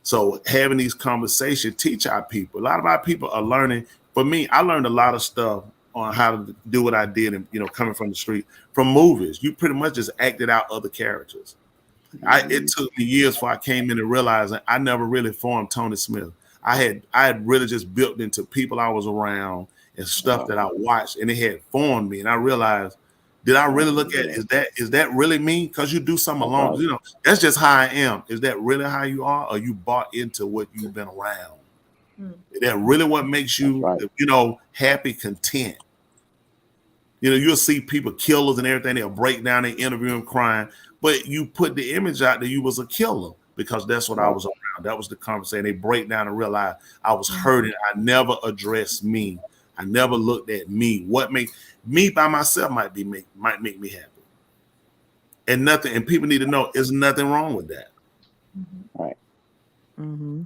So having these conversations teach our people. A lot of our people are learning. For me, I learned a lot of stuff on how to do what I did, and coming from the street, from movies. You pretty much just acted out other characters. It took me years before I came in and realized that I never really formed Tony Smith. I had really just built into people I was around and stuff that I watched, and it had formed me. And I realized, did I really look at it? Is that really me? Because you do something along, that's just how I am. Is that really how you are, or you bought into what you've been around? Is that really what makes you, happy, content? You'll see people, killers and everything, they'll break down, they interview them crying, but you put the image out that you was a killer because that's what I was around. That was the conversation. They break down and realize I was hurting. I never addressed me. I never looked at me. What make me by myself might make me happy. And people need to know there's nothing wrong with that. Right. Mm-hmm.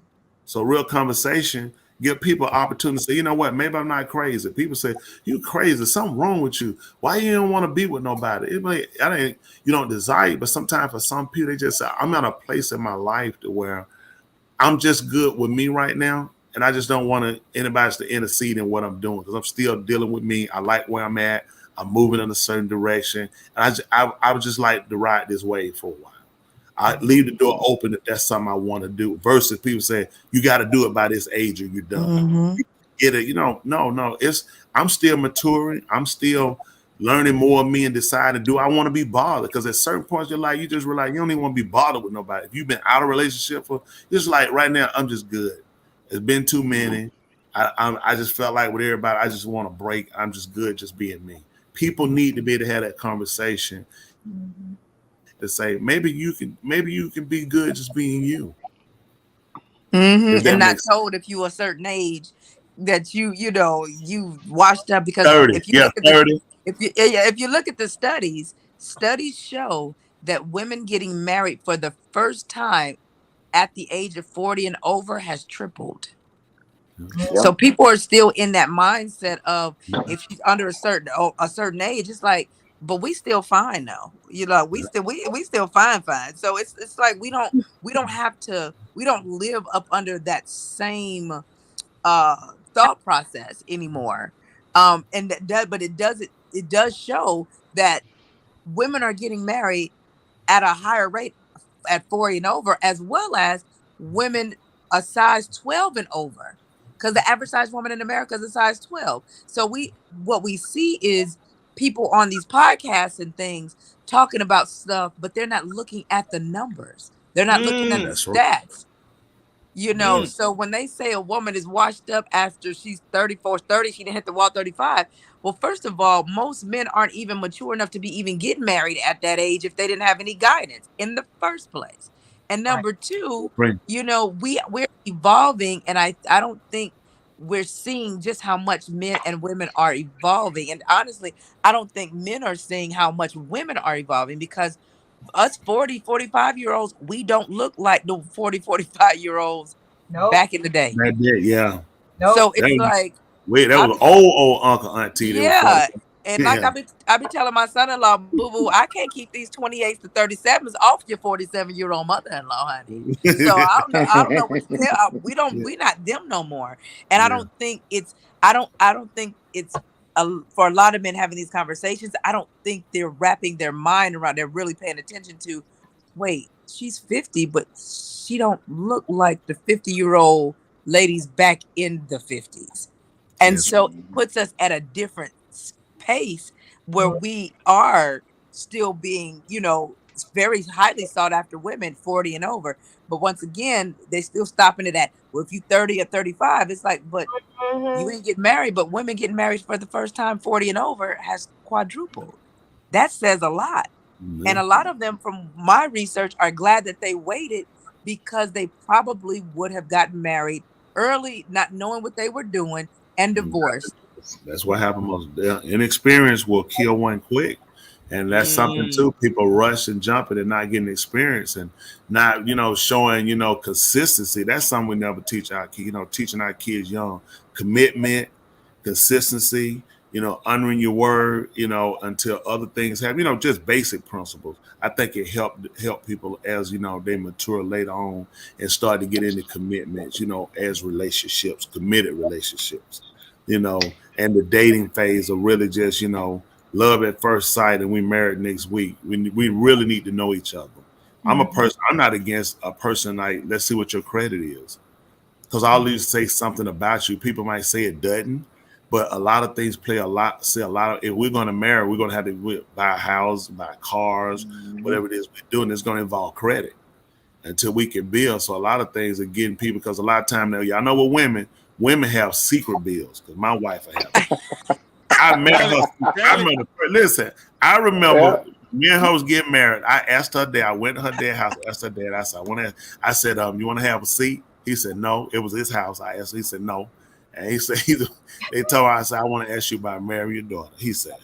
So real conversation, give people an opportunity to say, you know what, maybe I'm not crazy. People say, you crazy, something wrong with you. Why you don't want to be with nobody? You don't desire it, but sometimes for some people, they just say, I'm at a place in my life to where I'm just good with me right now. And I just don't want anybody to intercede in what I'm doing because I'm still dealing with me. I like where I'm at. I'm moving in a certain direction. And I would just like to ride this wave for a while. I leave the door open if that's something I want to do. Versus people say you got to do it by this age or you're done. Mm-hmm. You get it? No. I'm still maturing. I'm still learning more of me and deciding, do I want to be bothered? Because at certain points in your life, you just realize you don't even want to be bothered with nobody. If you've been out of a relationship for just like right now, I'm just good. It's been too many. I just felt like with everybody, I just want to break. I'm just good just being me. People need to be able to have that conversation. Mm-hmm. To say maybe you can be good just being you, and not told if you a certain age that you washed up because 30, if you 30. If you look at the studies show that women getting married for the first time at the age of 40 and over has tripled. Yep. So people are still in that mindset of if she's under a certain age, it's like, but we still fine though. We still fine. So it's like we don't live up under that same thought process anymore. But it does show that women are getting married at a higher rate at 40 and over, as well as women a size 12 and over. Because the average size woman in America is a size 12. So what we see is people on these podcasts and things talking about stuff, but they're not looking at the numbers. They're not looking at the stats. So when they say a woman is washed up after she's 34, 30, she didn't hit the wall 35. Well, first of all, most men aren't even mature enough to be even getting married at that age if they didn't have any guidance in the first place. And number two, we're evolving, and I don't think we're seeing just how much men and women are evolving. And honestly, I don't think men are seeing how much women are evolving, because us 40, 45-year-olds, we don't look like the 40, 45-year-olds back in the day. Yeah. So it's like, wait, that was old uncle auntie. Yeah. And like I be telling my son-in-law, boo-boo, I can't keep these 28s to 37s off your 47-year-old mother-in-law, honey. So I don't know what to tell. We're not them no more. And I don't think it's for a lot of men having these conversations, I don't think they're wrapping their mind around, they're really paying attention to, wait, she's 50, but she don't look like the 50-year-old ladies back in the 50s. And so it puts us at a different pace where we are still being, very highly sought after women 40 and over. But once again, they still stopping it at, well, if you 30 or 35, it's like, but you ain't getting married. But women getting married for the first time 40 and over has quadrupled. That says a lot. Mm-hmm. And a lot of them, from my research, are glad that they waited, because they probably would have gotten married early, not knowing what they were doing, and divorced. That's what happened most. Inexperience will kill one quick. And that's something too. People rush and jump it and not getting experience and not, showing, consistency. That's something we never teach our kids, teaching our kids young. Commitment, consistency, honoring your word, until other things happen, just basic principles. I think it help people as, they mature later on and start to get into commitments, as relationships, committed relationships, and the dating phase of really just, love at first sight and we married next week. We really need to know each other. I'm a person, I'm not against a person like, let's see what your credit is. Because I'll always say something about you. People might say it doesn't, but a lot of things say a lot of, if we're going to marry, we're going to have to buy a house, buy cars, whatever it is we're doing, it's going to involve credit until we can build. So a lot of things are getting people, because a lot of time now, y'all know what women have secret bills, because my wife have. I met her. Listen, I remember me and her was getting married. I asked her dad. I went to her dad's house. I asked her dad. I said, you want to have a seat? He said no. It was his house. I asked. He said no. And he said, they told her, I said, I want to ask you about marrying your daughter. He said,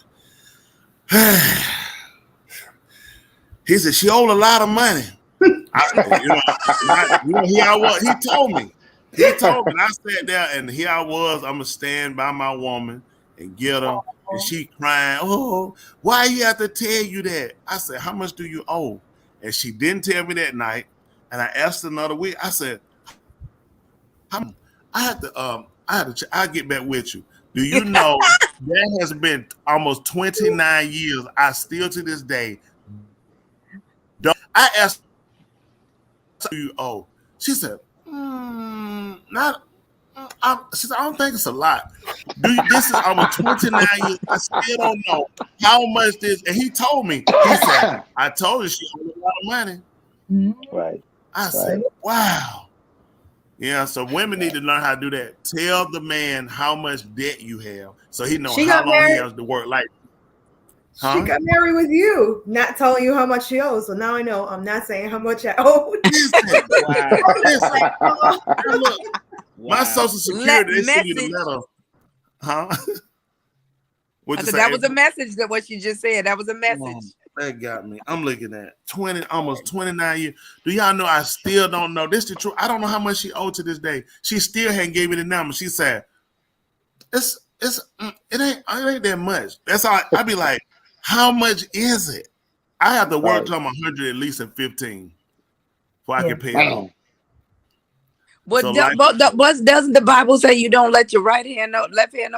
she owed a lot of money. I said, here I was. He told me. And I sat there, and here I was. I'm gonna stand by my woman and get her, and she crying. Oh, why you have to tell you that? I said, how much do you owe? And she didn't tell me that night. And I asked another week. I said, I'll get back with you. Do you know that has been almost 29 years? I still to this day I asked her, you owe? She said, not. She said, I don't think it's a lot. This is almost 29 years. I still don't know how much this. And he told me. He said, I told her she owed a lot of money. Right. I said, wow. Yeah, so women need to learn how to do that. Tell the man how much debt you have, so he knows how long he has to work. Like, she got married with you, not telling you how much she owes. So now I know I'm not saying how much I owe. Look, my social security, they send you the letter. That was a message. That what you just said. That was a message. That got me. I'm looking at almost 29 years. Do y'all know I still don't know? This is the truth. I don't know how much she owed to this day. She still hadn't gave me the number. She said, it ain't that much. That's all. I be like, how much is it? I have to work till I'm 100 at least at 15 before I can pay it off. But so doesn't the Bible say you don't let your left hand know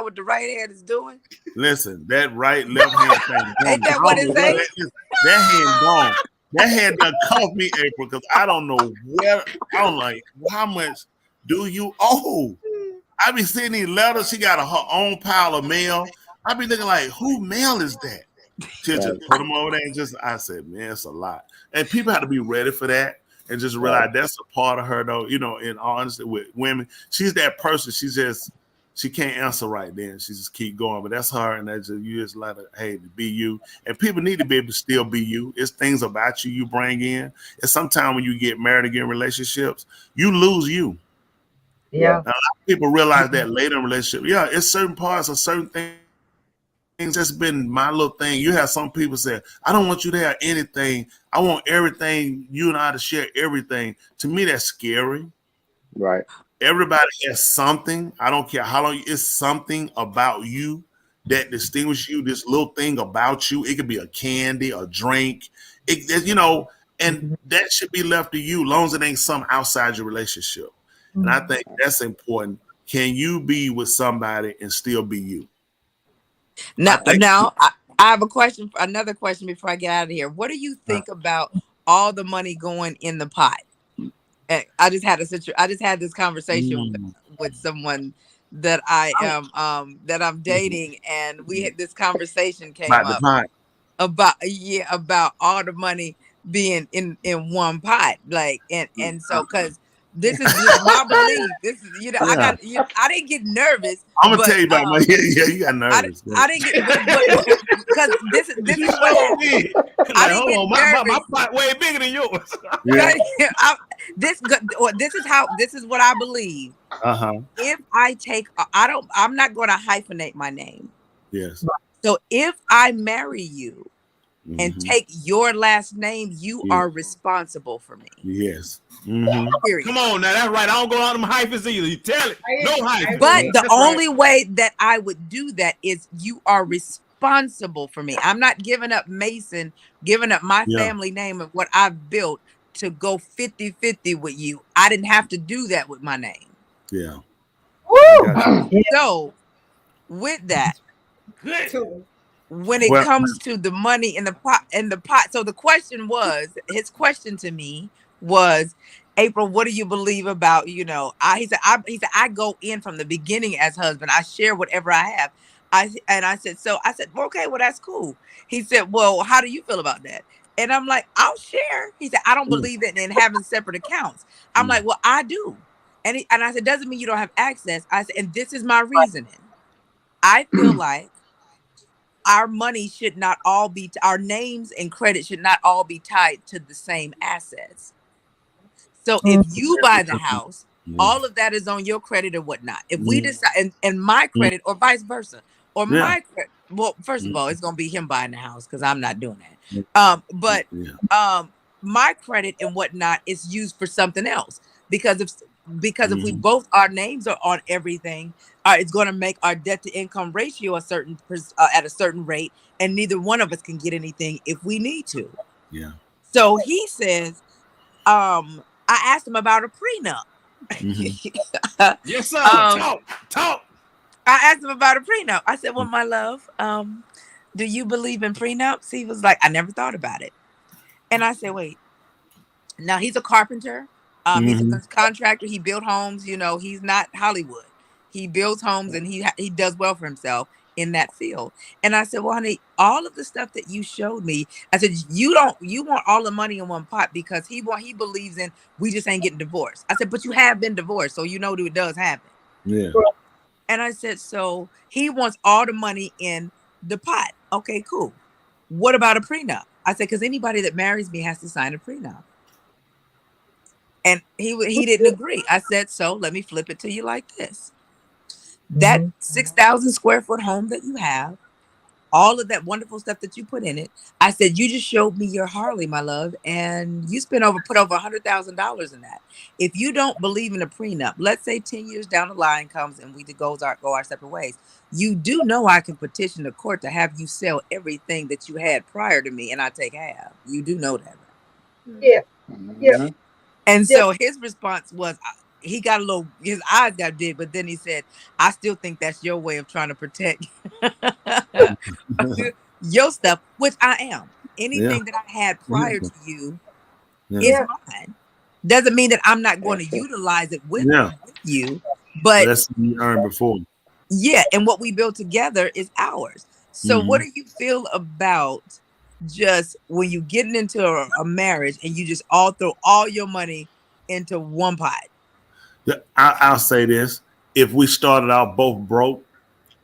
what the right hand is doing? Listen, that left hand thing. Ain't that what it says? That hand gone. That hand done cuffed me, April, because I don't know where. I'm like, how much do you owe? I be seeing these letters. She got her own pile of mail. I be looking like, who mail is that? She just put them over there and I said, man, it's a lot. And people have to be ready for that. And just realize that's a part of her, though. In all honesty, with women, she's that person. She can't answer right then. She just keep going. But that's her, and you just let her, hey, be you. And people need to be able to still be you. It's things about you bring in. And sometimes when you get married again, relationships, you lose you. Yeah. Now, a lot of people realize that later in relationship. Yeah, it's certain parts of certain things. That's been my little thing. You have some people say, I don't want you to have anything. I want everything, you and I to share everything. To me, that's scary. Right. Everybody has something. I don't care how long. It's something about you that distinguishes you. This little thing about you. It could be a candy, a drink. And that should be left to you, as long as it ain't something outside your relationship. And I think that's important. Can you be with somebody and still be you? Now, I have another question before I get out of here. What do you think about all the money going in the pot? And I just had this conversation with someone that I'm dating, and we had this conversation came up about all the money being in one pot, like and so because. This is just my belief. This is, I didn't get nervous. I'm gonna tell you about my. Yeah, you got nervous. I didn't get because this is what I didn't get nervous. My pot way bigger than yours. Yeah. This is what I believe. If I take, I'm not going to hyphenate my name. Yes. So if I marry you, and take your last name, you are responsible for me. Yes. Period. Come on now, that's right. I don't go on them hyphens either. You tell it. No hyphens. But the That's only right. way that I would do that is you are responsible for me. I'm not giving up Mason, giving up my family name and what I've built to go 50-50 with you. I didn't have to do that with my name. Yeah. So with that, when it Well- comes to the money in the pot, so the question was, his question to me was, April, what do you believe about, he said, I go in from the beginning as husband. I share whatever I have. I said, well, okay, well, that's cool. He said, well, how do you feel about that? And I'm like, I'll share. He said, I don't believe in having separate accounts. I'm like, well, I do. And I said, doesn't mean you don't have access. I said, and this is my reasoning. I feel like our money should not all be, our names and credit should not all be tied to the same assets. So if you buy the house, all of that is on your credit or whatnot. If we decide, and my credit or vice versa, or my credit, well, first of all, it's going to be him buying the house because I'm not doing that. But my credit and whatnot is used for something else because if we both, our names are on everything, it's going to make our debt to income ratio at a certain rate, and neither one of us can get anything if we need to. Yeah. So he says, I asked him about a prenup. Yes, sir. Talk. I asked him about a prenup. I said, well, my love, do you believe in prenups? He was like, I never thought about it. And I said, wait. Now, he's a carpenter. He's a contractor. He built homes. He's not Hollywood. He builds homes and he does well for himself in that field. And I said, well, honey, all of the stuff that you showed me, I said, you want all the money in one pot because he believes in, we just ain't getting divorced. I said, but you have been divorced, so it does happen. Yeah. And I said, so he wants all the money in the pot. Okay, cool. What about a prenup? I said, because anybody that marries me has to sign a prenup. And he didn't agree. I said, so let me flip it to you like this. That 6,000 square foot home that you have, all of that wonderful stuff that you put in it, I said, you just showed me your Harley, my love, and you put over $100,000 in that. If you don't believe in a prenup, let's say 10 years down the line comes and we go our separate ways, you do know I can petition the court to have you sell everything that you had prior to me and I take half. You do know that, right? Yeah. And so his response was, he got his eyes got big, but then he said, I still think that's your way of trying to protect your stuff, which I am. Anything that I had prior to you is mine. Doesn't mean that I'm not going to utilize it with you, but that's what you earned before. Yeah, and what we built together is ours. So what do you feel about just when you getting into a marriage and you just all throw all your money into one pot? I'll say this: if we started out both broke,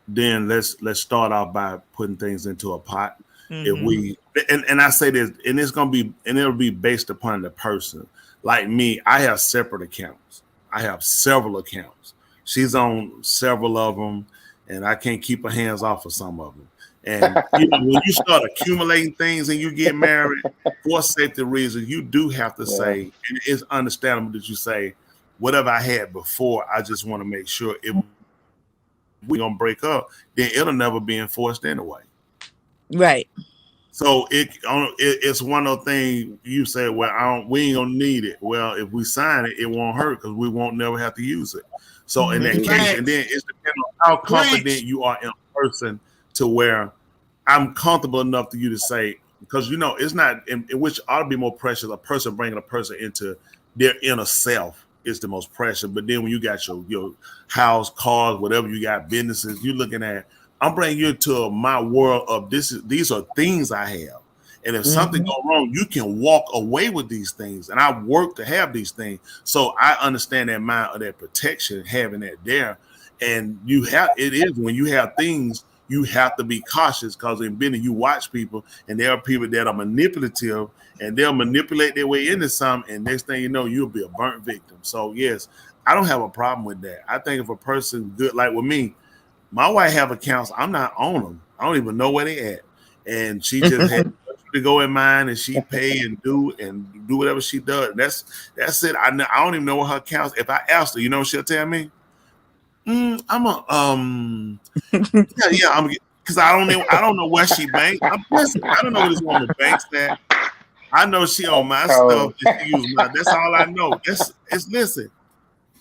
then let's start out by putting things into a pot. If we and I say this, and it'll be based upon the person. Like me, I have separate accounts. I have several accounts. She's on several of them, and I can't keep her hands off of some of them. And when you start accumulating things and you get married, for safety reasons, you do have to say, and it's understandable that you say, whatever I had before, I just want to make sure if we're gonna break up, then it'll never be enforced anyway. Right. So it's one of those things you say, well, we ain't gonna need it. Well, if we sign it, it won't hurt because we won't never have to use it. So in that case, and then it's depending on how confident you are in a person to where I'm comfortable enough to you to say, because it's not in which ought to be more precious. A person bringing a person into their inner self is the most precious. But then when you got your house, cars, whatever you got, businesses, you're looking at, I'm bringing you to my world of these are things I have. And if something goes wrong, you can walk away with these things. And I work to have these things. So I understand that amount of that protection, having that there. And it is when you have things, you have to be cautious because in business, you watch people and there are people that are manipulative and they'll manipulate their way into something. And next thing you know, you'll be a burnt victim. So yes, I don't have a problem with that. I think if a person good, like with me, my wife have accounts. I'm not on them. I don't even know where they at. And she just had to go in mine, and she pay and do whatever she does. That's it. I don't even know what her accounts. If I asked her, you know what she'll tell me? I'm I'm because I don't know where she banks. I don't know where this woman banks at. I know she on my stuff. She use my, that's all I know. Listen,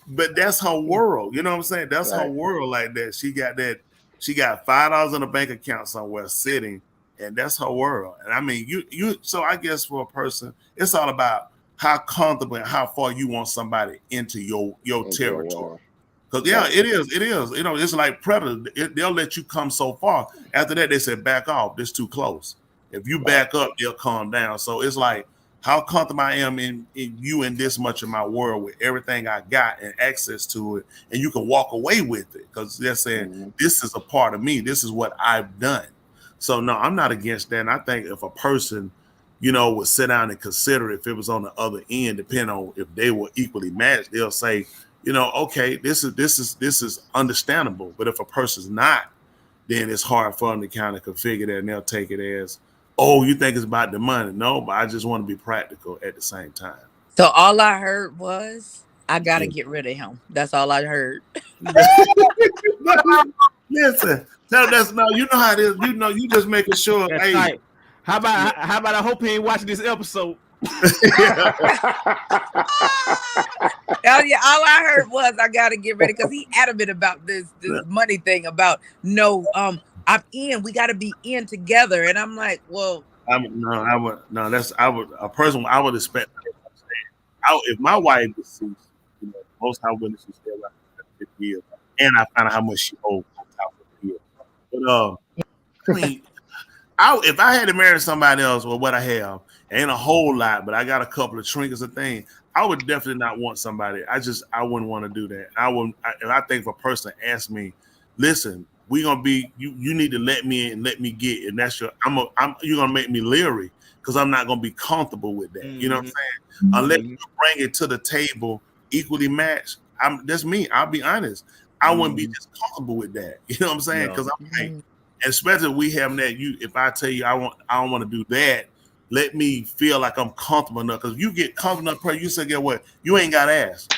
but that's her world. You know what I'm saying? That's her world like that. She got $5 in a bank account somewhere sitting, and that's her world. And I mean, you. So I guess for a person, it's all about how comfortable and how far you want somebody into your territory. Because it is. You know, it's like predator. They'll let you come so far. After that, they say back off. This too close. If you back up, they'll calm down. So it's like how comfortable I am in you in this much of my world with everything I got and access to it, and you can walk away with it because they're saying this is a part of me. This is what I've done. So no, I'm not against that. And I think if a person, you know, would sit down and consider if it was on the other end, depending on if they were equally matched, they'll say, you know, okay, this is understandable. But if a person's not, then it's hard for them to kind of configure that, and they'll take it as, oh, you think it's about the money. No, but I just want to be practical at the same time. So all I heard was, I got to get rid of him. That's all I heard. Listen, that's no, you know how it is. You know, you just making sure. That's hey, right. How about I hope he ain't watching this episode. All I heard was I gotta get ready because he adamant about this money thing about I'm in. We gotta be in together, and I'm like, well, I would expect. If my wife was deceased, you know, most high witnesses still like 50 years, and I found out how much she owed on top of the year. But I mean, if I had to marry somebody else with what I have, ain't a whole lot, but I got a couple of trinkets and things, I would definitely not want somebody. I wouldn't want to do that. I think if a person asks me, listen, we gonna be you need to let me in and let me get, and that's you're gonna make me leery because I'm not gonna be comfortable with that. You know what I'm saying? Unless you bring it to the table equally matched. That's me. I'll be honest. I wouldn't be just comfortable with that. You know what I'm saying? Because I'm like, especially if we have that. If I tell you I don't want to do that, let me feel like I'm comfortable enough. Because if you get comfortable enough, you say, get what? You ain't got to ask.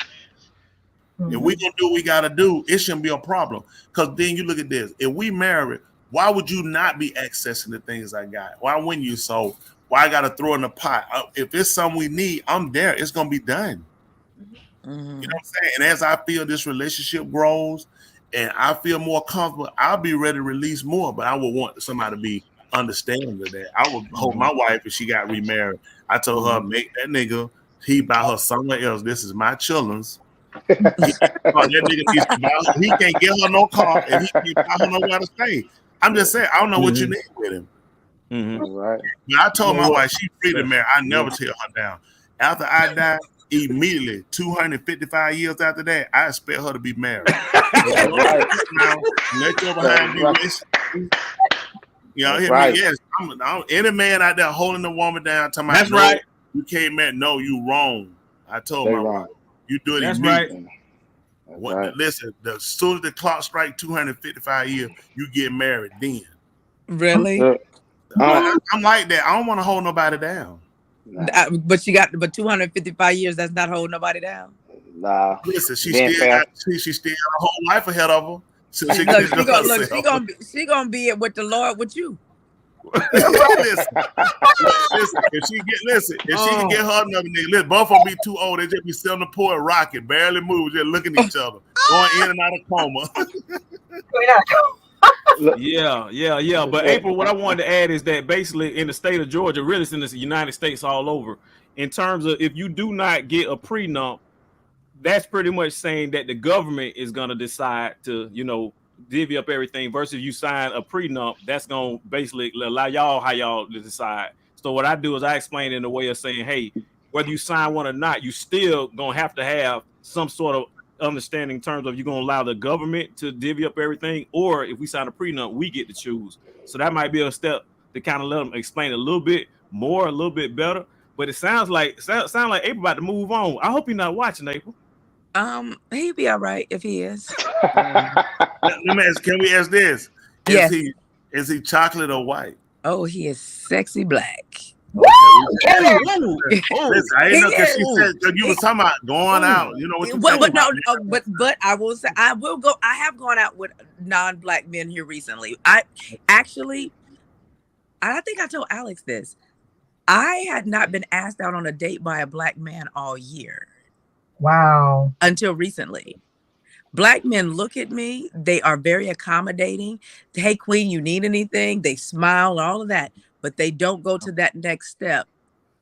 If we can do what we got to do, it shouldn't be a problem. Because then you look at this. If we married, why would you not be accessing the things I got? Why wouldn't you? So why I got to throw in the pot? If it's something we need, I'm there. It's going to be done. You know what I'm saying? And as I feel this relationship grows and I feel more comfortable, I'll be ready to release more. But I would want somebody to be understanding of that. I would hope my wife, if she got remarried, I told her, make that nigga, he buy her somewhere else. This is my children's. He can't get her no car and he can't buy her nowhere to stay. I'm just saying, I don't know what you need with him. Right. But I told my wife she free to marry. I never tear her down. After I die, immediately 255 years after that, I expect her to be married. Let your behind be y'all hear me? Yes, I'm any man out there holding the woman down. Talking about, that's right. You can't marry. No, you wrong. I told my wife, you do it. That's immediately. Right. Listen, as soon as the clock strike 255 years, you get married. Then, really? I'm like that. I don't want to hold nobody down. But 255 years. That's not holding nobody down. Nah. Listen, she still got a whole life ahead of her. So she gonna be with the Lord with you. Listen, if she can get her another nigga, listen, both of them be too old. They just be sitting on the porch, rocking, barely move, just looking at each other, going in and out of coma. Yeah. But April, what I wanted to add is that basically in the state of Georgia, really it's in the United States all over, in terms of if you do not get a prenup, that's pretty much saying that the government is going to decide to, divvy up everything versus you sign a prenup. That's going to basically allow how y'all to decide. So what I do is I explain in a way of saying, hey, whether you sign one or not, you still going to have some sort of understanding in terms of you're going to allow the government to divvy up everything, or if we sign a prenup, we get to choose. So that might be a step to kind of let them explain a little bit more, a little bit better. But it sounds like April about to move on. I hope you're not watching, April. He'd be all right if he is. Let me ask, can we ask this? Is he chocolate or white? Oh, he is sexy black. Listen, I didn't know because she said you was talking about going out. You know what you but no, but I will say I will go. I have gone out with non-black men here recently. I think I told Alex this. I had not been asked out on a date by a black man all year. Wow. Until recently. Black men look at me. They are very accommodating. Hey, queen, you need anything? They smile, all of that. But they don't go to that next step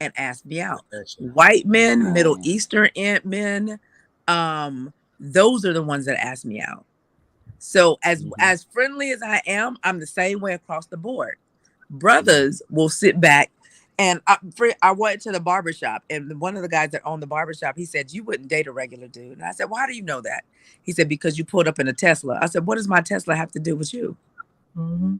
and ask me out. White men, Middle Eastern men, those are the ones that ask me out. So as friendly as I am, I'm the same way across the board. Brothers will sit back. And I went to the barbershop, and one of the guys that owned the barbershop, he said, you wouldn't date a regular dude. And I said, why do you know that? He said, because you pulled up in a Tesla. I said, what does my Tesla have to do with you? Mm-hmm.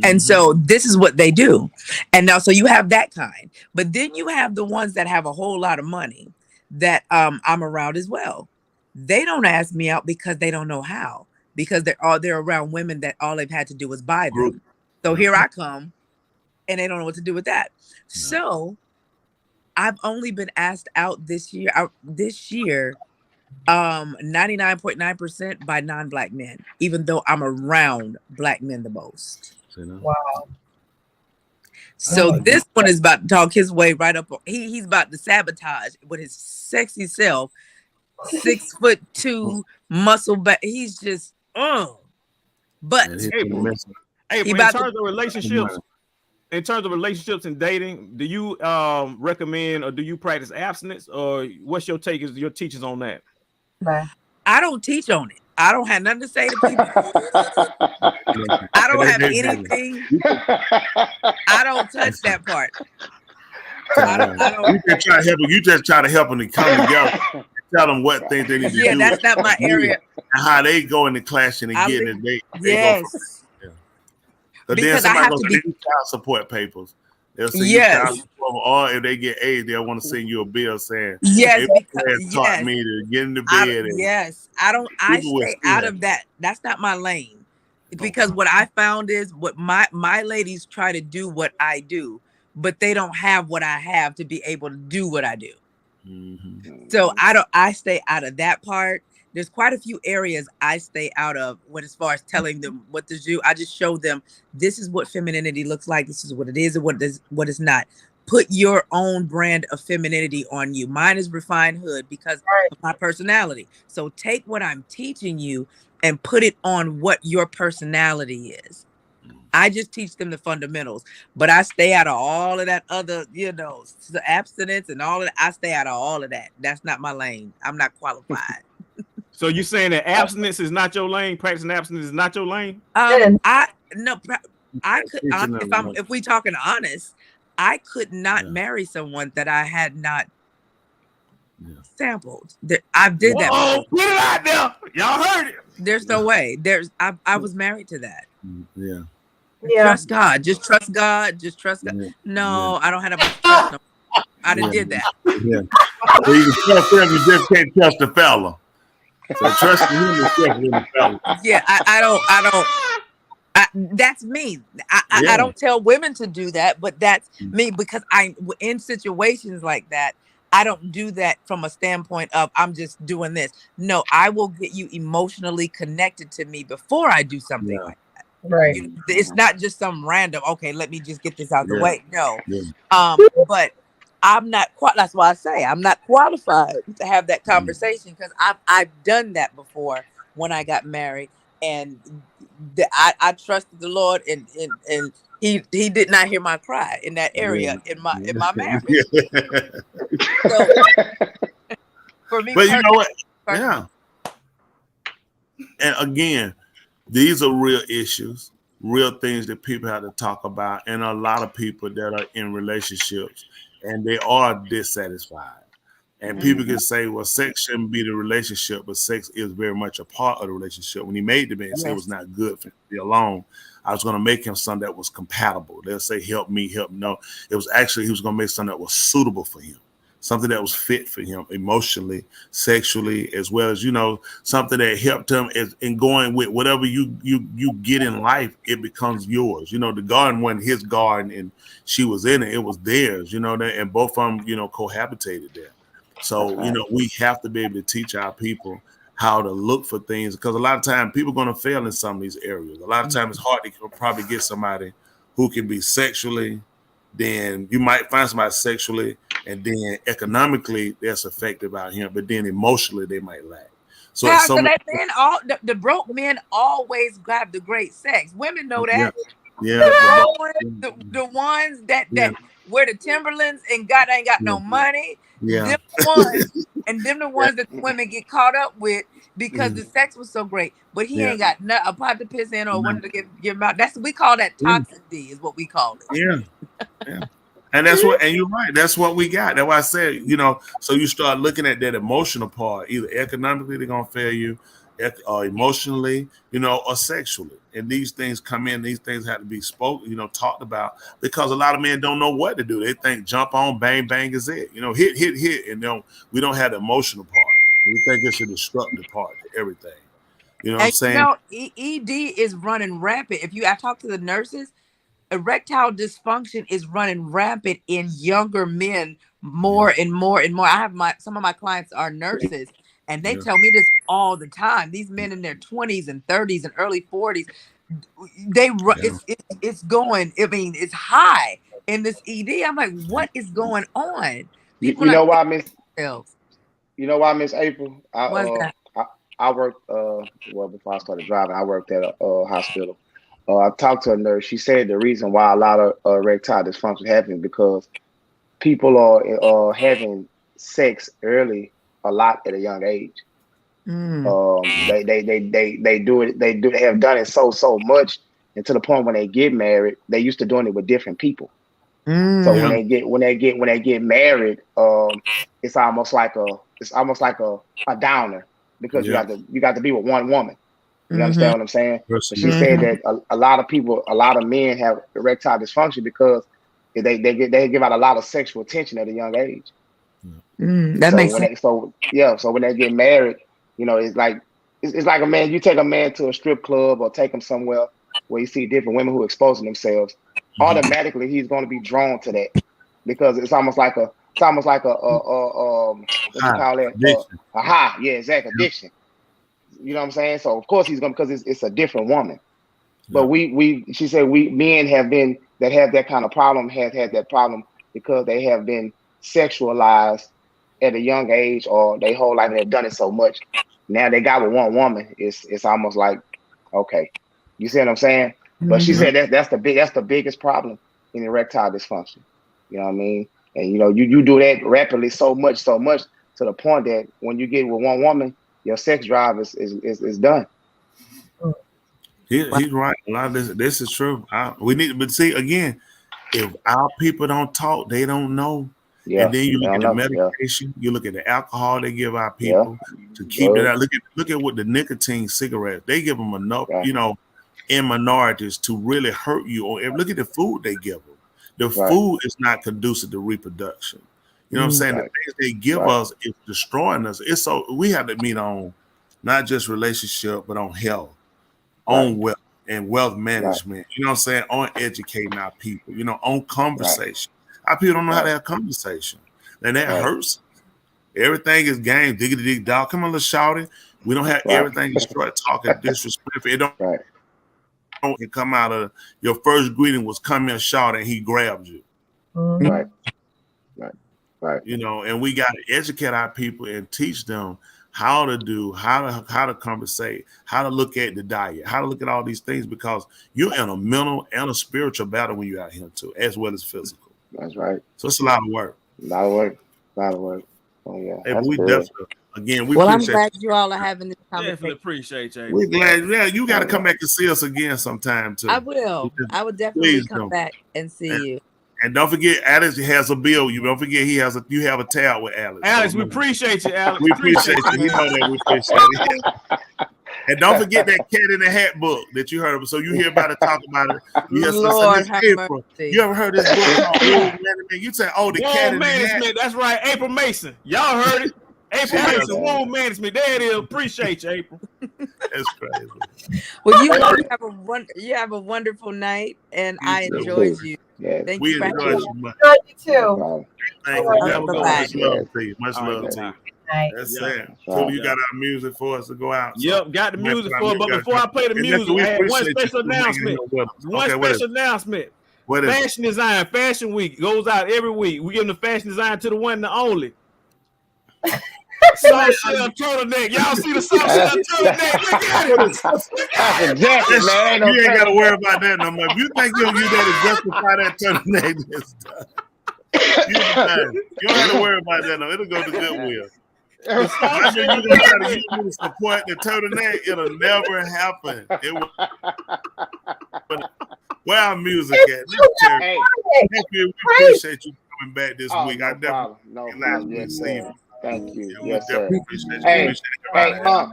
And so this is what they do. And now, so you have that kind. But then you have the ones that have a whole lot of money that I'm around as well. They don't ask me out because they don't know how. Because they're around women that all they've had to do is buy them. So here I come, and they don't know what to do with that. So I've only been asked out this year 99.9% by non-black men, even though I'm around black men the most. Wow. So this one is about to talk his way right up. He's about to sabotage with his sexy self, 6'2" muscle back. He's just but in terms of relationships and dating, do you recommend or do you practice abstinence, or what's your teachings on that? I don't teach on it. I don't have nothing to say to people. I don't have anything. I don't touch that part. You just try to help them. You just try to help them to come together. Tell them what things they need to do. Yeah, that's not my area. And how they go in the clashing and getting it. They yes. Go but then somebody will send you child support papers. They'll send you child support, or if they get AIDS, they'll want to send you a bill saying, yes, because taught me to get in the bed. I stay out of that. That's not my lane. Because what I found is what my ladies try to do what I do, but they don't have what I have to be able to do what I do. Mm-hmm. So I stay out of that part. There's quite a few areas I stay out of as far as telling them what to do. I just show them this is what femininity looks like. This is what it is and what is not. Put your own brand of femininity on you. Mine is refined hood because of my personality. So take what I'm teaching you and put it on what your personality is. I just teach them the fundamentals, but I stay out of all of that other, the abstinence and all of that. I stay out of all of that. That's not my lane. I'm not qualified. So you're saying that abstinence is not your lane? Practicing abstinence is not your lane? I could if we talking honest, I could not marry someone that I had not sampled. I did that. Oh, put it out there. Y'all heard it. There's no way. I was married to that. Yeah. Trust God. Just trust God. Just trust God. No, I don't have enough trust. No. I done did that. Yeah. So you can trust him, you just can't trust the fella. So trust him is trusting the fella. Yeah, I don't. That's me. I don't tell women to do that, but that's me because in situations like that, I don't do that from a standpoint of I'm just doing this. No, I will get you emotionally connected to me before I do something like that. Right. It's not just some random, okay, let me just get this out the way. No. But I'm not that's why I say I'm not qualified to have that conversation because I've done that before when I got married, and I trusted the Lord, and he did not hear my cry in that area in my marriage. So, for me, but you know what? Yeah. And again, these are real issues, real things that people have to talk about, and a lot of people that are in relationships and they are dissatisfied. And people can say, well, sex shouldn't be the relationship, but sex is very much a part of the relationship. When he made the man say it was not good for him to be alone, I was going to make him something that was compatible. They'll say, help me, help me. No, it was actually, he was going to make something that was suitable for him. something that was fit for him emotionally, sexually, as well as, something that helped him in going with whatever you get in life, it becomes yours. The garden wasn't his garden and she was in it, it was theirs, and both of them, cohabitated there. So, we have to be able to teach our people how to look for things, because a lot of times people are going to fail in some of these areas. A lot of times it's hard to probably get somebody who can be sexually, then you might find somebody sexually, and then economically that's affected by him, but then emotionally they might lack. So, Pastor, the broke men always have the great sex. Women know that. Yeah. The ones that wear the Timberlands and God ain't got no money. Yeah. Them the ones that the women get caught up with because the sex was so great, but he ain't got a pot to piss in or one to give him out. We call that toxic D, is what we call it. Yeah. And that's what, and you're right. That's what we got. That's why I said, so you start looking at that emotional part. Either economically they're gonna fail you, or emotionally, or sexually. And these things come in. These things have to be spoken, talked about, because a lot of men don't know what to do. They think jump on, bang, bang is it. Hit, and we don't have the emotional part. We think it's a destructive part to everything. You know what I'm saying? ED is running rampant. I talk to the nurses, erectile dysfunction is running rampant in younger men more and more and more. I have some of my clients are nurses, and they tell me this all the time. These men in their 20s and 30s and early 40s, it's going. I mean, it's high in this ED. I'm like, what is going on? You know why, Miss April? I worked before I started driving. I worked at a hospital. I talked to a nurse. She said the reason why a lot of erectile dysfunction happens because people are having sex early a lot at a young age. They do it. They have done it so much, and to the point when they get married, they used to doing it with different people. So when they get married, it's almost like a downer, because you got to be with one woman. You understand what I'm saying? But she said that a lot of men have erectile dysfunction because they give out a lot of sexual attention at a young age. That makes sense. So when they get married, it's like a man. You take a man to a strip club or take him somewhere where you see different women who are exposing themselves. Automatically, he's going to be drawn to that because it's almost like a what you call it? A high. Yeah, exactly. Addiction. You know what I'm saying? So of course he's going, because it's a different woman. But she said men have that kind of problem have had that problem because they have been sexualized at a young age, or their whole life they've done it so much. Now they got with one woman. It's almost like, okay, you see what I'm saying? But she said that's the biggest problem in erectile dysfunction. You know what I mean? And you do that rapidly so much to the point that when you get with one woman, your sex drive is done. He's right. A lot of this is true. We need, but see again, if our people don't talk, they don't know. And then you look at the medication, you look at the alcohol they give our people to keep it out. Look at what the nicotine cigarettes, they give them enough, in minorities to really hurt you. Or look at the food they give them. The food is not conducive to reproduction. You know what I'm saying? The things they give us is destroying us. It's so we have to meet on not just relationship, but on health, on wealth and wealth management. You know what I'm saying? On educating our people, on conversation. Our people don't know how to have conversation. And that hurts. Everything is game, diggity dig dog. Come on, let's shout it. We don't have everything destroyed, talking disrespectful. It don't it come out of your first greeting was come here, shout, and he grabbed you. Right. And we got to educate our people and teach them how to conversate, how to look at the diet, how to look at all these things, because you're in a mental and a spiritual battle when you're out here too, as well as physical. That's right. So it's a lot of work. A lot of work. Oh yeah. Hey, we definitely, again, I'm glad you all are having this conversation. Definitely appreciate you. We're glad. Yeah, you got to come back and see us again sometime too. I will. I would definitely come back and see you. And don't forget, Alex has a bill. You don't forget you have a tab with Alex. Alex, we appreciate you, Alex. We appreciate you. You know that we appreciate it. And don't forget that Cat in the Hat book that you heard of. So you hear about it, talk about it. Yes, Lord so have April. mercy. You ever heard this book called Wool Management? You say, oh, the Cat in the Hat. Management. That's right, April Mason. Y'all heard it. April Mason, Wool Management. There it is. Appreciate you, April. That's crazy. Well, you have a wonderful night, and I enjoyed you. Yes. Thank We you for enjoyed having you me. much. You too. Thank you. Bye-bye. Much love to you. Much love to you. Night. That's Yeah. it. So you got our music for us to go out. So. Yep, got the music for it. But before I play the music, I had one special announcement. One special announcement. What is Fashion Design, Fashion Week goes out every week. We give them the fashion design to the one and the only. Soft shell turtleneck. Y'all see the soft shell turtleneck? Look at it. That's exactly, man. You ain't got to worry about that no more. If you think you'll use that to justify that turtleneck, you don't have to worry about that. No, it'll go to Goodwill. I know you're gonna try to use me to support the turtleneck. It'll never happen. It will. Where our music at? Hey, Thank you. We appreciate you coming back this week. I No definitely problem. glad to Yes, see sir. you. Thank you. Yeah, we Yes, sir. definitely appreciate you. Hey, Appreciate everybody.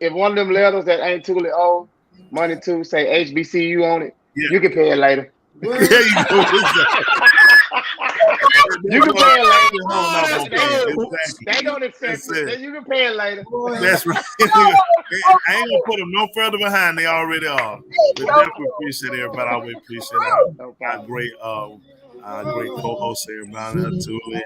If one of them letters that ain't too old, money to say HBCU on it, you can pay it later. There you go. You can pay it later. Exactly. They don't accept it. Then you can pay it later. That's right. I ain't gonna put them no further behind. They already are. We definitely appreciate everybody. I always appreciate our great co-hosts here, Brown Tuli, and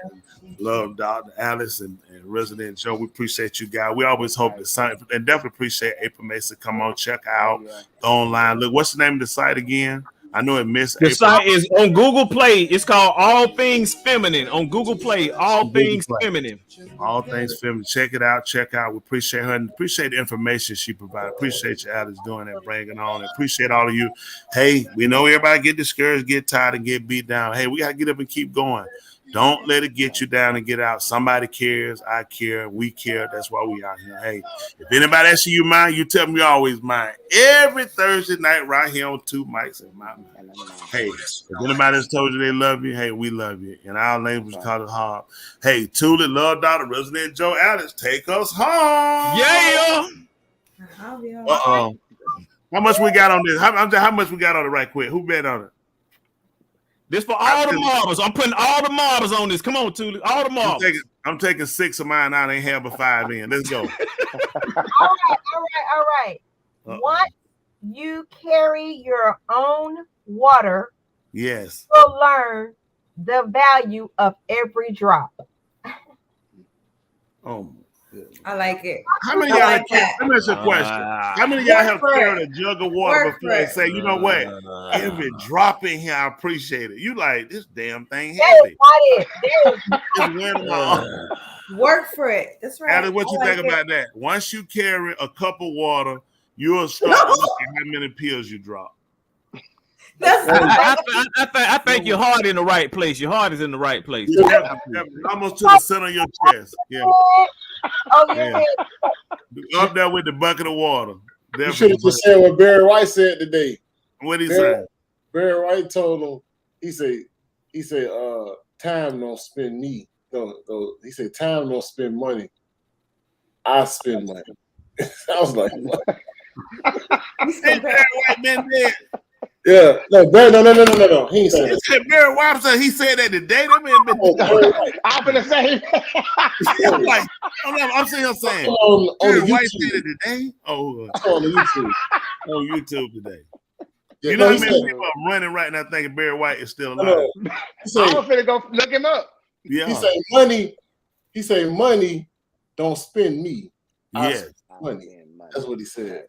love Dr. Alice and Resident Joe. We appreciate you guys. We always hope that something, and definitely appreciate April Mason. Come on, check out the online. Look, what's the name of the site again? I know it missed. The site is on Google Play. It's called All Things Feminine on Google Play. All Things Feminine. All Things Feminine. Check it out. Check out. We appreciate her and appreciate the information she provided. Appreciate you, Alice, doing that, bringing on. And appreciate all of you. Hey, we know everybody get discouraged, get tired, and get beat down. Hey, we got to get up and keep going. Don't let it get you down and get out. Somebody cares. I care. We care. That's why we out here. Hey, if anybody asks you mine, you tell me you always mine. Every Thursday night right here on Two Mics and My Mind. Hey, if anybody has told you they love you, hey, we love you. In our language, we call it hard. Hey, Tuli, love Dr. Resident Joe Alice, take us home. Yeah. Uh-oh. How much we got on this? How much we got on it right quick? Who bet on it? This for all the marbles. I'm putting all the marbles on this. Come on, Tuli. All the marbles. I'm taking 6 of mine out. Ain't have but 5 in. Let's go. All right. Once you carry your own water, yes, you'll learn the value of every drop. Oh, I like it. how many of y'all? Let me ask you a question. How many of y'all have carried a jug of water before and say, you know what? Every drop in here, I appreciate it. You like this damn thing heavy. Work for it. That's right. Alice, what you think about that? Once you carry a cup of water, you'll start looking how many pills you drop. I think your heart in the right place. Your heart is in the right place. Almost to the center of your chest. Yeah. Yeah. Up there with the bucket of water. You should have just said what Barry White said today. What he said? Barry White told him, he said, time don't spend me. He said, time don't spend money. I spend money. I was like, what? Ain't Barry White been dead? Yeah, no. He ain't said that. Barry White said he said that today. That man been. I'm gonna say. I'm like, I'm saying. Barry White said it today. Oh, on YouTube. On YouTube today. Yeah, you know how many people are running right now thinking Barry White is still alive? I'm finna go look him up. Yeah. He say money don't spend me. I Yes. spend money. That's what he said.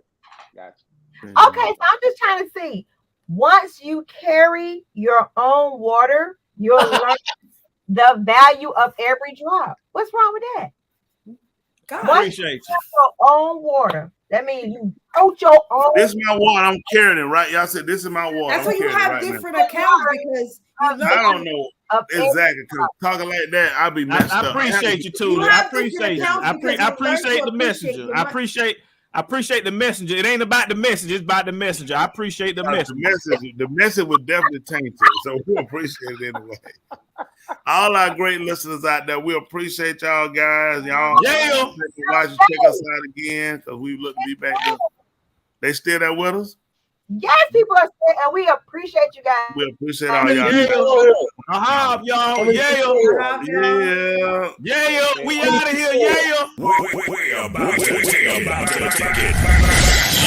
Gotcha. Okay, so I'm just trying to see. Once you carry your own water, you'll learn the value of every drop. What's wrong with that? God, Once you appreciate carry your own water, that means you tote your own. This is my water. I'm carrying it, right? Y'all said this is my water. That's why you have different accounts because I don't know exactly. Because talking like that, I'll be messed up. I appreciate you, Tuli. I appreciate you. I appreciate the messenger. I appreciate the messenger. It ain't about the message, it's about the messenger. I appreciate the message. The message was definitely tainted, so we appreciate it anyway. all our great listeners out there, we appreciate y'all guys. Y'all Yeah. watch and check us out again because we look to be back there. They still there with us? Yes, people are saying, and we appreciate you guys. We appreciate all y'all. Y'all. Yeah. We out of here. Yeah. We're about to take it back.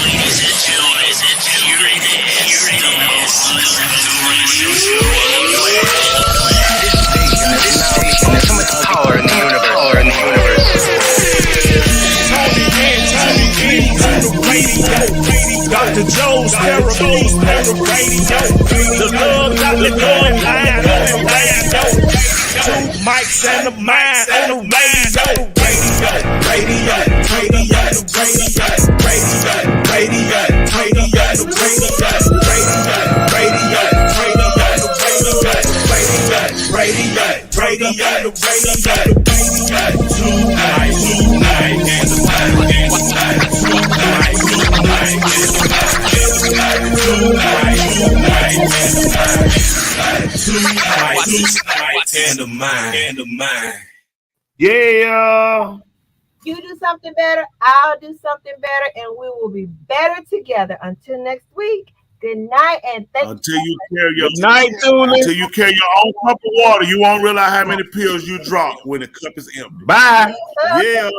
Ladies and gentlemen, here it is, the most listened to radio show on the planet. So much power in the universe. Dr. Joe's therapy on the radio. The love got me going live on the radio. Two mics and a mind on the radio. Radio. Yeah. You do something better, I'll do something better, and we will be better together. Until next week, good night, and thank Until you carry your Until you carry your own cup of water, you won't realize how many pills you drop when the cup is empty. Bye. Yeah.